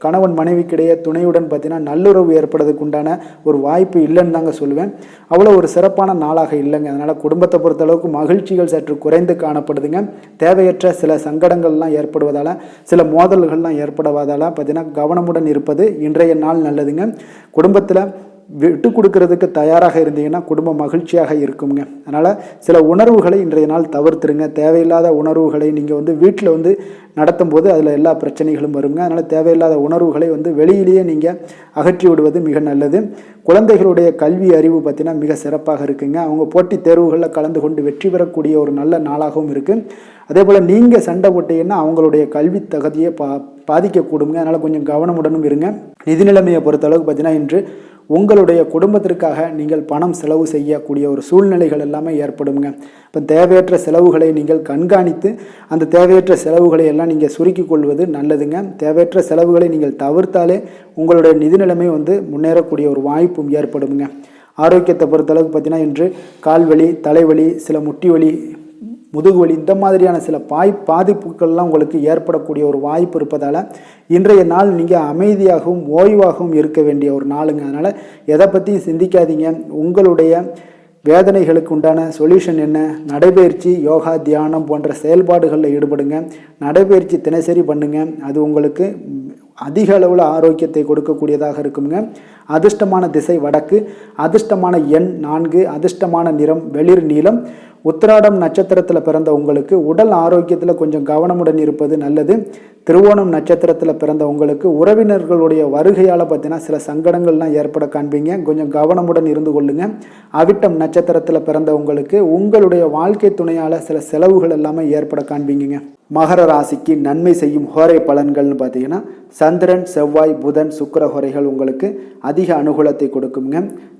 கணவன் மனைவிக்கிடையே துணையுடன் பார்த்தீங்கன்னா நல்லுறவு ஏற்படுறதுக்கு உண்டான ஒரு வாய்ப்பு இல்லைன்னு தாங்க சொல்லுவேன். அவ்வளோ ஒரு சிறப்பான நாளாக இல்லைங்க. அதனால் குடும்பத்தை பொறுத்தளவுக்கு மகிழ்ச்சிகள் சற்று குறைந்து காணப்படுதுங்க. தேவையற்ற சில சங்கடங்கள்லாம் ஏற்படுவதால் சில மோதல்கள்லாம் ஏற்படுவதால் பார்த்தீங்கன்னா கவனமுடன் இருப்பது இன்றைய நாள் நல்லதுங்க. குடும்பத்தில் விட்டு கொடுக்கறதுக்கு தயாராக இருந்தீங்கன்னா குடும்பம் மகிழ்ச்சியாக இருக்குங்க. அதனால் சில உணர்வுகளை இன்றைய நாள் தவிர்த்துருங்க. தேவையில்லாத உணர்வுகளை நீங்கள் வீட்டில் நடத்தும் போது அதில் எல்லா பிரச்சனைகளும் வருங்க. அதனால் தேவையில்லாத உணர்வுகளை வெளியிலேயே நீங்கள் அகற்றி விடுவது மிக நல்லது. குழந்தைகளுடைய கல்வி அறிவு பார்த்தீங்கன்னா மிக சிறப்பாக இருக்குங்க. அவங்க போட்டித் தேர்வுகளில் கலந்து கொண்டு வெற்றி பெறக்கூடிய ஒரு நல்ல நாளாகவும் இருக்குது. அதே போல் நீங்கள் சண்டை போட்டீங்கன்னா அவங்களுடைய கல்வி தகுதியை பாதிக்கக்கூடுங்க. அதனால் கொஞ்சம் கவனமுடனும் இருங்க. நிதி நிலைமையை பொறுத்தளவுக்கு பார்த்தீங்கன்னா இன்று உங்களுடைய குடும்பத்திற்காக நீங்கள் பணம் செலவு செய்யக்கூடிய ஒரு சூழ்நிலைகள் எல்லாமே ஏற்படுங்க. இப்போ தேவையற்ற செலவுகளை நீங்கள் கண்காணித்து அந்த தேவையற்ற செலவுகளை எல்லாம் நீங்கள் சுருக்கி கொள்வது நல்லதுங்க. தேவையற்ற செலவுகளை நீங்கள் தவிர்த்தாலே உங்களுடைய நிதி நிலைமை முன்னேறக்கூடிய ஒரு வாய்ப்பும் ஏற்படுங்க. ஆரோக்கியத்தை பொறுத்தளவுக்கு பார்த்தீங்கன்னா இன்று கால்வலி தலைவலி சில முட்டி வலி முதுகுவலி இந்த மாதிரியான சில பாதிப்புகள்லாம் உங்களுக்கு ஏற்படக்கூடிய ஒரு வாய்ப்பு இருப்பதால் இன்றைய நாள் நீங்கள் அமைதியாகவும் ஓய்வாகவும் இருக்க வேண்டிய ஒரு நாளுங்க. அதனால் எதை பற்றியும் சிந்திக்காதீங்க. உங்களுடைய வேதனைகளுக்கு உண்டான சொல்யூஷன் என்ன? நடைபயிற்சி யோகா தியானம் போன்ற செயல்பாடுகளில் ஈடுபடுங்க. நடைபயிற்சி தினசரி பண்ணுங்க. அது உங்களுக்கு அதிக அளவில் ஆரோக்கியத்தை கொடுக்கக்கூடியதாக இருக்குங்க. அதிர்ஷ்டமான திசை வடக்கு, அதிர்ஷ்டமான எண் 4, அதிர்ஷ்டமான நிறம் வெளிர் நீலம். உத்திராடம் நட்சத்திரத்தில் பிறந்த உங்களுக்கு உடல் ஆரோக்கியத்தில் கொஞ்சம் கவனமுடன் இருப்பது நல்லது. திருவோணம் நட்சத்திரத்தில் பிறந்த உங்களுக்கு உறவினர்களுடைய வருகையால் பார்த்தீங்கன்னா சில சங்கடங்கள்லாம் ஏற்பட காண்பீங்க. கொஞ்சம் கவனமுடன் இருந்து கொள்ளுங்க. அவிட்டம் நட்சத்திரத்தில் பிறந்த உங்களுக்கு உங்களுடைய வாழ்க்கை துணையால் சில செலவுகள் எல்லாமே ஏற்பட காண்பீங்க. மகர ராசிக்கு நன்மை செய்யும் ஹோரை பலன்கள்னு பார்த்தீங்கன்னா சந்திரன், செவ்வாய், புதன், சுக்கிர ஹோரைகள் உங்களுக்கு அதிக அனுகூலத்தை கொடுக்குங்க.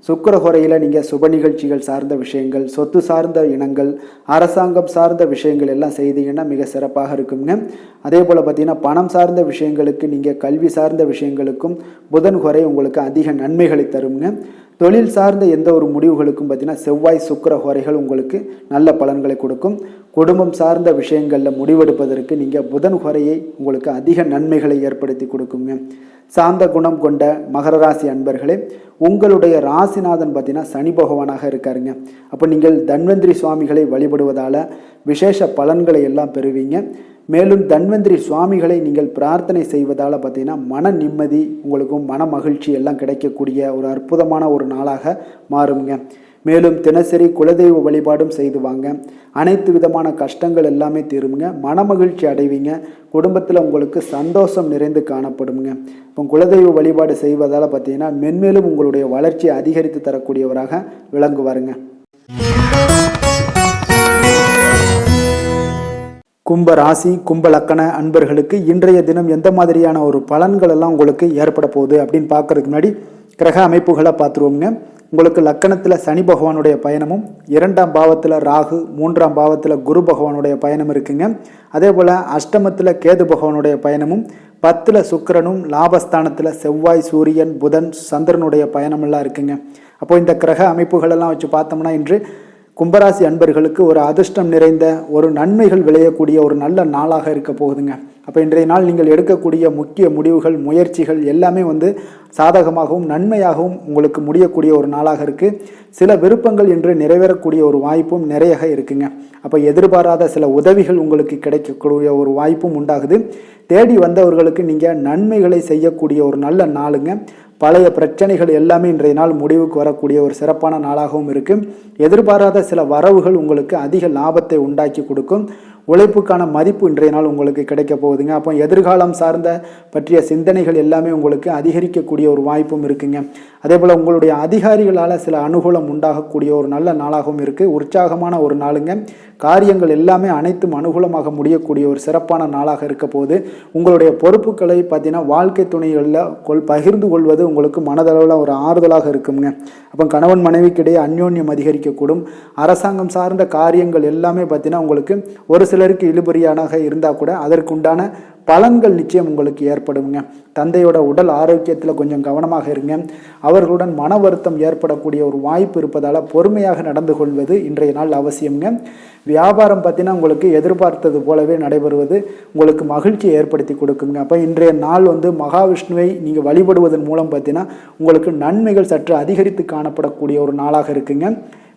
சுக்கிர ஹோரையில் நீங்கள் சுப நிகழ்ச்சிகள் சார்ந்த விஷயங்கள், சொத்து சார்ந்த இனங்கள், அரசாங்கம் சார்ந்த விஷயங்கள் எல்லாம் செய்தீங்கன்னா மிக சிறப்பாக இருக்குங்க. அதே போல் பார்த்தீங்கன்னா பணம் சார்ந்த விஷயங்களுக்கு, நீங்கள் கல்வி சார்ந்த விஷயங்களுக்கும் புதன் ஹோரை உங்களுக்கு அதிக நன்மைகளை தருங்க. தொழில் சார்ந்த எந்த ஒரு முடிவுகளுக்கும் பார்த்தீங்கன்னா செவ்வாய், சுக்கிர ஹோரைகள் உங்களுக்கு நல்ல பலன்களை கொடுக்கும். குடும்பம் சார்ந்த விஷயங்களில் முடிவெடுப்பதற்கு நீங்கள் புதன் ஹோரையை உங்களுக்கு அதிக நன்மைகளை ஏற்படுத்தி கொடுக்குங்க. சாந்த குணம் கொண்ட மகர ராசி அன்பர்களே, உங்களுடைய ராசிநாதன் பார்த்தீங்கன்னா சனி பகவானாக இருக்காருங்க. அப்போ நீங்கள் தன்வந்திரி சுவாமிகளை வழிபடுவதால் விசேஷ பலன்களை எல்லாம் பெறுவீங்க. மேலும் தன்வந்திரி சுவாமிகளை நீங்கள் பிரார்த்தனை செய்வதால் பார்த்தீங்கன்னா மன நிம்மதி, உங்களுக்கும் மன மகிழ்ச்சி எல்லாம் கிடைக்கக்கூடிய ஒரு அற்புதமான ஒரு நாளாக மாறுங்க. மேலும் தினசரி குலதெய்வ வழிபாடும் செய்து வாங்க. அனைத்து விதமான கஷ்டங்கள் எல்லாமே தீருங்க. மன மகிழ்ச்சி அடைவீங்க. குடும்பத்தில் உங்களுக்கு சந்தோஷம் நிறைந்து காணப்படுங்க. இப்போ குலதெய்வ வழிபாடு செய்வதால் பார்த்தீங்கன்னா மென்மேலும் உங்களுடைய வளர்ச்சியை அதிகரித்து தரக்கூடியவராக விளங்குவாருங்க. கும்ப ராசி, கும்ப லக்கண அன்பர்களுக்கு இன்றைய தினம் எந்த மாதிரியான ஒரு பலன்கள் எல்லாம் உங்களுக்கு ஏற்பட போகுது அப்படின்னு பார்க்கறதுக்கு முன்னாடி கிரக அமைப்புகளை பார்த்துருவோங்க. உங்களுக்கு லக்கணத்தில் சனி பகவானுடைய பயணமும், 2ஆம் பாவத்தில் ராகு, 3ஆம் பாவத்தில் குரு பகவானுடைய பயணம் இருக்குங்க. அதே போல் அஷ்டமத்தில் கேது பகவானுடைய பயணமும், 10ல் சுக்கிரனும், லாபஸ்தானத்தில் செவ்வாய், சூரியன், புதன், சந்திரனுடைய பயணமெல்லாம் இருக்குங்க. அப்போ இந்த கிரக அமைப்புகளெல்லாம் வச்சு பார்த்தோம்னா இன்று கும்பராசி அன்பர்களுக்கு ஒரு அதிர்ஷ்டம் நிறைந்த ஒரு நன்மைகள் விளையக்கூடிய ஒரு நல்ல நாளாக இருக்க போகுதுங்க. அப்போ இன்றைய நாள் நீங்கள் எடுக்கக்கூடிய முக்கிய முடிவுகள், முயற்சிகள் எல்லாமே சாதகமாகவும் நன்மையாகவும் உங்களுக்கு முடியக்கூடிய ஒரு நாளாக இருக்குது. சில விருப்பங்கள் இன்று நிறைவேறக்கூடிய ஒரு வாய்ப்பும் நிறைய இருக்குங்க. அப்போ எதிர்பாராத சில உதவிகள் உங்களுக்கு கிடைக்கக்கூடிய ஒரு வாய்ப்பும் உண்டாகுது. தேடி வந்தவர்களுக்கு நீங்கள் நன்மைகளை செய்யக்கூடிய ஒரு நல்ல நாளுங்க. பழைய பிரச்சனைகள் எல்லாமே இன்றைய நாள் முடிவுக்கு வரக்கூடிய ஒரு சிறப்பான நாளாகவும் இருக்குது. எதிர்பாராத சில வரவுகள் உங்களுக்கு அதிக லாபத்தை உண்டாக்கி கொடுக்கும். உழைப்புக்கான மதிப்பு இன்றைய நாள் உங்களுக்கு கிடைக்க போகுதுங்க. அப்போ எதிர்காலம் சார்ந்த பற்றிய சிந்தனைகள் எல்லாமே உங்களுக்கு அதிகரிக்கக்கூடிய ஒரு வாய்ப்பும் இருக்குங்க. அதே போல் உங்களுடைய அதிகாரிகளால் சில அனுகூலம் உண்டாகக்கூடிய ஒரு நல்ல நாளாகவும் இருக்குது. உற்சாகமான ஒரு நாளுங்க. காரியங்கள் எல்லாமே அனைத்தும் அனுகூலமாக முடியக்கூடிய ஒரு சிறப்பான நாளாக இருக்க போது. உங்களுடைய பொறுப்புகளை பார்த்தீங்கன்னா வாழ்க்கை துணைகளில் பகிர்ந்து கொள்வது உங்களுக்கு மனதளவில் ஒரு ஆறுதலாக இருக்குங்க. அப்போ கணவன் மனைவிக்கிடையே அந்யோன்யம் அதிகரிக்கக்கூடும். அரசாங்கம் சார்ந்த காரியங்கள் எல்லாமே பார்த்தீங்கன்னா உங்களுக்கு ஒரு சிலருக்கு இழுபறியானாக இருந்தால் கூட அதற்குண்டான பலன்கள் நிச்சயம் உங்களுக்கு ஏற்படுங்க. தந்தையோட உடல் ஆரோக்கியத்தில் கொஞ்சம் கவனமாக இருங்க. அவர்களுடன் மன வருத்தம் ஏற்படக்கூடிய ஒரு வாய்ப்பு இருப்பதால் பொறுமையாக நடந்து கொள்வது இன்றைய நாள் அவசியம்ங்க. வியாபாரம் பார்த்தீங்கன்னா உங்களுக்கு எதிர்பார்த்தது போலவே நடைபெறுவது உங்களுக்கு மகிழ்ச்சியை ஏற்படுத்தி கொடுக்குங்க. அப்போ இன்றைய நாள் மகாவிஷ்ணுவை நீங்கள் வழிபடுவதன் மூலம் பார்த்தீங்கன்னா உங்களுக்கு நன்மைகள் சற்று அதிகரித்து காணப்படக்கூடிய ஒரு நாளாக இருக்குங்க.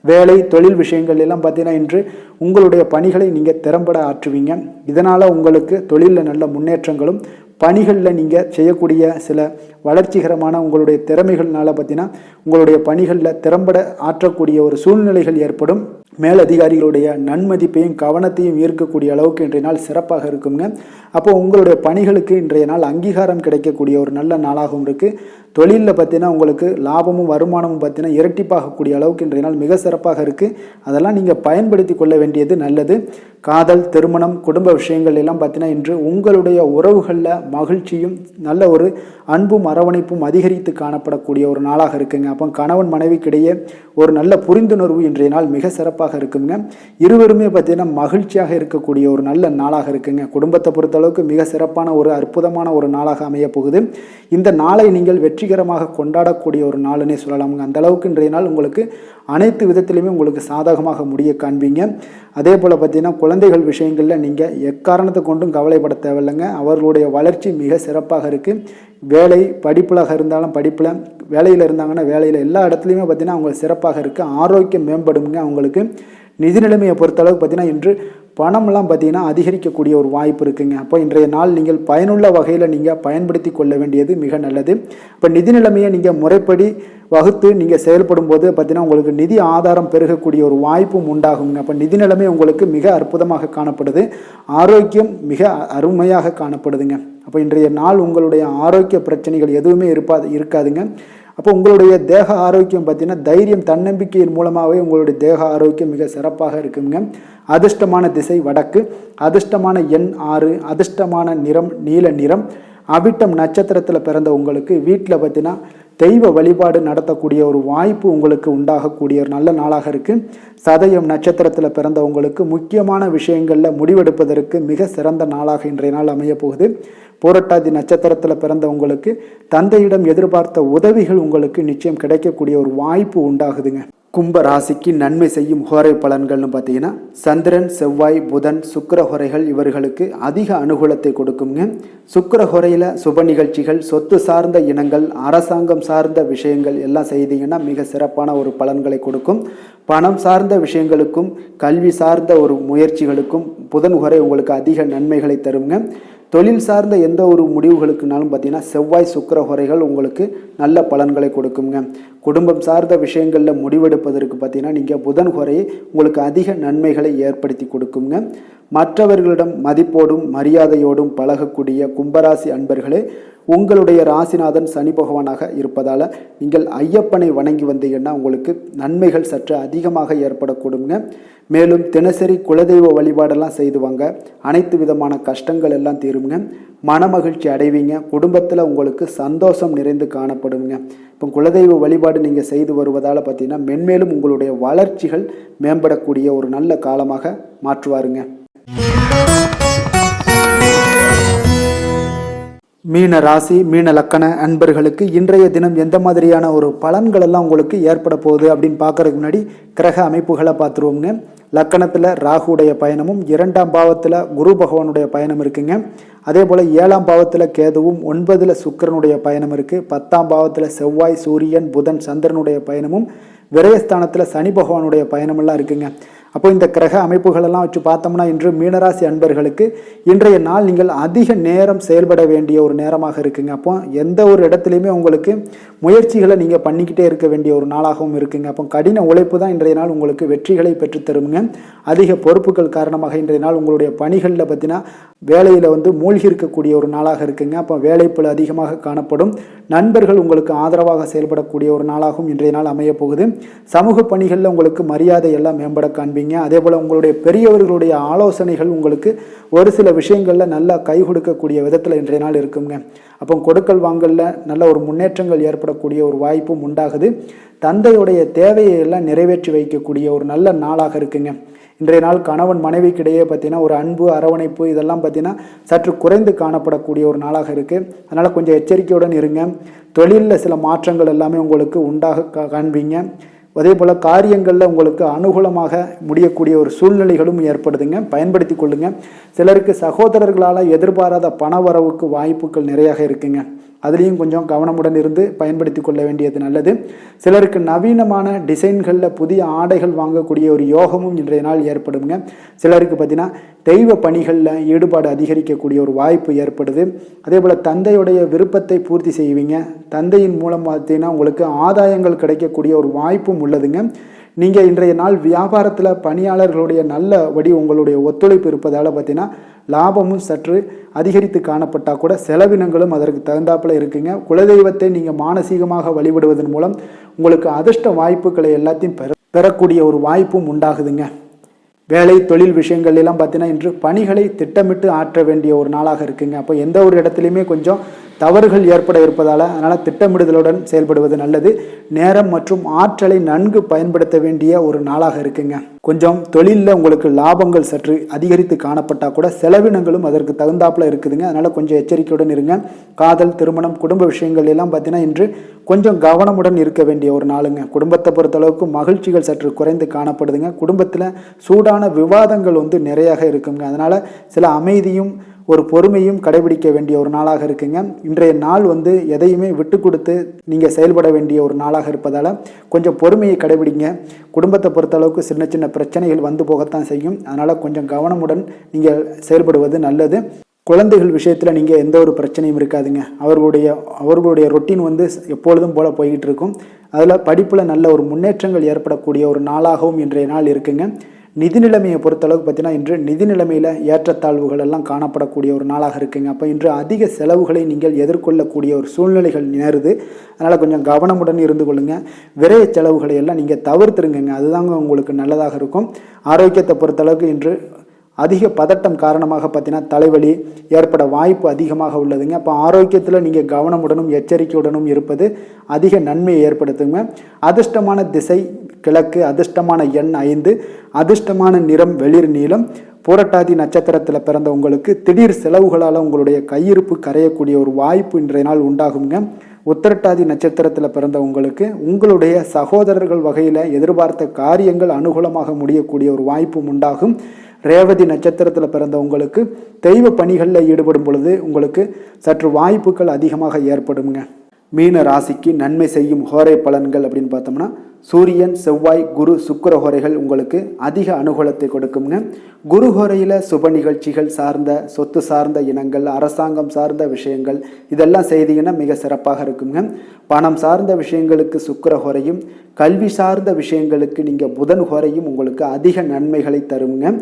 வேலை, தொழில் விஷயங்கள் எல்லாம் பார்த்தீங்கன்னா இன்று உங்களுடைய பணிகளை நீங்கள் திறம்பட ஆற்றுவீங்க. இதனால் உங்களுக்கு தொழிலில் நல்ல முன்னேற்றங்களும், பணிகளில் நீங்கள் செய்யக்கூடிய சில வளர்ச்சிகரமான உங்களுடைய திறமைகள்னால பார்த்தீங்கன்னா உங்களுடைய பணிகளில் திறம்பட ஆற்றக்கூடிய ஒரு சூழ்நிலைகள் ஏற்படும். மேலதிகாரிகளுடைய நன்மதிப்பையும் கவனத்தையும் ஈர்க்கக்கூடிய அளவுக்கு இன்றைய நாள் சிறப்பாக இருக்குங்க. அப்போ உங்களுடைய பணிகளுக்கு இன்றைய நாள் அங்கீகாரம் கிடைக்கக்கூடிய ஒரு நல்ல நாளாகவும் இருக்குது. தொழிலில் பார்த்தீங்கன்னா உங்களுக்கு லாபமும் வருமானமும் பார்த்தீங்கன்னா இரட்டிப்பாகக்கூடிய அளவுக்கு இன்றைய நாள் மிக சிறப்பாக இருக்குது. அதெல்லாம் நீங்கள் பயன்படுத்தி கொள்ள வேண்டியது நல்லது. காதல், திருமணம், குடும்ப விஷயங்கள் எல்லாம் பார்த்தீங்கன்னா இன்று உங்களுடைய உறவுகளில் மகிழ்ச்சியும் நல்ல ஒரு அன்பும் அரவணைப்பும் அதிகரித்து காணப்படக்கூடிய ஒரு நாளாக இருக்குங்க. அப்போ கணவன் மனைவிக்கிடையே ஒரு நல்ல புரிந்துணர்வு இன்றைய நாள் மிக சிறப்பாக இருக்குங்க. இருவருமே பார்த்தீங்கன்னா மகிழ்ச்சியாக இருக்கக்கூடிய ஒரு நல்ல நாளாக இருக்குங்க. குடும்பத்தை பொறுத்தளவுக்கு மிக சிறப்பான ஒரு அற்புதமான ஒரு நாளாக அமைய போகுது. இந்த நாளை நீங்கள் வெற்றிகரமாக கொண்டாடக்கூடிய ஒரு நாளுன்னே சொல்லலாமுங்க. அந்த அளவுக்கு இன்றைய நாள் உங்களுக்கு அனைத்து விதத்திலையுமே உங்களுக்கு சாதகமாக முடிய காண்பீங்க. அதே போல் பார்த்தீங்கன்னா குழந்தைகள் விஷயங்களில் நீங்கள் எக்காரணத்தை கொண்டும் கவலைப்பட தேவையில்லைங்க. அவர்களுடைய வளர்ச்சி மிக சிறப்பாக இருக்குது. வேலை, படிப்புலாக இருந்தாலும் படிப்பில், வேலையில் இருந்தாங்கன்னா வேலையில், எல்லா இடத்துலையுமே பார்த்தீங்கன்னா அவங்க சிறப்பாக இருக்குது. ஆரோக்கியம் மேம்படுங்க. அவங்களுக்கு நிதி நிலைமையை பொறுத்தளவுக்கு பார்த்தீங்கன்னா இன்று பணம்லாம் பார்த்தீங்கன்னா அதிகரிக்கக்கூடிய ஒரு வாய்ப்பு இருக்குங்க. அப்போ இன்றைய நாள் நீங்கள் பயனுள்ள வகையில் நீங்கள் பயன்படுத்தி கொள்ள வேண்டியது மிக நல்லது. இப்போ நிதி நிலைமையை நீங்கள் முறைப்படி வகுத்து நீங்கள் செயல்படும் போது பார்த்தீங்கன்னா உங்களுக்கு நிதி ஆதாரம் பெருகக்கூடிய ஒரு வாய்ப்பும் உண்டாகுங்க. அப்போ நிதி நிலைமை உங்களுக்கு மிக அற்புதமாக காணப்படுது. ஆரோக்கியம் மிக அருமையாக காணப்படுதுங்க. அப்போ இன்றைய நாள் உங்களுடைய ஆரோக்கிய பிரச்சனைகள் எதுவுமே இருக்காதுங்க. அப்போ உங்களுடைய தேக ஆரோக்கியம் பார்த்தீங்கன்னா தைரியம் தன்னம்பிக்கையின் மூலமாகவே உங்களுடைய தேக ஆரோக்கியம் மிக சிறப்பாக இருக்குங்க. அதிர்ஷ்டமான திசை வடக்கு, அதிர்ஷ்டமான எண் 6, அதிர்ஷ்டமான நிறம் நீல நிறம். அவிட்டம் நட்சத்திரத்தில் பிறந்த உங்களுக்கு வீட்டில் பார்த்தீங்கன்னா தெய்வ வழிபாடு நடத்தக்கூடிய ஒரு வாய்ப்பு உங்களுக்கு உண்டாகக்கூடிய ஒரு நல்ல நாளாக இருக்குது. சதயம் நட்சத்திரத்தில் பிறந்த உங்களுக்கு முக்கியமான விஷயங்களில் முடிவெடுப்பதற்கு மிக சிறந்த நாளாக இன்றைய நாள் அமைய போகுது. பூரட்டாதி நட்சத்திரத்தில் பிறந்த உங்களுக்கு தந்தையிடம் எதிர்பார்த்த உதவிகள் உங்களுக்கு நிச்சயம் கிடைக்கக்கூடிய ஒரு வாய்ப்பு உண்டாகுதுங்க. கும்ப ராசிக்கு நன்மை செய்யும் ஹோரை பலன்கள்னு பார்த்தீங்கன்னா சந்திரன், செவ்வாய், புதன், சுக்கிர ஹோரைகள் இவர்களுக்கு அதிக அனுகூலத்தை கொடுக்குங்க. சுக்கிர ஹோரையில் சுப நிகழ்ச்சிகள், சொத்து சார்ந்த இனங்கள், அரசாங்கம் சார்ந்த விஷயங்கள் எல்லாம் செய்தீங்கன்னா மிக சிறப்பான ஒரு பலன்களை கொடுக்கும். பணம் சார்ந்த விஷயங்களுக்கும் கல்வி சார்ந்த ஒரு முயற்சிகளுக்கும் புதன் ஹோரை உங்களுக்கு அதிக நன்மைகளை தருங்க. தொழில் சார்ந்த எந்த ஒரு முடிவுகளுக்குனாலும் பார்த்தீங்கன்னா செவ்வாய், சுக்கிர ஹோரைகள் உங்களுக்கு நல்ல பலன்களை கொடுக்குங்க. குடும்பம் சார்ந்த விஷயங்களில் முடிவெடுப்பதற்கு பார்த்தீங்கன்னா நீங்கள் புதன் ஹோரையை உங்களுக்கு அதிக நன்மைகளை ஏற்படுத்தி கொடுக்குங்க. மற்றவர்களிடம் மதிப்போடும் மரியாதையோடும் பழகக்கூடிய கும்பராசி அன்பர்களே, உங்களுடைய ராசிநாதன் சனி பகவானாக இருப்பதால் நீங்கள் ஐயப்பனை வணங்கி வந்தீங்கன்னா உங்களுக்கு நன்மைகள் சற்று அதிகமாக ஏற்படக்கூடுங்க. மேலும் தினசரி குலதெய்வ வழிபாடெல்லாம் செய்து வாங்க, அனைத்து விதமான கஷ்டங்கள் எல்லாம் தீருங்க, மனமகிழ்ச்சி அடைவீங்க, குடும்பத்தில் உங்களுக்கு சந்தோஷம் நிறைந்து காணப்படுங்க. இப்போ குலதெய்வ வழிபாடு நீங்கள் செய்து வருவதால் பார்த்தீங்கன்னா மென்மேலும் உங்களுடைய வளர்ச்சிகள் மேம்படக்கூடிய ஒரு நல்ல காலமாக மாற்றுவாருங்க. மீன ராசி, மீன லக்கண அன்பர்களுக்கு இன்றைய தினம் எந்த மாதிரியான ஒரு பலன்கள் எல்லாம் உங்களுக்கு ஏற்பட போகுது அப்படின்னு பார்க்கறதுக்கு முன்னாடி கிரக அமைப்புகளை பார்த்துருவோங்க. லக்கணத்தில் ராகுடைய பயணமும் 2ஆம் பாவத்தில் குரு பகவானுடைய பயணம் இருக்குங்க. அதே போல் 7ஆம் பாவத்தில் கேதுவும், 9ல் சுக்கிரனுடைய பயணம் இருக்குது. 10ஆம் பாவத்தில் செவ்வாய், சூரியன், புதன், சந்திரனுடைய பயணமும், விரயஸ்தானத்தில் சனி பகவானுடைய பயணமெல்லாம் இருக்குங்க. அப்போ இந்த கிரக அமைப்புகளெல்லாம் வச்சு பார்த்தோம்னா இன்று மீனராசி அன்பர்களுக்கு இன்றைய நாள் நீங்கள் அதிக நேரம் செயல்பட வேண்டிய ஒரு நேரமாக இருக்குங்க. அப்போ எந்த ஒரு இடத்துலையுமே உங்களுக்கு முயற்சிகளை நீங்கள் பண்ணிக்கிட்டே இருக்க வேண்டிய ஒரு நாளாகவும் இருக்குங்க. அப்போ கடின உழைப்பு தான் இன்றைய நாள் உங்களுக்கு வெற்றிகளை பெற்றுத்தருங்க. அதிக பொறுப்புகள் காரணமாக இன்றைய நாள் உங்களுடைய பணிகளில் பார்த்தீங்கன்னா வேலையில் மூழ்கி இருக்கக்கூடிய ஒரு நாளாக இருக்குங்க. அப்போ வேலைப்பளு அதிகமாக காணப்படும். நண்பர்கள் உங்களுக்கு ஆதரவாக செயல்படக்கூடிய ஒரு நாளாகவும் இன்றைய நாள் அமைய போகுது. சமூக பணிகளில் உங்களுக்கு மரியாதை எல்லாம் மேம்பட காண்பீங்க. அதே போல் உங்களுடைய பெரியவர்களுடைய ஆலோசனைகள் உங்களுக்கு ஒரு சில விஷயங்களில் நல்லா கை கொடுக்கக்கூடிய விதத்தில் இன்றைய நாள் இருக்குங்க. அப்போ கொடுக்கல் வாங்கலில் நல்ல ஒரு முன்னேற்றங்கள் ஏற்படக்கூடிய ஒரு வாய்ப்பும் உண்டாகுது. தந்தையுடைய தேவையை எல்லாம் நிறைவேற்றி வைக்கக்கூடிய ஒரு நல்ல நாளாக இருக்குங்க. இன்றைய நாள் கணவன் மனைவிக்கிடையே பார்த்தீங்கன்னா ஒரு அன்பு, அரவணைப்பு இதெல்லாம் பார்த்தீங்கன்னா சற்று குறைந்து காணப்படக்கூடிய ஒரு நாளாக இருக்குது. அதனால் கொஞ்சம் எச்சரிக்கையுடன் இருங்க. தொழிலில் சில மாற்றங்கள் எல்லாமே உங்களுக்கு உண்டாக காண்பீங்க. அதே போல் காரியங்களில் உங்களுக்கு அனுகூலமாக முடியக்கூடிய ஒரு சூழ்நிலைகளும் ஏற்படுதுங்க, பயன்படுத்தி கொள்ளுங்க. சிலருக்கு சகோதரர்களால் எதிர்பாராத பண வரவுக்கு வாய்ப்புகள் நிறையாக இருக்குங்க. அதுலேயும் கொஞ்சம் கவனமுடன் இருந்து பயன்படுத்தி கொள்ள வேண்டியது நல்லது. சிலருக்கு நவீனமான டிசைன்களில் புதிய ஆடைகள் வாங்கக்கூடிய ஒரு யோகமும் இன்றைய நாள் ஏற்படுங்க. சிலருக்கு பார்த்தீங்கன்னா தெய்வ பணிகளில் ஈடுபாடு அதிகரிக்கக்கூடிய ஒரு வாய்ப்பு ஏற்படுது. அதே போல் தந்தையுடைய விருப்பத்தை பூர்த்தி செய்வீங்க. தந்தையின் மூலம் பார்த்தீங்கன்னா உங்களுக்கு ஆதாயங்கள் கிடைக்கக்கூடிய ஒரு வாய்ப்பும் உள்ளதுங்க. நீங்கள் இன்றைய நாள் வியாபாரத்தில் பணியாளர்களுடைய நல்லபடி உங்களுடைய ஒத்துழைப்பு இருப்பதால் பார்த்தீங்கன்னா லாபமும் சற்று அதிகரித்து காணப்பட்டால் கூட செலவினங்களும் அதற்கு தகுந்தாப்பில் இருக்குங்க. குலதெய்வத்தை நீங்கள் மானசீகமாக வழிபடுவதன் மூலம் உங்களுக்கு அதிர்ஷ்ட வாய்ப்புகளை எல்லாத்தையும் பெறக்கூடிய ஒரு வாய்ப்பும் உண்டாகுதுங்க. வேலை தொழில் விஷயங்கள் எல்லாம் பார்த்தீங்கன்னா இன்று பணிகளை திட்டமிட்டு ஆற்ற வேண்டிய ஒரு நாளாக இருக்குங்க. அப்போ எந்த ஒரு இடத்துலையுமே கொஞ்சம் தவறுகள் ஏற்பட இருப்பதால் அதனால் திட்டமிடுதலுடன் செயல்படுவது நல்லது. நேரம் மற்றும் ஆற்றலை நன்கு பயன்படுத்த வேண்டிய ஒரு நாளாக இருக்குங்க. கொஞ்சம் தொழிலில் உங்களுக்கு லாபங்கள் சற்று அதிகரித்து காணப்பட்டால் கூட செலவினங்களும் அதற்கு தகுந்தாப்பில் இருக்குதுங்க. அதனால் கொஞ்சம் எச்சரிக்கையுடன் இருங்க. காதல், திருமணம், குடும்ப விஷயங்கள் எல்லாம் பார்த்தீங்கன்னா இன்று கொஞ்சம் கவனமுடன் இருக்க வேண்டிய ஒரு நாளுங்க. குடும்பத்தை பொறுத்தளவுக்கு மகிழ்ச்சிகள் சற்று குறைந்து காணப்படுதுங்க. குடும்பத்தில் சூடான விவாதங்கள் நிறையாக இருக்குங்க. அதனால் சில அமைதியும் ஒரு பொறுமையும் கடைபிடிக்க வேண்டிய ஒரு நாளாக இருக்குங்க. இன்றைய நாள் எதையுமே விட்டு கொடுத்து நீங்கள் செயல்பட வேண்டிய ஒரு நாளாக இருப்பதால் கொஞ்சம் பொறுமையை கடைபிடிங்க. குடும்பத்தை பொறுத்தளவுக்கு சின்ன சின்ன பிரச்சனைகள் போகத்தான் செய்யும். அதனால் கொஞ்சம் கவனமுடன் நீங்கள் செயல்படுவது நல்லது. குழந்தைகள் விஷயத்தில் நீங்கள் எந்த ஒரு பிரச்சனையும் இருக்காதுங்க. அவர்களுடைய ரொட்டீன் எப்பொழுதும் போல் போய்கிட்டு இருக்கும். அதில் படிப்பில் நல்ல ஒரு முன்னேற்றங்கள் ஏற்படக்கூடிய ஒரு நாளாகவும் இன்றைய நாள் இருக்குங்க. நிதி நிலைமையை பொறுத்தளவுக்கு பார்த்தீங்கன்னா இன்று நிதி நிலைமையில் ஏற்றத்தாழ்வுகள் எல்லாம் காணப்படக்கூடிய ஒரு நாளாக இருக்குங்க. அப்போ இன்று அதிக செலவுகளை நீங்கள் எதிர்கொள்ளக்கூடிய ஒரு சூழ்நிலைகள் நேருது. அதனால் கொஞ்சம் கவனமுடன் இருந்து கொள்ளுங்கள். விரைய செலவுகளை எல்லாம் நீங்கள் தவிர்த்துருங்க. அதுதாங்க உங்களுக்கு நல்லதாக இருக்கும். ஆரோக்கியத்தை பொறுத்தளவுக்கு இன்று அதிக பதட்டம் காரணமாக பார்த்தீங்கன்னா தலைவலி ஏற்பட வாய்ப்பு அதிகமாக உள்ளதுங்க. அப்போ ஆரோக்கியத்தில் நீங்கள் கவனமுடனும் எச்சரிக்கையுடனும் இருப்பது அதிக நன்மையை ஏற்படுத்துங்க. அதிர்ஷ்டமான திசை கிழக்கு, அதிர்ஷ்டமான எண் 5, அதிர்ஷ்டமான நிறம் வெளிர் நீலம். பூரட்டாதி நட்சத்திரத்தில் பிறந்த உங்களுக்கு திடீர் செலவுகளால் உங்களுடைய கையிருப்பு கரையக்கூடிய ஒரு வாய்ப்பு இன்றைய நாள் உண்டாகுங்க. உத்திரட்டாதி நட்சத்திரத்தில் பிறந்த உங்களுக்கு உங்களுடைய சகோதரர்கள் வகையில் எதிர்பார்த்த காரியங்கள் அனுகூலமாக முடியக்கூடிய ஒரு வாய்ப்பும் உண்டாகும். ரேவதி நட்சத்திரத்தில் பிறந்த உங்களுக்கு தெய்வ பணிகளில் ஈடுபடும் பொழுது உங்களுக்கு சற்று வாய்ப்புகள் அதிகமாக ஏற்படுங்க. மீன ராசிக்கு நன்மை செய்யும் ஹோரை பலன்கள் அப்படின்னு பார்த்தோம்னா சூரியன், செவ்வாய், குரு, சுக்கிர ஹோரைகள் உங்களுக்கு அதிக அனுகூலத்தை கொடுக்குங்க. குரு ஹோரையில் சுப நிகழ்ச்சிகள் சார்ந்த, சொத்து சார்ந்த இனங்கள், அரசாங்கம் சார்ந்த விஷயங்கள் இதெல்லாம் செய்தீங்கன்னா மிக சிறப்பாக இருக்குங்க. பணம் சார்ந்த விஷயங்களுக்கு சுக்கிர ஹோரையும், கல்வி சார்ந்த விஷயங்களுக்கு நீங்கள் புதன் ஹோரையும் உங்களுக்கு அதிக நன்மைகளை தருங்க.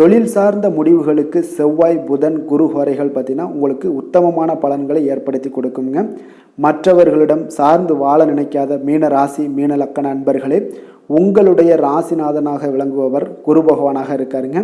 தொழில் சார்ந்த முடிவுகளுக்கு செவ்வாய், புதன், குரு ஹோரைகள் பார்த்தீங்கன்னா உங்களுக்கு உத்தமமான பலன்களை ஏற்படுத்தி கொடுக்குங்க. மற்றவர்களிடம் சார்ந்து வாழ நினைக்காத மீன ராசி, மீன லக்கண அன்பர்களே, உங்களுடைய ராசிநாதனாக விளங்குபவர் குரு பகவானாக இருக்காருங்க.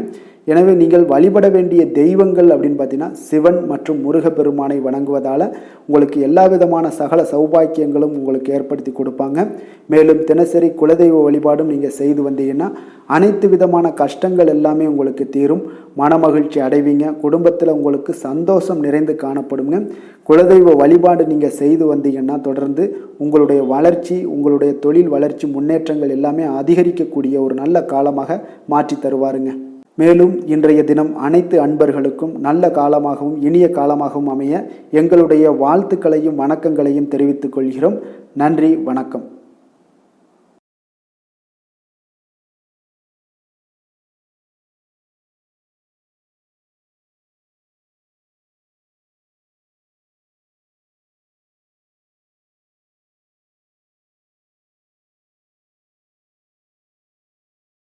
எனவே நீங்கள் வழிபட வேண்டிய தெய்வங்கள் அப்படின்னு பார்த்தீங்கன்னா சிவன் மற்றும் முருகப்பெருமானை வணங்குவதால் உங்களுக்கு எல்லா விதமான சகல சௌபாக்கியங்களும் உங்களுக்கு ஏற்படுத்தி கொடுப்பாங்க. மேலும் தினசரி குலதெய்வ வழிபாடும் நீங்கள் செய்து வந்தீங்கன்னா அனைத்து விதமான கஷ்டங்கள் எல்லாமே உங்களுக்கு தீரும். மனமகிழ்ச்சி அடைவீங்க. குடும்பத்தில் உங்களுக்கு சந்தோஷம் நிறைந்து காணப்படுங்க. குலதெய்வ வழிபாடு நீங்கள் செய்து வந்தீங்கன்னா தொடர்ந்து உங்களுடைய வளர்ச்சி, உங்களுடைய தொழில் வளர்ச்சி, முன்னேற்றங்கள் எல்லாமே அதிகரிக்கக்கூடிய ஒரு நல்ல காலமாக மாற்றி தருவாருங்க. மேலும் இன்றைய தினம் அனைத்து அன்பர்களுக்கும் நல்ல காலமாகவும் இனிய காலமாகவும் அமைய எங்களுடைய வாழ்த்துக்களையும் வணக்கங்களையும் தெரிவித்துக் கொள்கிறோம். நன்றி, வணக்கம்.